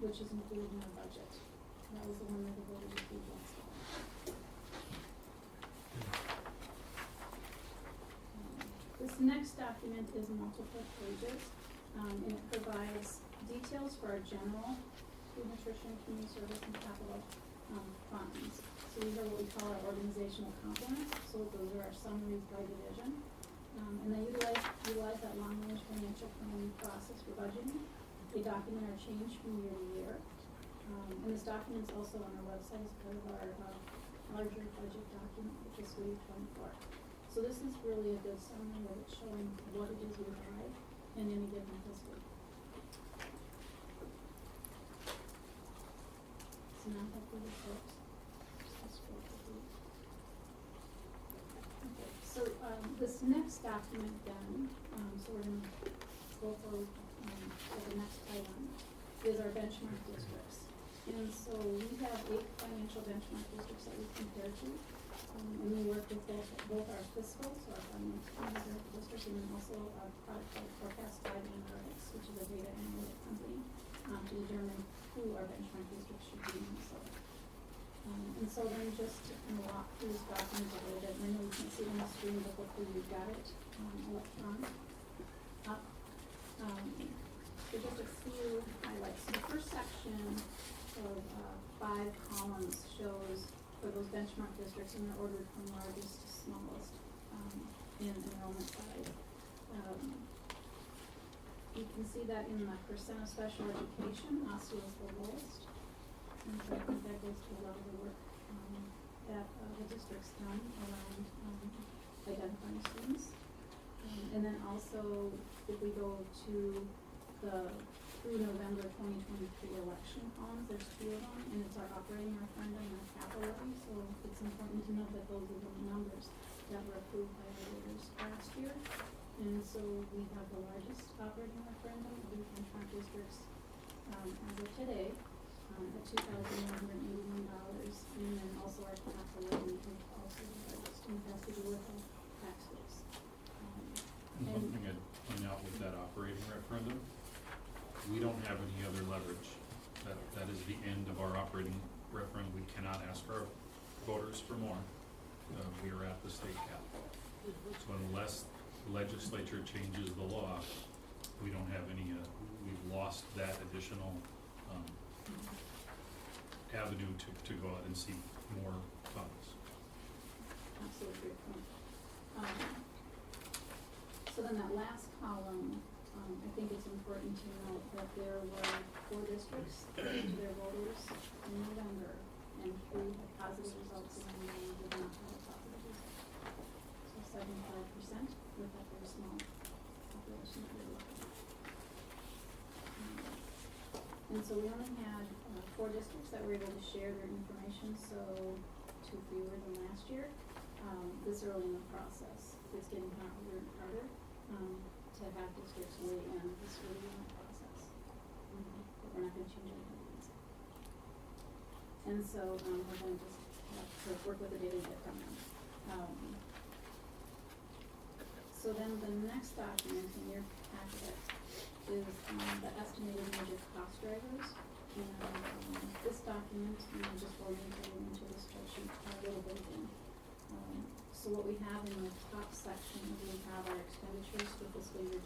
which is included in our budget. That was the one that the voters approved last fall. This next document is multiple pages, and it provides details for our general food nutrition, community service, and capital funds. So these are what we call our organizational complements. So those are our summaries by division. And they utilize that long-range financial planning process for budgeting. They document our change from year to year. And this document is also on our website as part of our larger budget document for fiscal year 24. So this is really a good summary of it showing what it is we buy in any given fiscal. So now hopefully this works. Okay, so this next document then, so we're going to go for the next item, is our benchmark districts. And so we have 8 financial benchmark districts that we compare to. And we work with both our fiscal, so our financial districts, and then also our product called Forecast Guide Analytics, which is a data analytic company, to determine who our benchmark districts should be. And so then just walk through this document a little bit. I know you can't see it on the screen, but hopefully you've got it electronic. So just a few highlights. So the first section of 5 columns shows for those benchmark districts, and they're ordered from largest to smallest in enrollment size. You can see that in the percent of special education, Osseo is the lowest. And so I think that goes to a lot of the work that the district's done around identifying students. And then also, if we go to the through November 2023 election columns, there's 2 of them, and it's our operating referendum and our capital levy. So it's important to note that those are the numbers that were approved by the voters last year. And so we have the largest operating referendum of these benchmark districts as of today at $2,181, and then also our capital levy is also the largest, and it has to do with the tax base. And something I'd point out with that operating referendum, we don't have any other leverage. That is the end of our operating referendum. We cannot ask our voters for more. We are at the state cap. So unless the legislature changes the law, we don't have any, we've lost that additional avenue to go out and seek more funds. Absolutely great point. So then that last column, I think it's important to note that there were 4 districts that went to their voters in November, and 3 had positive results, and 1 did not have a positive result. So 75% with that very small population that we were looking at. And so we only had 4 districts that were able to share their information, so 2 fewer than last year. This early in the process, it's getting harder and harder to have districts weigh in this early in the process. But we're not going to change anything. And so we're going to just have to work with the data we get from them. So then the next document in your packet is the estimated major cost drivers. And this document, just will need to go into the spreadsheet a little bit again. So what we have in the top section, we have our expenditures for fiscal year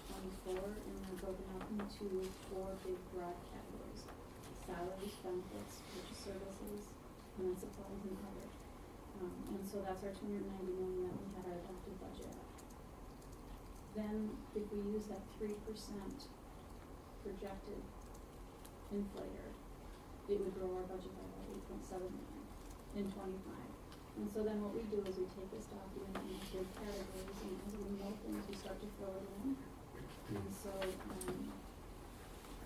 24, and they're broken out into 4 big broad categories: salaries, benefits, purchase services, and then supplies and other. And so that's our $290 million that we had our adopted budget at. Then if we use that 3% projected inflator, it would grow our budget by about $8.7 million in 25. And so then what we do is we take this document into big categories, and as we know things, we start to fill it in. And so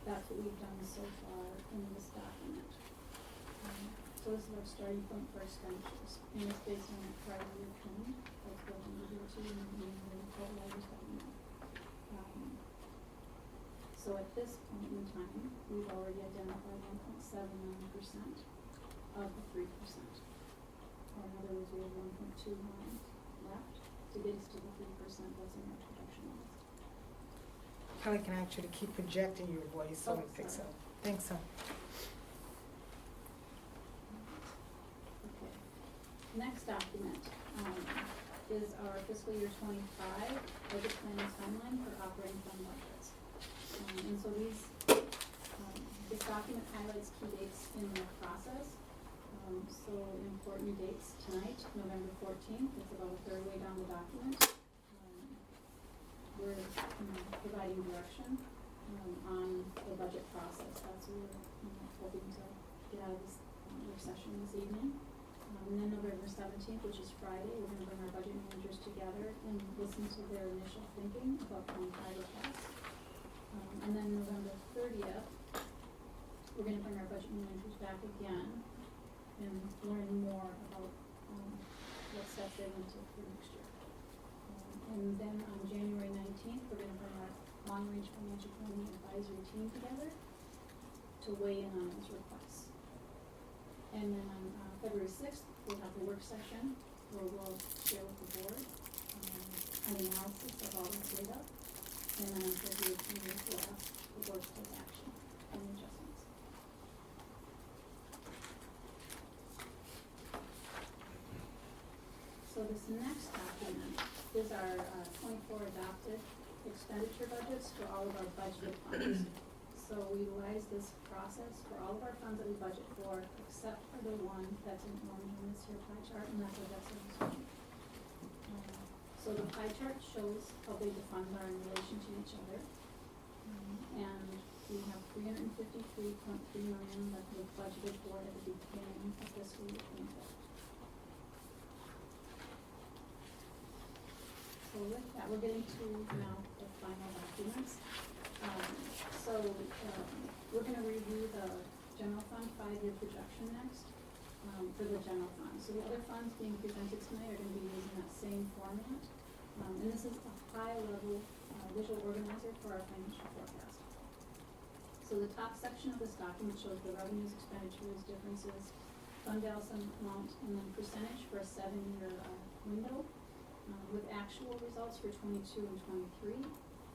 that's what we've done so far in this document. So this is our starting point for expenditures, and it's based on that prior year trend that's built into year 2 and the total items that we know. So at this point in time, we've already identified 1.79% of the 3%. Or in other words, we have 1.29 left to get us to the 3% that's in our production list. Kelly can actually keep projecting your voice, so it picks up. Thanks, son. Okay. Next document is our fiscal year 25 budget planning timeline for operating fund budgets. And so this document highlights key dates in the process. So important dates tonight, November 14th, it's about a third way down the document. We're providing direction on the budget process. That's what we're hoping to get out of this work session this evening. And then November 17th, which is Friday, we're going to bring our budget managers together and listen to their initial thinking about 25 requests. And then November 30th, we're going to bring our budget managers back again and learn more about what steps they're going to take for next year. And then on January 19th, we're going to bring our long-range financial planning advisory team together to weigh in on those requests. And then on February 6th, we'll have a work session where we'll share with the board an analysis of all this data. And then on February 20th, we'll ask the board to take action on the adjustments. So this next document is our 24 adopted expenditure budgets for all of our budgeted funds. So we utilize this process for all of our funds that we budget for, except for the one that's in orange in this here pie chart, and that's our debt service fund. So the pie chart shows how big the funds are in relation to each other. And we have $353.3 million that we budgeted for at the beginning of fiscal year 24. So with that, we're getting to now the final documents. We're going to review the general fund 5-year projection next for the general fund. So the other funds being presented tonight are going to be using that same format. And this is a high-level visual organizer for our financial forecast. So the top section of this document shows the revenues, expenditures, differences, fund balance amount, and then percentage for a 7-year window with actual results for 22 and 23.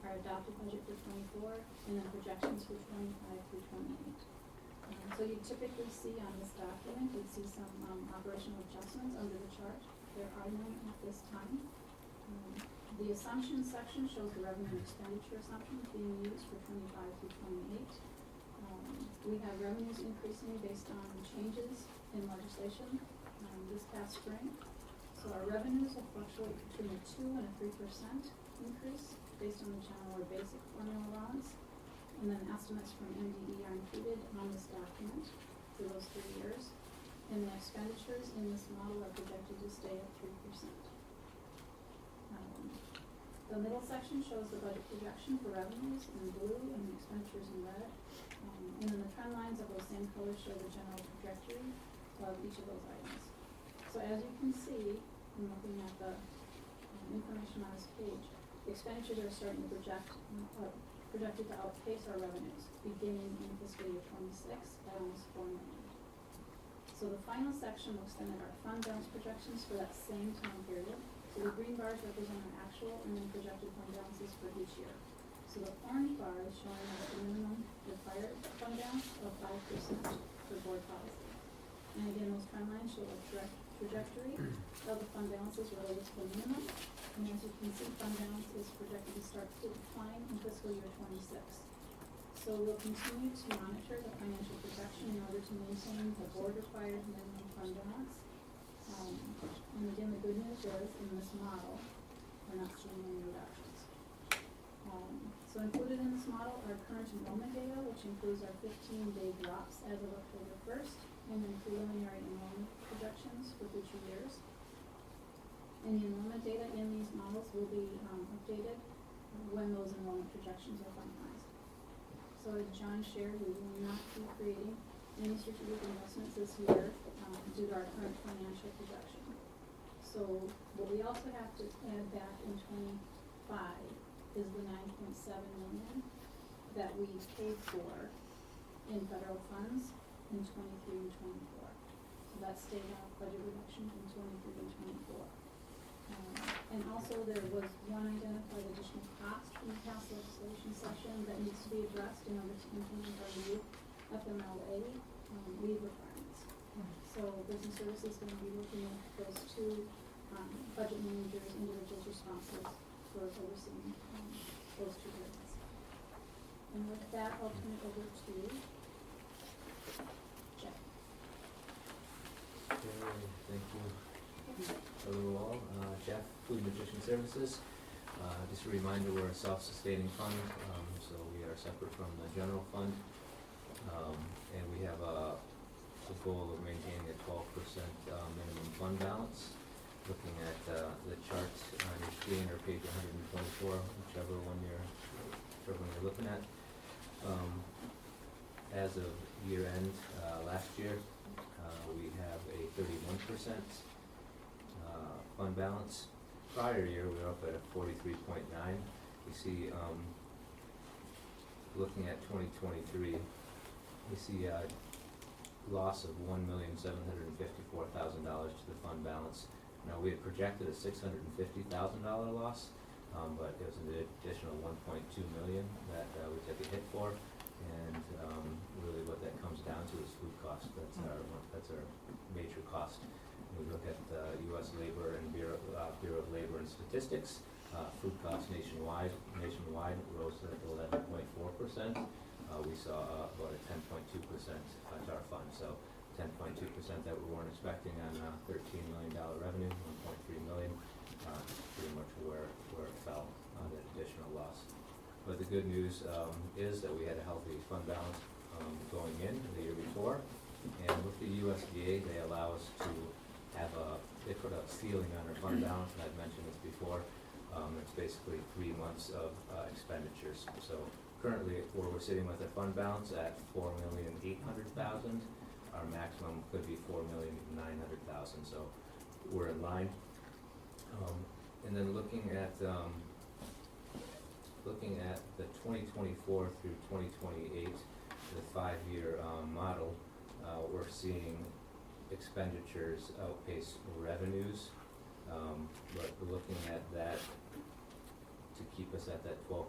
Our adopted budget for 24, and then projections for 25 through 28. So you typically see on this document, you'd see some operational adjustments under the chart. There are none at this time. The assumptions section shows the revenue and expenditure assumptions being used for 25 through 28. We have revenues increasing based on changes in legislation this past spring. So our revenues will fluctuate between a 2 and a 3% increase based on the general or basic formula allowance, and then estimates from MDE are included on this document for those 3 years, and the expenditures in this model are projected to stay at 3%. The middle section shows the budget projection for revenues in blue and the expenditures in red, and then the trend lines of those same colors show the general trajectory of each of those items. So as you can see, in looking at the information on this page, expenditures are starting to projected to outpace our revenues, beginning in fiscal year 26 by almost $4 million. So the final section looks then at our fund balance projections for that same time period. So the green bars represent our actual and then projected fund balances for each year. So the orange bar is showing us the minimum required fund balance of 5% for board policy. And again, those trend lines show a trajectory of the fund balances related to the minimum. And as you can see, fund balance is projected to start to decline in fiscal year 26. So we'll continue to monitor the financial projection in order to maintain the board-required minimum fund balance. And again, the good news is, in this model, we're not seeing any reductions. So included in this model are current enrollment data, which includes our 15-day drops as of October 1st, and then preliminary enrollment projections for future years. And the enrollment data in these models will be updated when those enrollment projections are finalized. So as John shared, we will not be creating any strategic investments this year due to our current financial projection. So what we also have to add back in 25 is the $9.7 million that we paid for in federal funds in 23 and 24. So that's state budget reduction in 23 and 24. And also there was one identified additional cost from the past legislation session that needs to be addressed in order to implement our new FMLA leave requirements. So business services is going to be looking at those two budget managers, individuals responsible for overseeing those two areas. And with that, I'll turn it over to Jeff. Okay, thank you. Hello all, Jeff, Food and Nutrition Services. Just a reminder, we're a self-sustaining fund, so we are separate from the general fund. And we have a goal of maintaining a 12% minimum fund balance. Looking at the chart on your screen, or page 124, whichever one you're looking at. As of year end last year, we have a 31% fund balance. Prior year, we were up at a 43.9. We see, looking at 2023, we see loss of $1,754,000 to the fund balance. Now, we had projected a $650,000 loss, but it was an additional $1.2 million that we took a hit for. And really what that comes down to is food cost. That's our major cost. We look at U.S. Labor and Bureau of Labor and Statistics. Food costs nationwide rose to 11.4%. We saw about a 10.2% to our fund. So 10.2% that we weren't expecting on $13 million revenue, $1.3 million. Pretty much where it fell on that additional loss. But the good news is that we had a healthy fund balance going in the year before. And with the USDA, they allow us to have they put a ceiling on our fund balance, and I've mentioned this before. It's basically 3 months of expenditures. So currently, where we're sitting with a fund balance at $4,800,000, our maximum could be $4,900,000. So we're in line. And then looking at the 2024 through 2028, the 5-year model, we're seeing expenditures outpace revenues, but looking at that to keep us at that 12%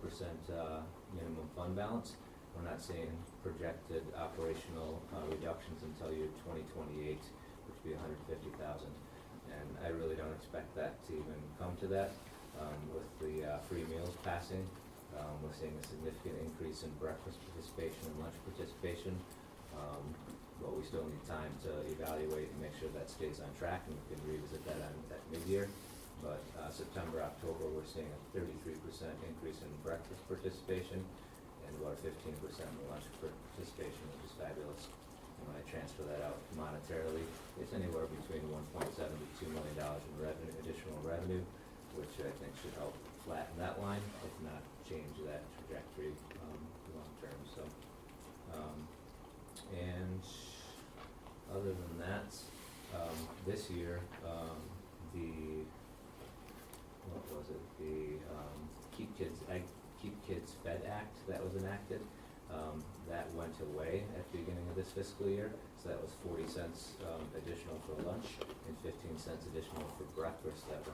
minimum fund balance, we're not seeing projected operational reductions until year 2028, which would be $150,000. And I really don't expect that to even come to that. With the free meals passing, we're seeing a significant increase in breakfast participation and lunch participation. But we still need time to evaluate and make sure that stays on track, and we can revisit that at mid-year. But September, October, we're seeing a 33% increase in breakfast participation and about 15% in lunch participation, which is fabulous. And when I transfer that out monetarily, it's anywhere between $1.7 to $2 million in additional revenue, which I think should help flatten that line, if not change that trajectory long term. So, and other than that, this year, the Keep Kids Fed Act that was enacted, that went away at the beginning of this fiscal year. So that was 40 cents additional for lunch and 15 cents additional for breakfast that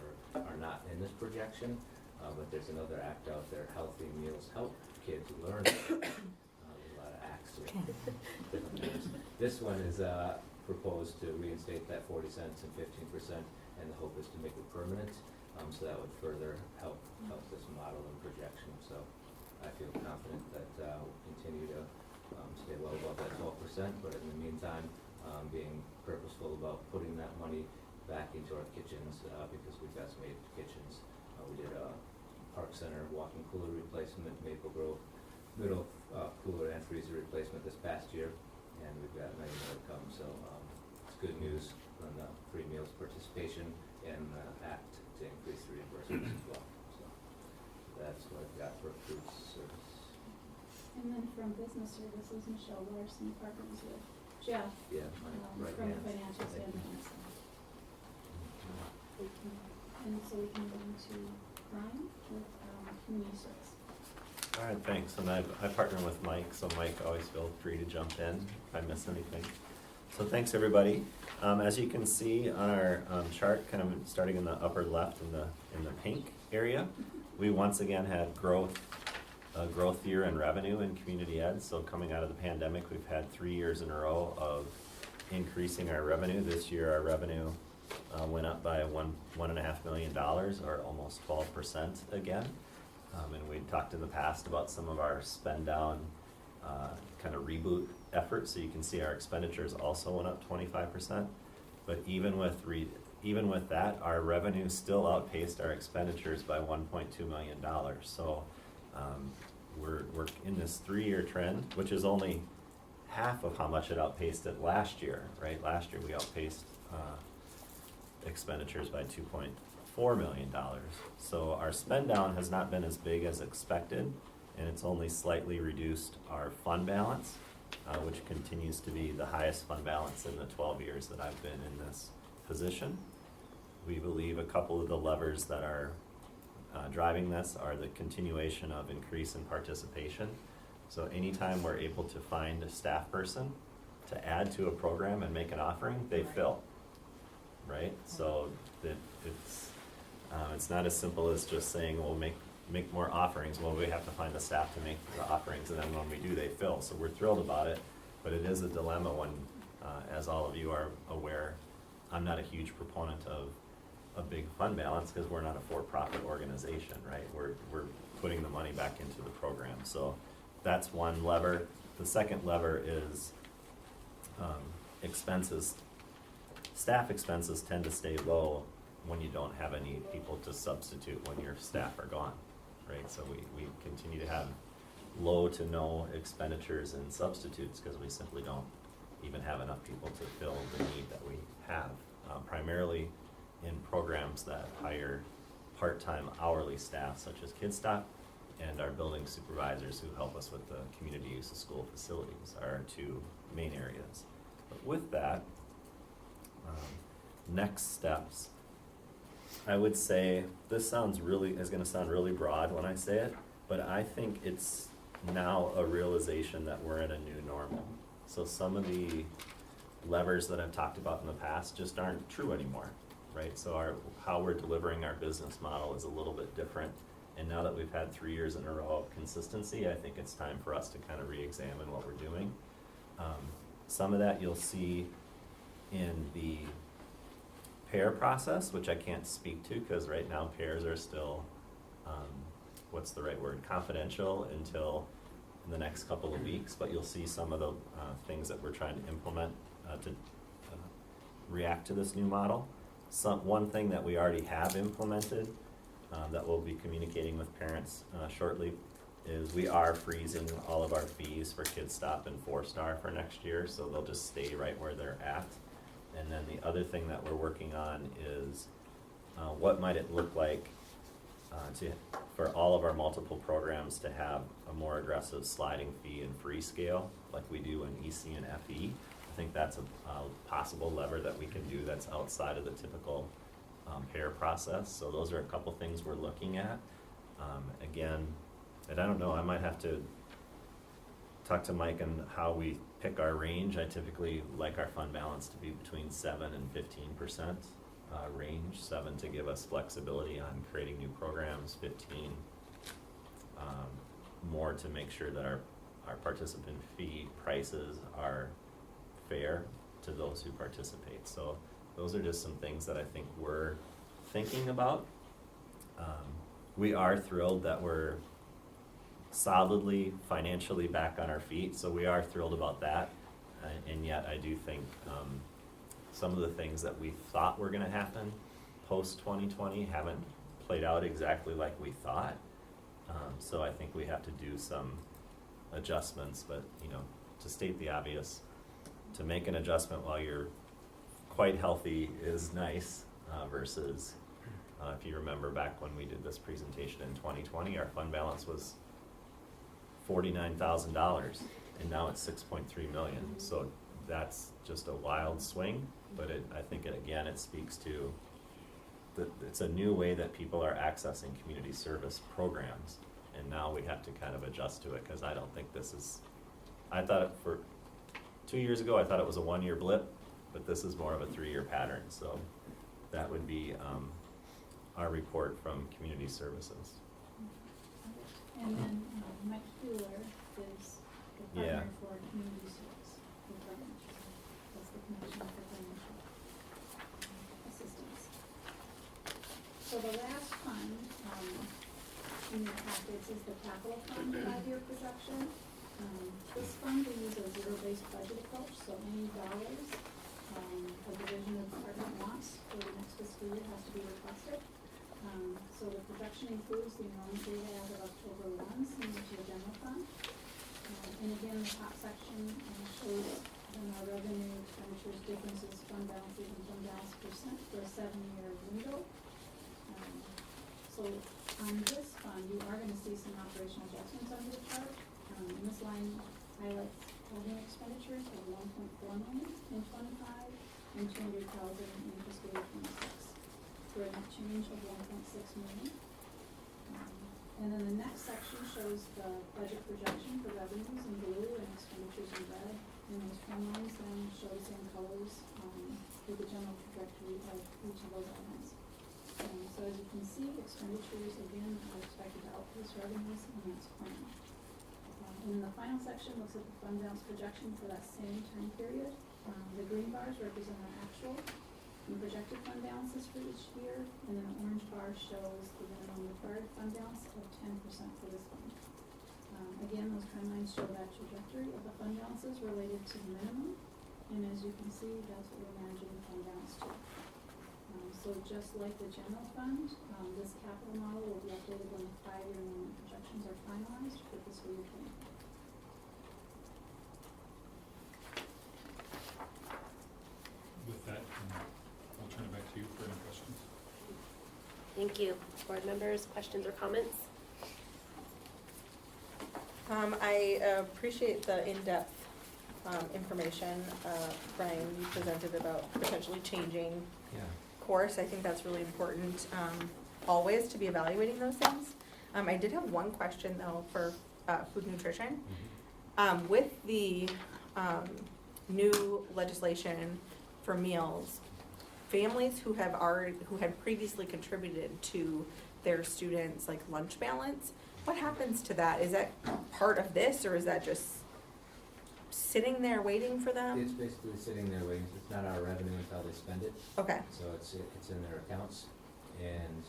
are not in this projection. But there's another act out there, Healthy Meals Help Kids Learn. There's a lot of acts with different names. This one is proposed to reinstate that 40 cents and 15%, and the hope is to make it permanent. So that would further help this model and projection. So I feel confident that we'll continue to stay well above that 12%, but in the meantime, being purposeful about putting that money back into our kitchens because we've got some 8 kitchens. We did a Park Center walk-in cooler replacement, Maple Grove middle cooler and freezer replacement this past year, and we've got many more to come. So it's good news on the free meals participation and the act to increase the reimbursements as well. So that's what I've got for food service. And then from business services, Michelle Larson partners with Jeff Right from the financial standpoint. And so we can go into Brian with community service. All right, thanks. And I partner with Mike, so Mike, always feel free to jump in if I miss anything. So thanks, everybody. As you can see on our chart, kind of starting in the upper left in the pink area, we once again had a growth year in revenue in community ed. So coming out of the pandemic, we've had 3 years in a row of increasing our revenue. This year, our revenue went up by $1.5 million, or almost 12% again. And we talked in the past about some of our spend down kind of reboot efforts. So you can see our expenditures also went up 25%. But even with that, our revenue still outpaced our expenditures by $1.2 million. So we're in this 3-year trend, which is only half of how much it outpaced it last year, right? Last year we outpaced expenditures by $2.4 million. So our spend down has not been as big as expected, and it's only slightly reduced our fund balance, which continues to be the highest fund balance in the 12 years that I've been in this position. We believe a couple of the levers that are driving this are the continuation of increase in participation. So anytime we're able to find a staff person to add to a program and make an offering, they fill, right? So it's not as simple as just saying, well, make more offerings. Well, we have to find the staff to make the offerings, and then when we do, they fill. So we're thrilled about it, but it is a dilemma when, as all of you are aware, I'm not a huge proponent of a big fund balance because we're not a for-profit organization, right? We're putting the money back into the program. So that's one lever. The second lever is expenses. Staff expenses tend to stay low when you don't have any people to substitute when your staff are gone, right? So we continue to have low to no expenditures in substitutes because we simply don't even have enough people to fill the need that we have, primarily in programs that hire part-time hourly staff such as KidStop and our building supervisors who help us with the community use of school facilities are our two main areas. But with that, next steps. I would say this is going to sound really broad when I say it, but I think it's now a realization that we're in a new normal. So some of the levers that I've talked about in the past just aren't true anymore, right? So how we're delivering our business model is a little bit different. And now that we've had 3 years in a row of consistency, I think it's time for us to kind of re-examine what we're doing. Some of that you'll see in the pair process, which I can't speak to because right now pairs are still, what's the right word, confidential until in the next couple of weeks, but you'll see some of the things that we're trying to implement to react to this new model. One thing that we already have implemented that we'll be communicating with parents shortly is we are freezing all of our fees for KidStop and 4-Star for next year, so they'll just stay right where they're at. And then the other thing that we're working on is what might it look like for all of our multiple programs to have a more aggressive sliding fee and free scale like we do in EC and FE. I think that's a possible lever that we can do that's outside of the typical pair process. So those are a couple things we're looking at. Again, and I don't know, I might have to talk to Mike on how we pick our range. I typically like our fund balance to be between 7 and 15% range. 7 to give us flexibility on creating new programs, 15 more to make sure that our participant fee prices are fair to those who participate. So those are just some things that I think we're thinking about. We are thrilled that we're solidly financially back on our feet, so we are thrilled about that. And yet I do think some of the things that we thought were going to happen post 2020 haven't played out exactly like we thought. So I think we have to do some adjustments, but to state the obvious, to make an adjustment while you're quite healthy is nice versus if you remember back when we did this presentation in 2020, our fund balance was $49,000 and now it's $6.3 million. So that's just a wild swing, but I think it speaks to it's a new way that people are accessing community service programs, and now we have to kind of adjust to it because I don't think I thought for 2 years ago I thought it was a 1-year blip, but this is more of a 3-year pattern. So that would be our report from community services. And then Mike Bueller is the partner for community service. That's the Commission for Financial Assistance. So the last fund in your packets is the capital fund 5-year projection. This fund we use a zero-based budget approach, so any dollars a division of department wants for the next fiscal year has to be requested. So the projection includes the enrollment data as of October 1, similar to the general fund. And again, the top section shows our revenue, expenditures, differences, fund balances, and fund balance percent for a 7-year window. So on this fund, you are going to see some operational adjustments under the chart. And this line highlights holding expenditures of $1.4 million in 25 and $200,000 in fiscal year 26. For a net change of $1.6 million. And then the next section shows the budget projection for revenues in blue and expenditures in red. And those trend lines the general trajectory of each of those items. So as you can see, expenditures again are expected to outpace revenues in this plan. And the final section looks at the fund balance projection for that same time period. The green bars represent our actual and projected fund balances for each year, and then the orange bar shows the minimum required fund balance of 10% for this fund. Again, those trend lines show that trajectory of the fund balances related to the minimum, and as you can see, that's what we're managing the fund balance to. So just like the general fund, this capital model will be updated when the 5-year minimum projections are finalized for fiscal year 2024. With that, I'll turn it back to you for any questions. Thank you. Board members, questions or comments? I appreciate the in-depth information, Brian, you presented about potentially changing course. I think that's really important, always to be evaluating those things. I did have one question though for food nutrition. With the new legislation for meals, families who had previously contributed to their students' like lunch balance, what happens to that? Is that part of this, or is that just sitting there waiting for them? It's basically sitting there waiting. It's not our revenue until they spend it. Okay. So it's in their accounts. And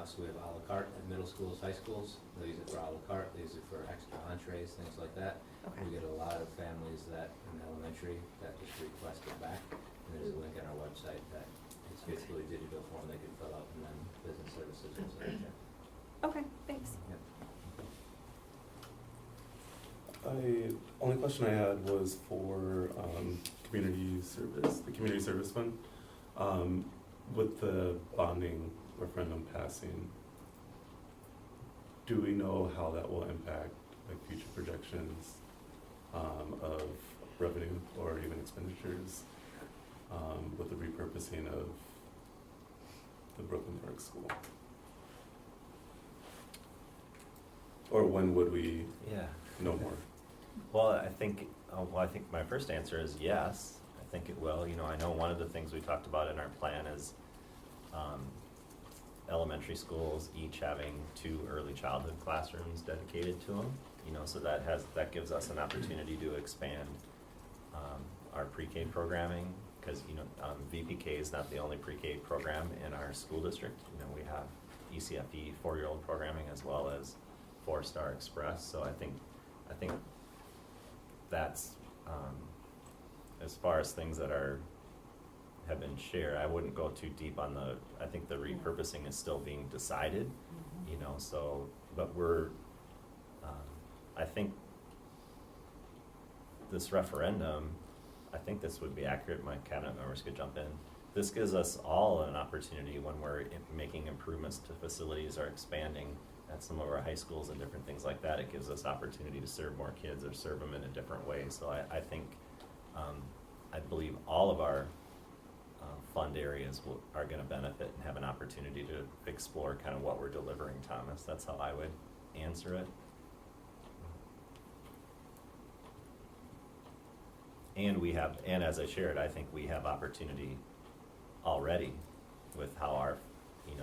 so we have a la carte at middle schools, high schools. They use it for a la carte. They use it for extra entrees, things like that. Okay. We get a lot of families that in elementary that just request it back. And there's a link on our website that it's basically a digital form they can fill out, and then business services will send it. Okay, thanks. Yep. Only question I had was for community service, the community service fund. With the bonding referendum passing, do we know how that will impact like future projections of revenue or even expenditures with the repurposing of the Brooklyn Park School? Or when would we know more? Well, I think my first answer is yes. I think it will. You know, I know one of the things we talked about in our plan is elementary schools each having 2 early childhood classrooms dedicated to them. You know, so that gives us an opportunity to expand our pre-K programming, because VPK is not the only pre-K program in our school district. You know, we have ECFE 4-year-old programming as well as 4-Star Express. So I think that's as far as things that have been shared. I wouldn't go too deep on I think the repurposing is still being decided, you know, so, but I think this referendum, I think this would be accurate, my cabinet members could jump in. This gives us all an opportunity when we're making improvements to facilities or expanding at some of our high schools and different things like that. It gives us opportunity to serve more kids or serve them in a different way. So I think, I believe all of our fund areas are going to benefit and have an opportunity to explore kind of what we're delivering, Thomas. That's how I would answer it. And as I shared, I think we have opportunity already with how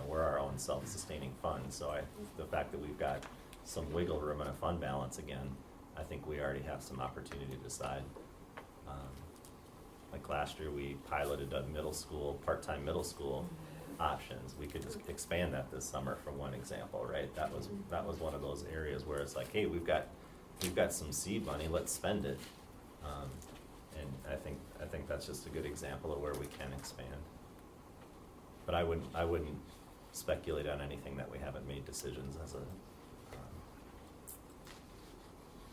we're our own self-sustaining fund. So the fact that we've got some wiggle room in a fund balance again, I think we already have some opportunity to decide. Like last year, we piloted a part-time middle school options. We could just expand that this summer from one example, right? That was one of those areas where it's like, hey, we've got some seed money, let's spend it. And I think that's just a good example of where we can expand. But I wouldn't speculate on anything that we haven't made decisions as a.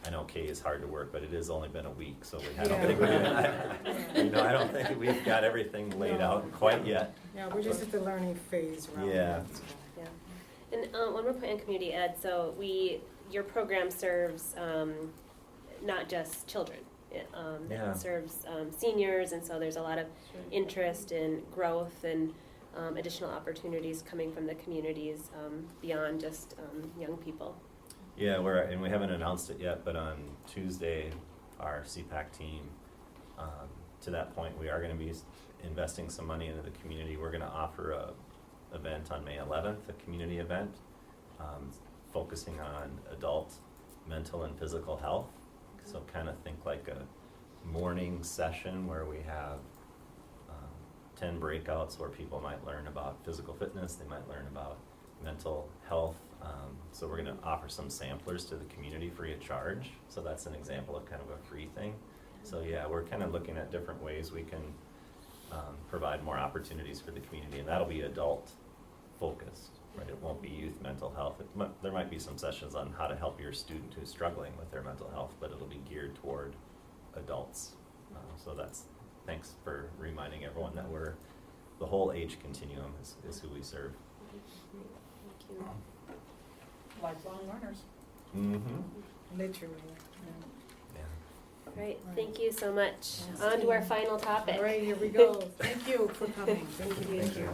I know K is hard to work, but it has only been a week, so I don't think we've got everything laid out quite yet. Yeah, we're just at the learning phase right now. Yeah. And one more point on community ed. So your program serves not just children. It serves seniors, and so there's a lot of interest in growth and additional opportunities coming from the communities beyond just young people. Yeah, and we haven't announced it yet, but on Tuesday, our CPAC team to that point, we are gonna be investing some money into the community. We're gonna offer a event on May 11th, a community event, focusing on adult mental and physical health. So kind of think like a morning session where we have 10 breakouts where people might learn about physical fitness, they might learn about mental health. So we're gonna offer some samplers to the community free of charge. So that's an example of kind of a free thing. So yeah, we're kind of looking at different ways we can provide more opportunities for the community, and that'll be adult focused, right? It won't be youth mental health. There might be some sessions on how to help your student who's struggling with their mental health, but it'll be geared toward adults. So thanks for reminding everyone that the whole age continuum is who we serve. Thank you. Lifelong learners. Mm-hmm. Literally. All right, thank you so much. On to our final topic. All right, here we go. Thank you for coming. Thank you.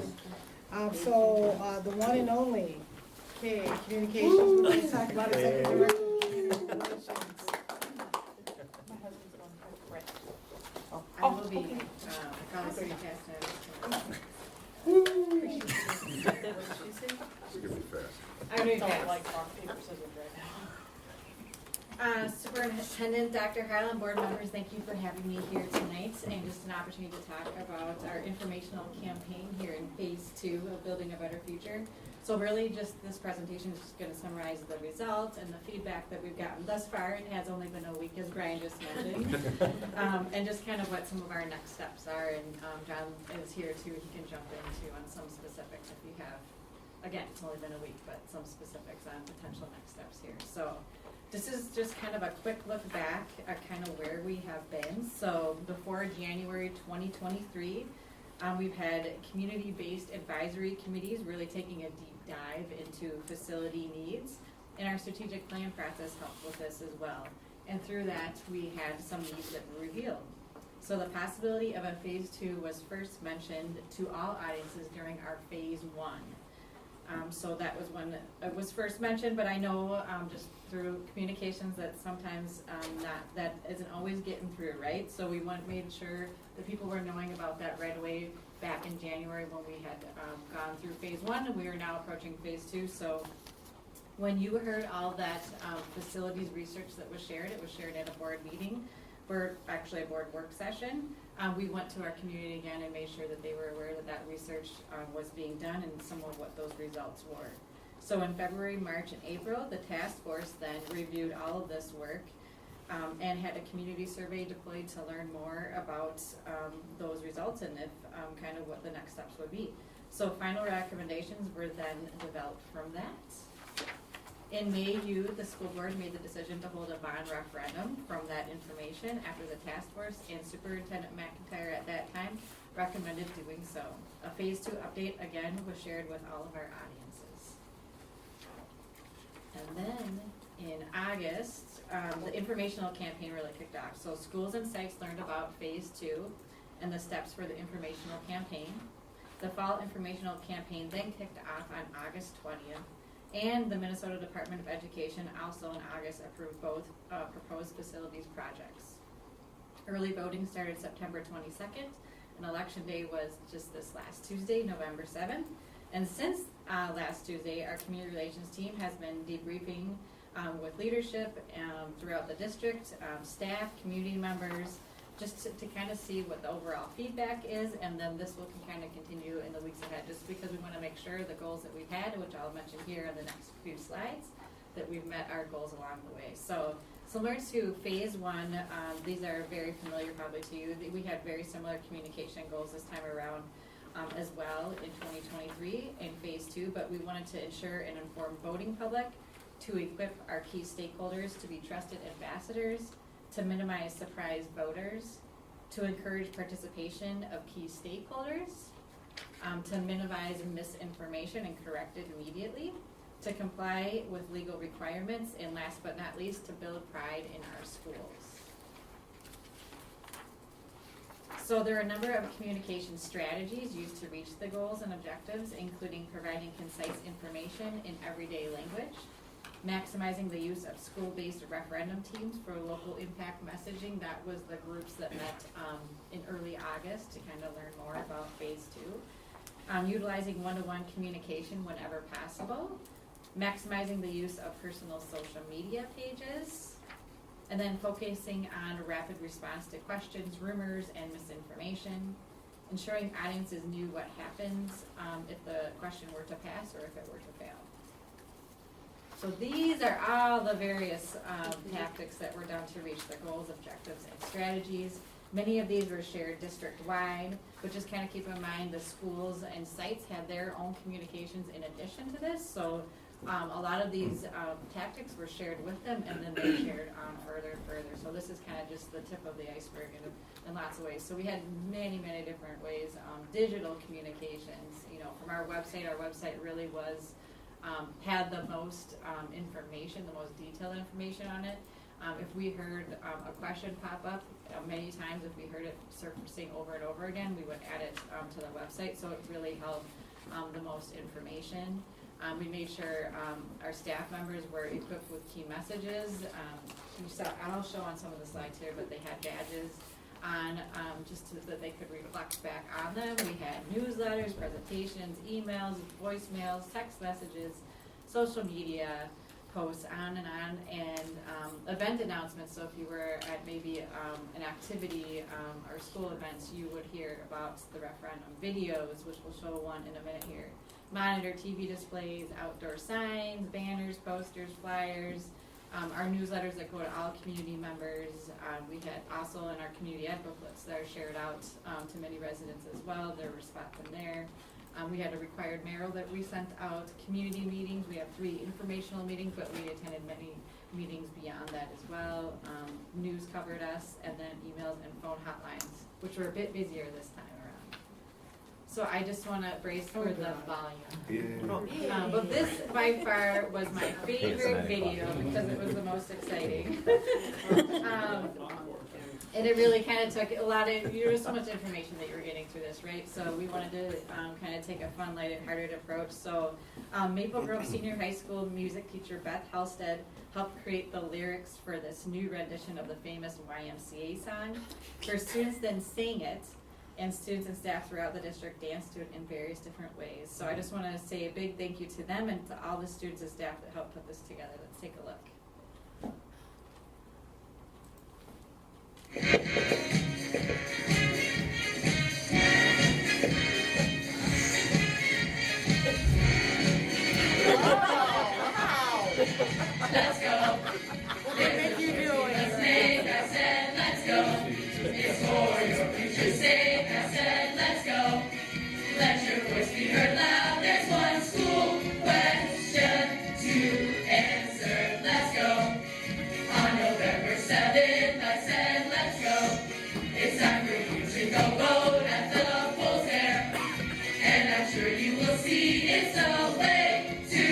So, the one and only, okay, communications, we're gonna talk about executive director of community relations. My husband's going to right. I will be, promising to pass It's gonna be fast. I'm gonna be Don't fast. like rock, paper, scissors right now. Superintendent Dr. Highland, board members, thank you for having me here tonight, and just an opportunity to talk about our informational campaign here in phase 2 of Building a Better Future. So really just this presentation is just gonna summarize the results and the feedback that we've gotten thus far. It has only been a week, as Brian just mentioned. And just kind of what some of our next steps are, and John is here too, he can jump into on some specifics if you have, again, it's only been a week, but some specifics on potential next steps here. So this is just kind of a quick look back at kind of where we have been. So before January 2023, we've had community-based advisory committees really taking a deep dive into facility needs, and our strategic plan process helped with this as well. And through that, we had some needs that were revealed. So the possibility of a phase 2 was first mentioned to all audiences during our phase 1. So that was when it was first mentioned, but I know just through communications that sometimes that isn't always getting through, right? So we made sure that people were knowing about that right away back in January when we had gone through phase 1, and we are now approaching phase 2. So when you heard all that facilities research that was shared, it was shared at a board meeting, or actually a board work session. We went to our community again and made sure that they were aware that that research was being done and some of what those results were. So in February, March, and April, the task force then reviewed all of this work and had a community survey deployed to learn more about those results and if kind of what the next steps would be. So final recommendations were then developed from that. In May, the school board made the decision to hold a bond referendum from that information after the task force, and Superintendent McIntyre at that time recommended doing so. A phase 2 update again was shared with all of our audiences. And then in August, the informational campaign really kicked off. So schools and sites learned about phase 2 and the steps for the informational campaign. The fall informational campaign then kicked off on August 20th. And the Minnesota Department of Education also in August approved both proposed facilities projects. Early voting started September 22nd, and election day was just this last Tuesday, November 7th. And since last Tuesday, our community relations team has been debriefing with leadership throughout the district, staff, community members, just to kind of see what the overall feedback is, and then this will kind of continue in the weeks ahead, just because we want to make sure the goals that we've had, which I'll mention here in the next few slides, that we've met our goals along the way. So similar to phase 1, these are very familiar probably to you. We had very similar communication goals this time around as well in 2023 in phase 2, but we wanted to ensure an informed voting public, to equip our key stakeholders to be trusted ambassadors, to minimize surprise voters, to encourage participation of key stakeholders, to minimize misinformation and correct it immediately, to comply with legal requirements, and last but not least, to build pride in our schools. So there are a number of communication strategies used to reach the goals and objectives, including providing concise information in everyday language, maximizing the use of school-based referendum teams for local impact messaging. That was the groups that met in early August to kind of learn more about phase 2. Utilizing one-to-one communication whenever possible. Maximizing the use of personal social media pages. And then focusing on rapid response to questions, rumors, and misinformation. Ensuring audiences knew what happens if the question were to pass or if it were to fail. So these are all the various tactics that were done to reach the goals, objectives, and strategies. Many of these were shared district-wide, but just kind of keep in mind the schools and sites had their own communications in addition to this. So a lot of these tactics were shared with them, and then they shared further. So this is kind of just the tip of the iceberg in lots of ways. So we had many different ways. Digital communications, from our website really was, had the most information, the most detailed information on it. If we heard a question pop up, many times if we heard it surfacing over and over again, we would add it to the website, so it really held the most information. We made sure our staff members were equipped with key messages. I'll show on some of the slides here, but they had badges on just so that they could reflect back on them. We had newsletters, presentations, emails, voicemails, text messages, social media posts, on, and event announcements. So if you were at maybe an activity or school events, you would hear about the referendum. Videos, which we'll show one in a minute here. Monitor TV displays, outdoor signs, banners, posters, flyers, our newsletters that go to all community members. We had also in our community ed booklets that are shared out to many residents as well. There were spots in there. We had a required Merrill that we sent out. Community meetings, we have 3 informational meetings, but we attended many meetings beyond that as well. News covered us, and then emails and phone hotlines, which were a bit busier this time around. So I just want to brace for the volume. But this by far was my favorite video because it was the most exciting. And it really kind of took a lot of, there was so much information that you were getting through this, right? So we wanted to kind of take a fun, lighthearted approach. So Maple Grove Senior High School music teacher Beth Halstead helped create the lyrics for this new rendition of the famous YMCA song. Her students then sang it, and students and staff throughout the district danced to it in various different ways. So I just want to say a big thank you to them and to all the students and staff that helped put this together. Let's take a look. Let's go. What make you doing? I said, let's go. It's for your future's sake. I said, let's go. Let your voice be heard loud. There's one school question to answer. Let's go. On November 7th, I said, let's go. It's time for you to go vote at the polls there. And I'm sure you will see it's a way to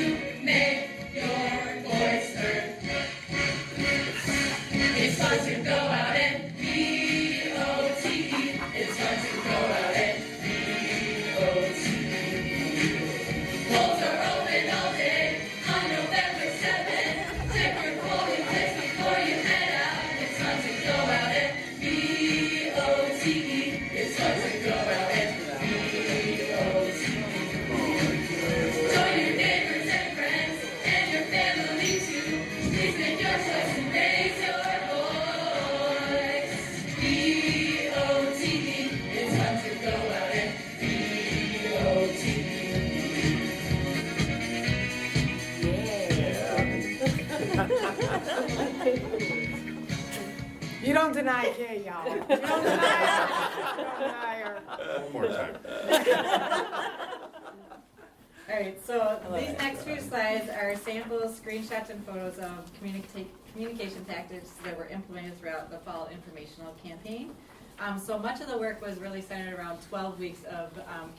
make your voice heard. It's fun to go out and V-O-T-E. It's fun to go out and V-O-T-E. Polls are open all day on November 7th. Check your polling place before you head out. It's fun to go out and V-O-T-E. It's fun to go out and V-O-T-E. Join your neighbors and friends and your family too. Please make your choice and raise your voice. V-O-T-E. It's fun to go out and V-O-T-E. You don't deny Kay, y'all. You don't deny her. You don't deny her. One more time. All right, so these next few slides are samples, screenshots, and photos of communication tactics that were implemented throughout the fall informational campaign. So much of the work was really centered around 12 weeks of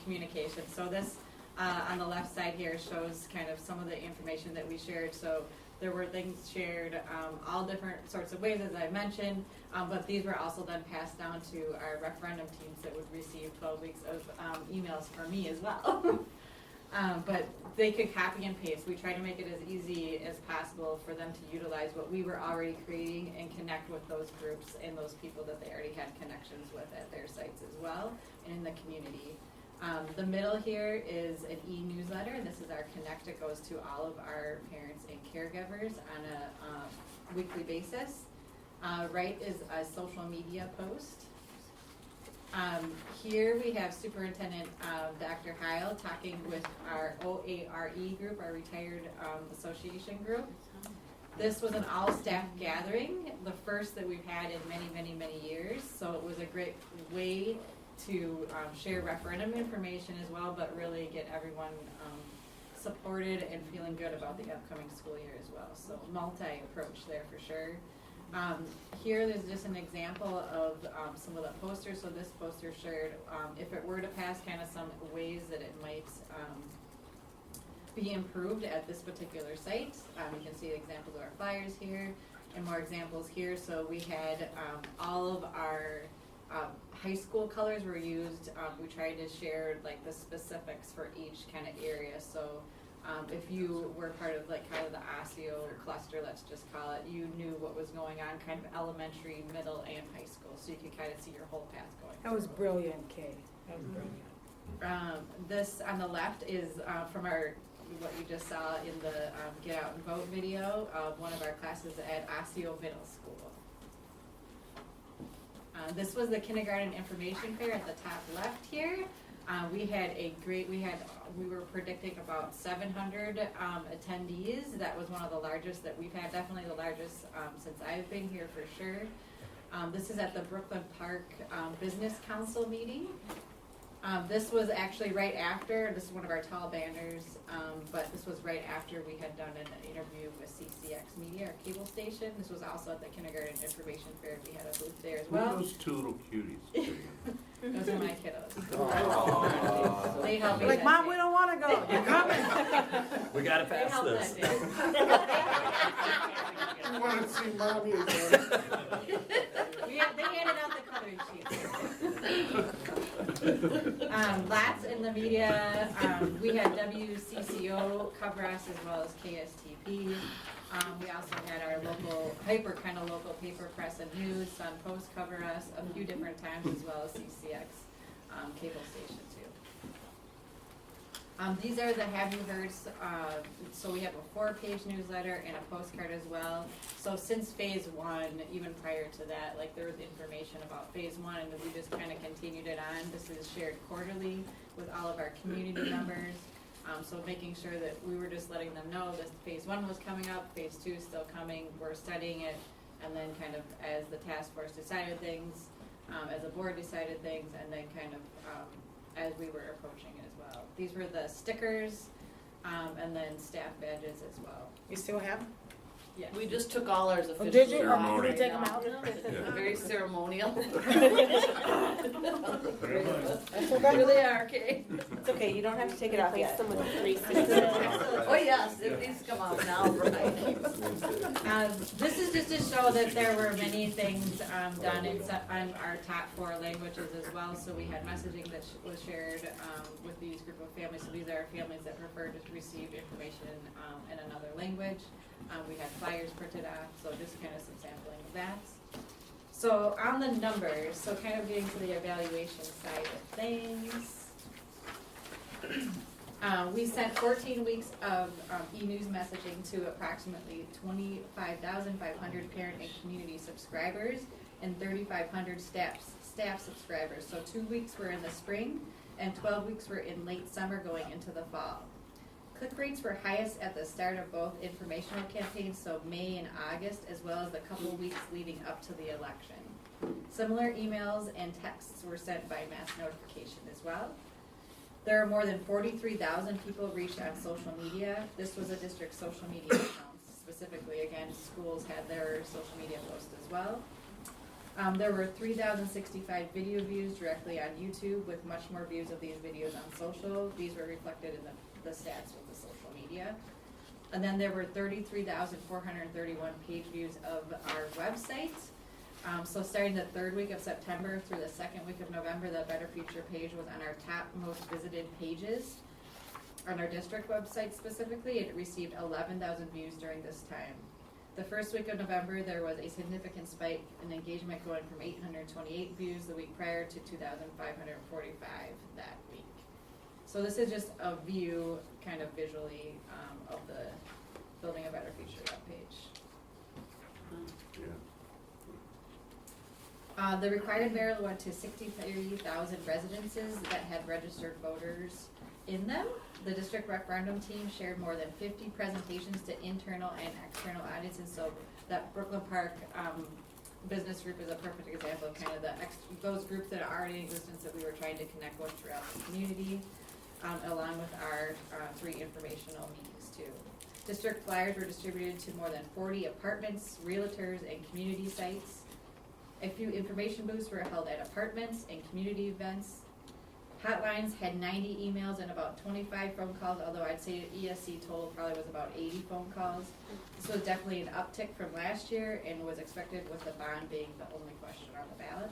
communication. So this on the left side here shows kind of some of the information that we shared. So there were things shared all different sorts of ways, as I mentioned, but these were also then passed down to our referendum teams that would receive 12 weeks of emails from me as well. But they could copy and paste. We try to make it as easy as possible for them to utilize what we were already creating and connect with those groups and those people that they already had connections with at their sites as well and in the community. The middle here is an e-newsletter. This is our Connect. It goes to all of our parents and caregivers on a weekly basis. Right is a social media post. Here we have Superintendent Dr. Heil talking with our OARE group, our Retired Association group. This was an all-staff gathering, the first that we've had in many, many, many years. So it was a great way to share referendum information as well, but really get everyone supported and feeling good about the upcoming school year as well. So multi-approach there for sure. Here there's just an example of some of the posters. So this poster shared, if it were to pass, kind of some ways that it might be improved at this particular site. You can see examples of our flyers here and more examples here. So we had all of our high school colors were used. We tried to share like the specifics for each kind of area. So if you were part of like kind of the Osseo cluster, let's just call it, you knew what was going on kind of elementary, middle, and high school. So you could kind of see your whole path going. That was brilliant, Kay. That was brilliant. This on the left is from our, what you just saw in the Get Out and Vote video of one of our classes at Osseo Middle School. This was the kindergarten information fair at the top left here. We were predicting about 700 attendees. That was one of the largest that we've had, definitely the largest since I've been here for sure. This is at the Brooklyn Park Business Council meeting. This was actually right after, this is one of our tall banners, but this was right after we had done an interview with CCX Media, our cable station. This was also at the kindergarten information fair. We had a booth there as well. Who are those two little cuties? Those are my kiddos. They help me. Like, Mom, we don't want to go. You're coming. We gotta They pass help this. that day. I want to see mommy again. They handed out the coloring sheets. Lots in the media. We had WCCO cover us as well as KSTP. We also had our local local paper, press and news, Sun Post cover us a few different times, as well as CCX cable station too. These are the Have You Heards. So we have a 4-page newsletter and a postcard as well. So since phase 1, even prior to that, like there was information about phase 1, and we just kind of continued it on. This is shared quarterly with all of our community members. So making sure that we were just letting them know that phase 1 was coming up, phase 2 is still coming, we're studying it, and then kind of as the task force decided things, as the board decided things, and then kind of as we were approaching it as well. These were the stickers, and then staff badges as well. You still have them? Yes. We just took all ours officially. Did you? Ceremony. Did you take them out? Yeah. Very ceremonial. Very nice. That's okay. Here they are, Kay. It's okay, you don't have to take it off Replace yet. them with 360. Oh, yes, if these come out now, right. This is just to show that there were many things done on our top 4 languages as well. So we had messaging that was shared with these group of families. So these are families that prefer to receive information in another language. We had flyers printed out, so just kind of some sampling of that. So on the numbers, so kind of getting to the evaluation side of things. We sent 14 weeks of e-news messaging to approximately 25,500 parent and community subscribers and 3,500 staff subscribers. So 2 weeks were in the spring and 12 weeks were in late summer going into the fall. Click rates were highest at the start of both informational campaigns, so May and August, as well as the couple weeks leading up to the election. Similar emails and texts were sent by mass notification as well. There are more than 43,000 people reached on social media. This was a district social media account specifically. Again, schools had their social media posts as well. There were 3,065 video views directly on YouTube, with much more views of these videos on social. These were reflected in the stats with the social media. And then there were 33,431 page views of our website. So starting the 3rd week of September through the 2nd week of November, the Better Future page was on our top most visited pages. On our district website specifically, it received 11,000 views during this time. The first week of November, there was a significant spike in engagement, going from 828 views the week prior to 2,545 that week. So this is just a view, kind of visually, of the Building a Better Future webpage. The required barrel went to 63,000 residences that had registered voters in them. The district referendum team shared more than 50 presentations to internal and external audiences. So that Brooklyn Park business group is a perfect example of kind of those groups that are already in existence that we were trying to connect with throughout the community, along with our 3 informational meetings too. District flyers were distributed to more than 40 apartments, realtors, and community sites. A few information booths were held at apartments and community events. Hotlines had 90 emails and about 25 phone calls, although I'd say ESC total probably was about 80 phone calls. This was definitely an uptick from last year and was expected with the bond being the only question on the ballot.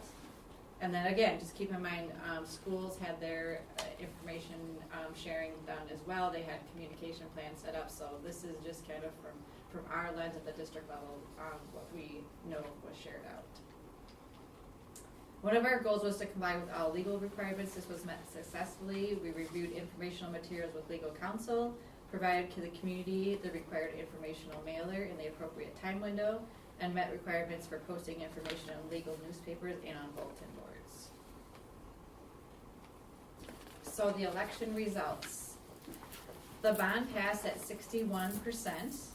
And then again, just keep in mind, schools had their information sharing done as well. They had communication plans set up, so this is just kind of from our lens at the district level, what we know was shared out. One of our goals was to comply with all legal requirements. This was met successfully. We reviewed informational materials with legal counsel, provided to the community the required informational mailer in the appropriate time window, and met requirements for posting information in legal newspapers and on bulletin boards. So the election results. The bond passed at 61%.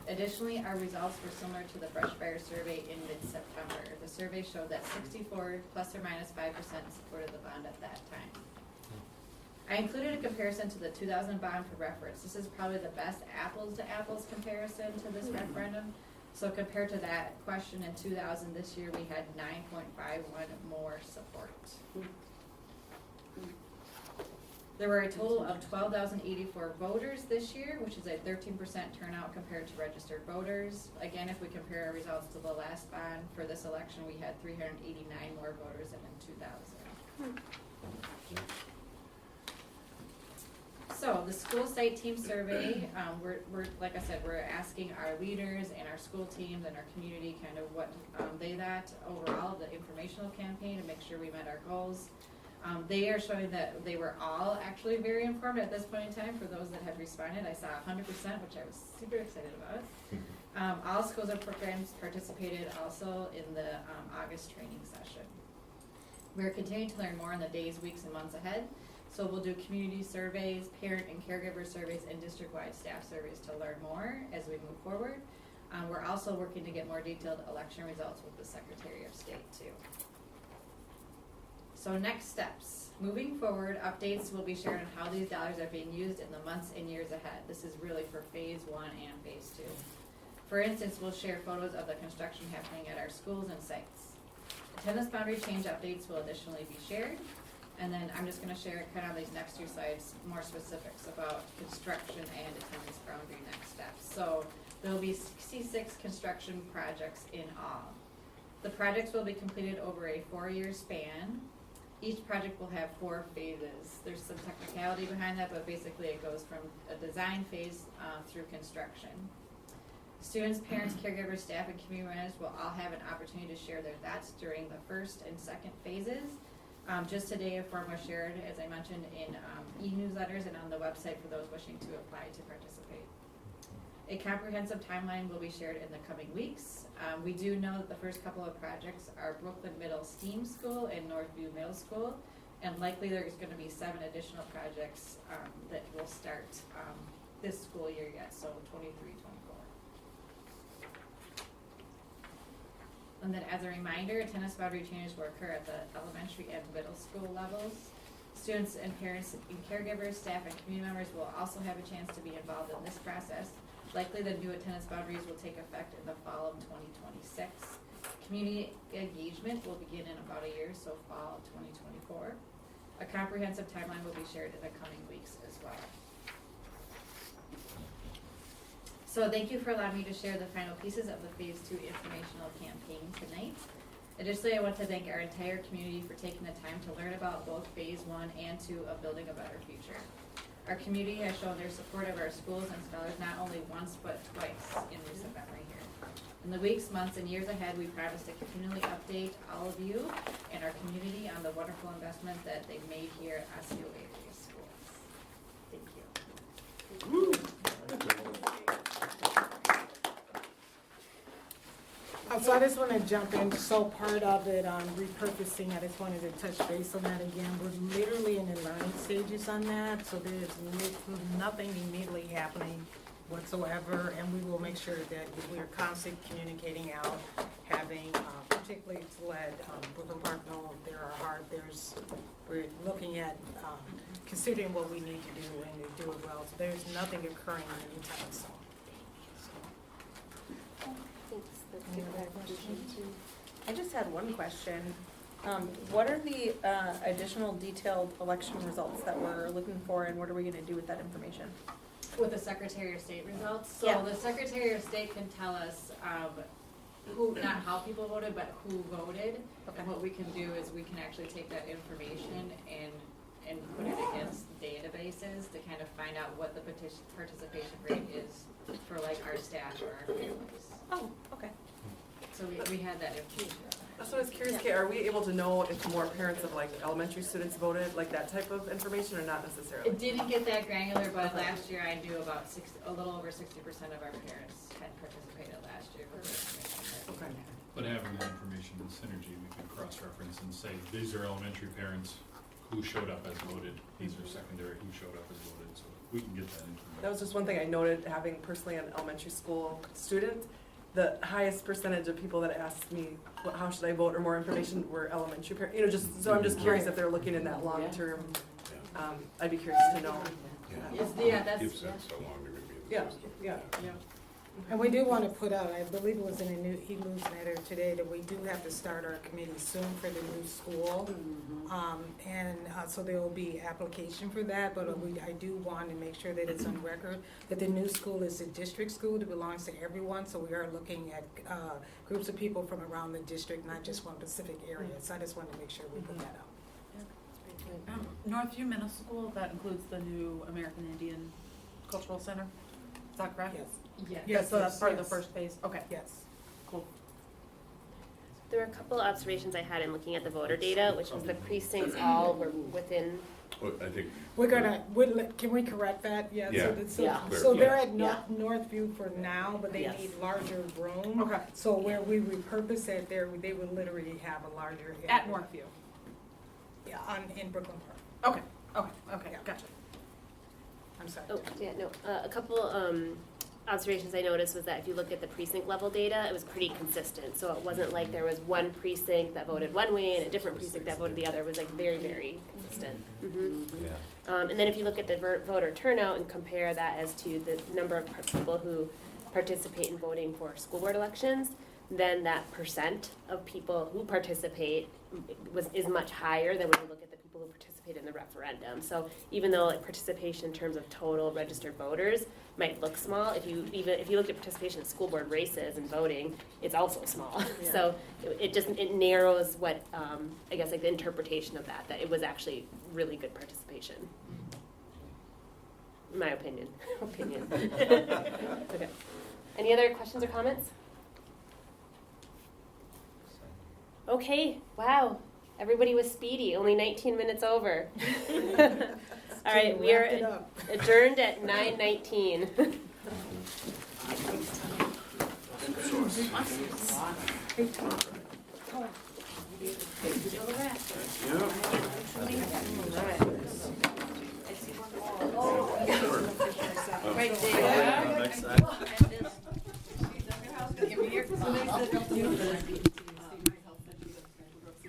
Additionally, our results were similar to the Brush Fire survey in mid-September. The survey showed that 64 plus or minus 5% supported the bond at that time. I included a comparison to the 2000 bond for reference. This is probably the best apples to apples comparison to this referendum. So compared to that question in 2000, this year we had 9.51 more support. There were a total of 12,084 voters this year, which is a 13% turnout compared to registered voters. Again, if we compare our results to the last bond for this election, we had 389 more voters than in 2000. So the school site team survey, we're like I said, we're asking our leaders and our school teams and our community kind of what they thought overall of the informational campaign to make sure we met our goals. They are showing that they were all actually very informed at this point in time. For those that had responded, I saw 100%, which I was super excited about. All schools and programs participated also in the August training session. We're continuing to learn more in the days, weeks, and months ahead. So we'll do community surveys, parent and caregiver surveys, and district-wide staff surveys to learn more as we move forward. We're also working to get more detailed election results with the Secretary of State too. So next steps. Moving forward, updates will be shared on how these dollars are being used in the months and years ahead. This is really for phase 1 and phase 2. For instance, we'll share photos of the construction happening at our schools and sites. Attendance boundary change updates will additionally be shared. And then I'm just going to share kind of these next 2 slides, more specifics about construction and attendance boundary next steps. So there will be 66 construction projects in all. The projects will be completed over a 4-year span. Each project will have 4 phases. There's some technicality behind that, but basically it goes from a design phase through construction. Students, parents, caregivers, staff, and community members will all have an opportunity to share their thoughts during the first and second phases. Just today, a form was shared, as I mentioned, in e-newsletters and on the website for those wishing to apply to participate. A comprehensive timeline will be shared in the coming weeks. We do know that the first couple of projects are Brooklyn Middle STEAM School and Northview Middle School, and likely there's going to be 7 additional projects that will start this school year yet, so 23-24. And then as a reminder, attendance boundary changes will occur at the elementary and middle school levels. Students and parents and caregivers, staff, and community members will also have a chance to be involved in this process. Likely the new attendance boundaries will take effect in the fall of 2026. Community engagement will begin in about a year, so fall of 2024. A comprehensive timeline will be shared in the coming weeks as well. So thank you for allowing me to share the final pieces of the Phase 2 informational campaign tonight. Additionally, I want to thank our entire community for taking the time to learn about both Phase 1 and 2 of Building a Better Future. Our community has shown their support of our schools and scholars not only once but twice in recent memory here. In the weeks, months, and years ahead, we promise to continually update all of you and our community on the wonderful investment that they've made here at Osseo Area Schools. Thank you. So I just want to jump in, so part of it, repurposing, I just wanted to touch base on that again. We're literally in the learning stages on that, so there's nothing immediately happening whatsoever, and we will make sure that we're constantly communicating out, having, particularly to let Brooklyn Park know we're looking at, considering what we need to do and to do it well, so there's nothing occurring anytime soon. Any other questions? I just had one question. What are the additional detailed election results that we're looking for, and what are we gonna do with that information? With the Secretary of State results, so Yeah. the Secretary of State can tell us, who, not how people voted, but who voted. Okay. And what we can do is we can actually take that information and put it against databases to kind of find out what the participation rate is for like our staff or our families. Oh, okay. So we had that information. So I was curious, Kate, are we able to know if more parents of like elementary students voted, like that type of information, or not necessarily? It didn't get that granular, but last year I knew about a little over 60% of our parents had participated last year. Okay. But having that information in Synergy, we can cross-reference and say, these are elementary parents who showed up as voted, these are secondary who showed up as voted, so we can get that information. That was just one thing I noted, having personally an elementary school student. The highest percentage of people that asked me, how should I vote, or more information, were elementary parents. Just so I'm just curious if they're looking in that long term. I'd be curious to know. You've said so long they're gonna be in the Yeah, system. yeah. And we do want to put out, I believe it was in a new e-newsletter today, that we do have to start our committee soon for the new school. So there will be application for that, but I do want to make sure that it's on record that the new school is a district school that belongs to everyone. So we are looking at groups of people from around the district, not just one specific area. So I just wanted to make sure we put that out. Northview Middle School, that includes the new American Indian Cultural Center, is that correct? Yes. Yes. Yes, so that's part of the Yes. first phase, okay. Yes. Cool. There were a couple observations I had in looking at the voter data, which was the precincts all were within. Well, I think. Can we correct that? Yeah. Yeah. So they're at Yeah. Northview for now, but they Yes. need larger room. Okay. So where we repurpose it, they would literally have a larger area. At Northview. Yeah, in Brooklyn Park. Okay, gotcha. I'm sorry. Oh, yeah, no, a couple, observations I noticed was that if you look at the precinct level data, it was pretty consistent. So it wasn't like there was one precinct that voted one way and a different precinct that voted the other. It was like very, very consistent. And then if you look at the voter turnout and compare that as to the number of people who participate in voting for school board elections, then that percent of people who participate is much higher than when you look at the people who participate in the referendum. So even though like participation in terms of total registered voters might look small, if you looked at participation in school board races and voting, it's also small. Yeah. So it narrows what I guess like the interpretation of that it was actually really good participation. In my opinion. Okay. Any other questions or comments? Okay, wow. Everybody was speedy, only 19 minutes over. All right, we are adjourned at 9:19. Right Next side. there.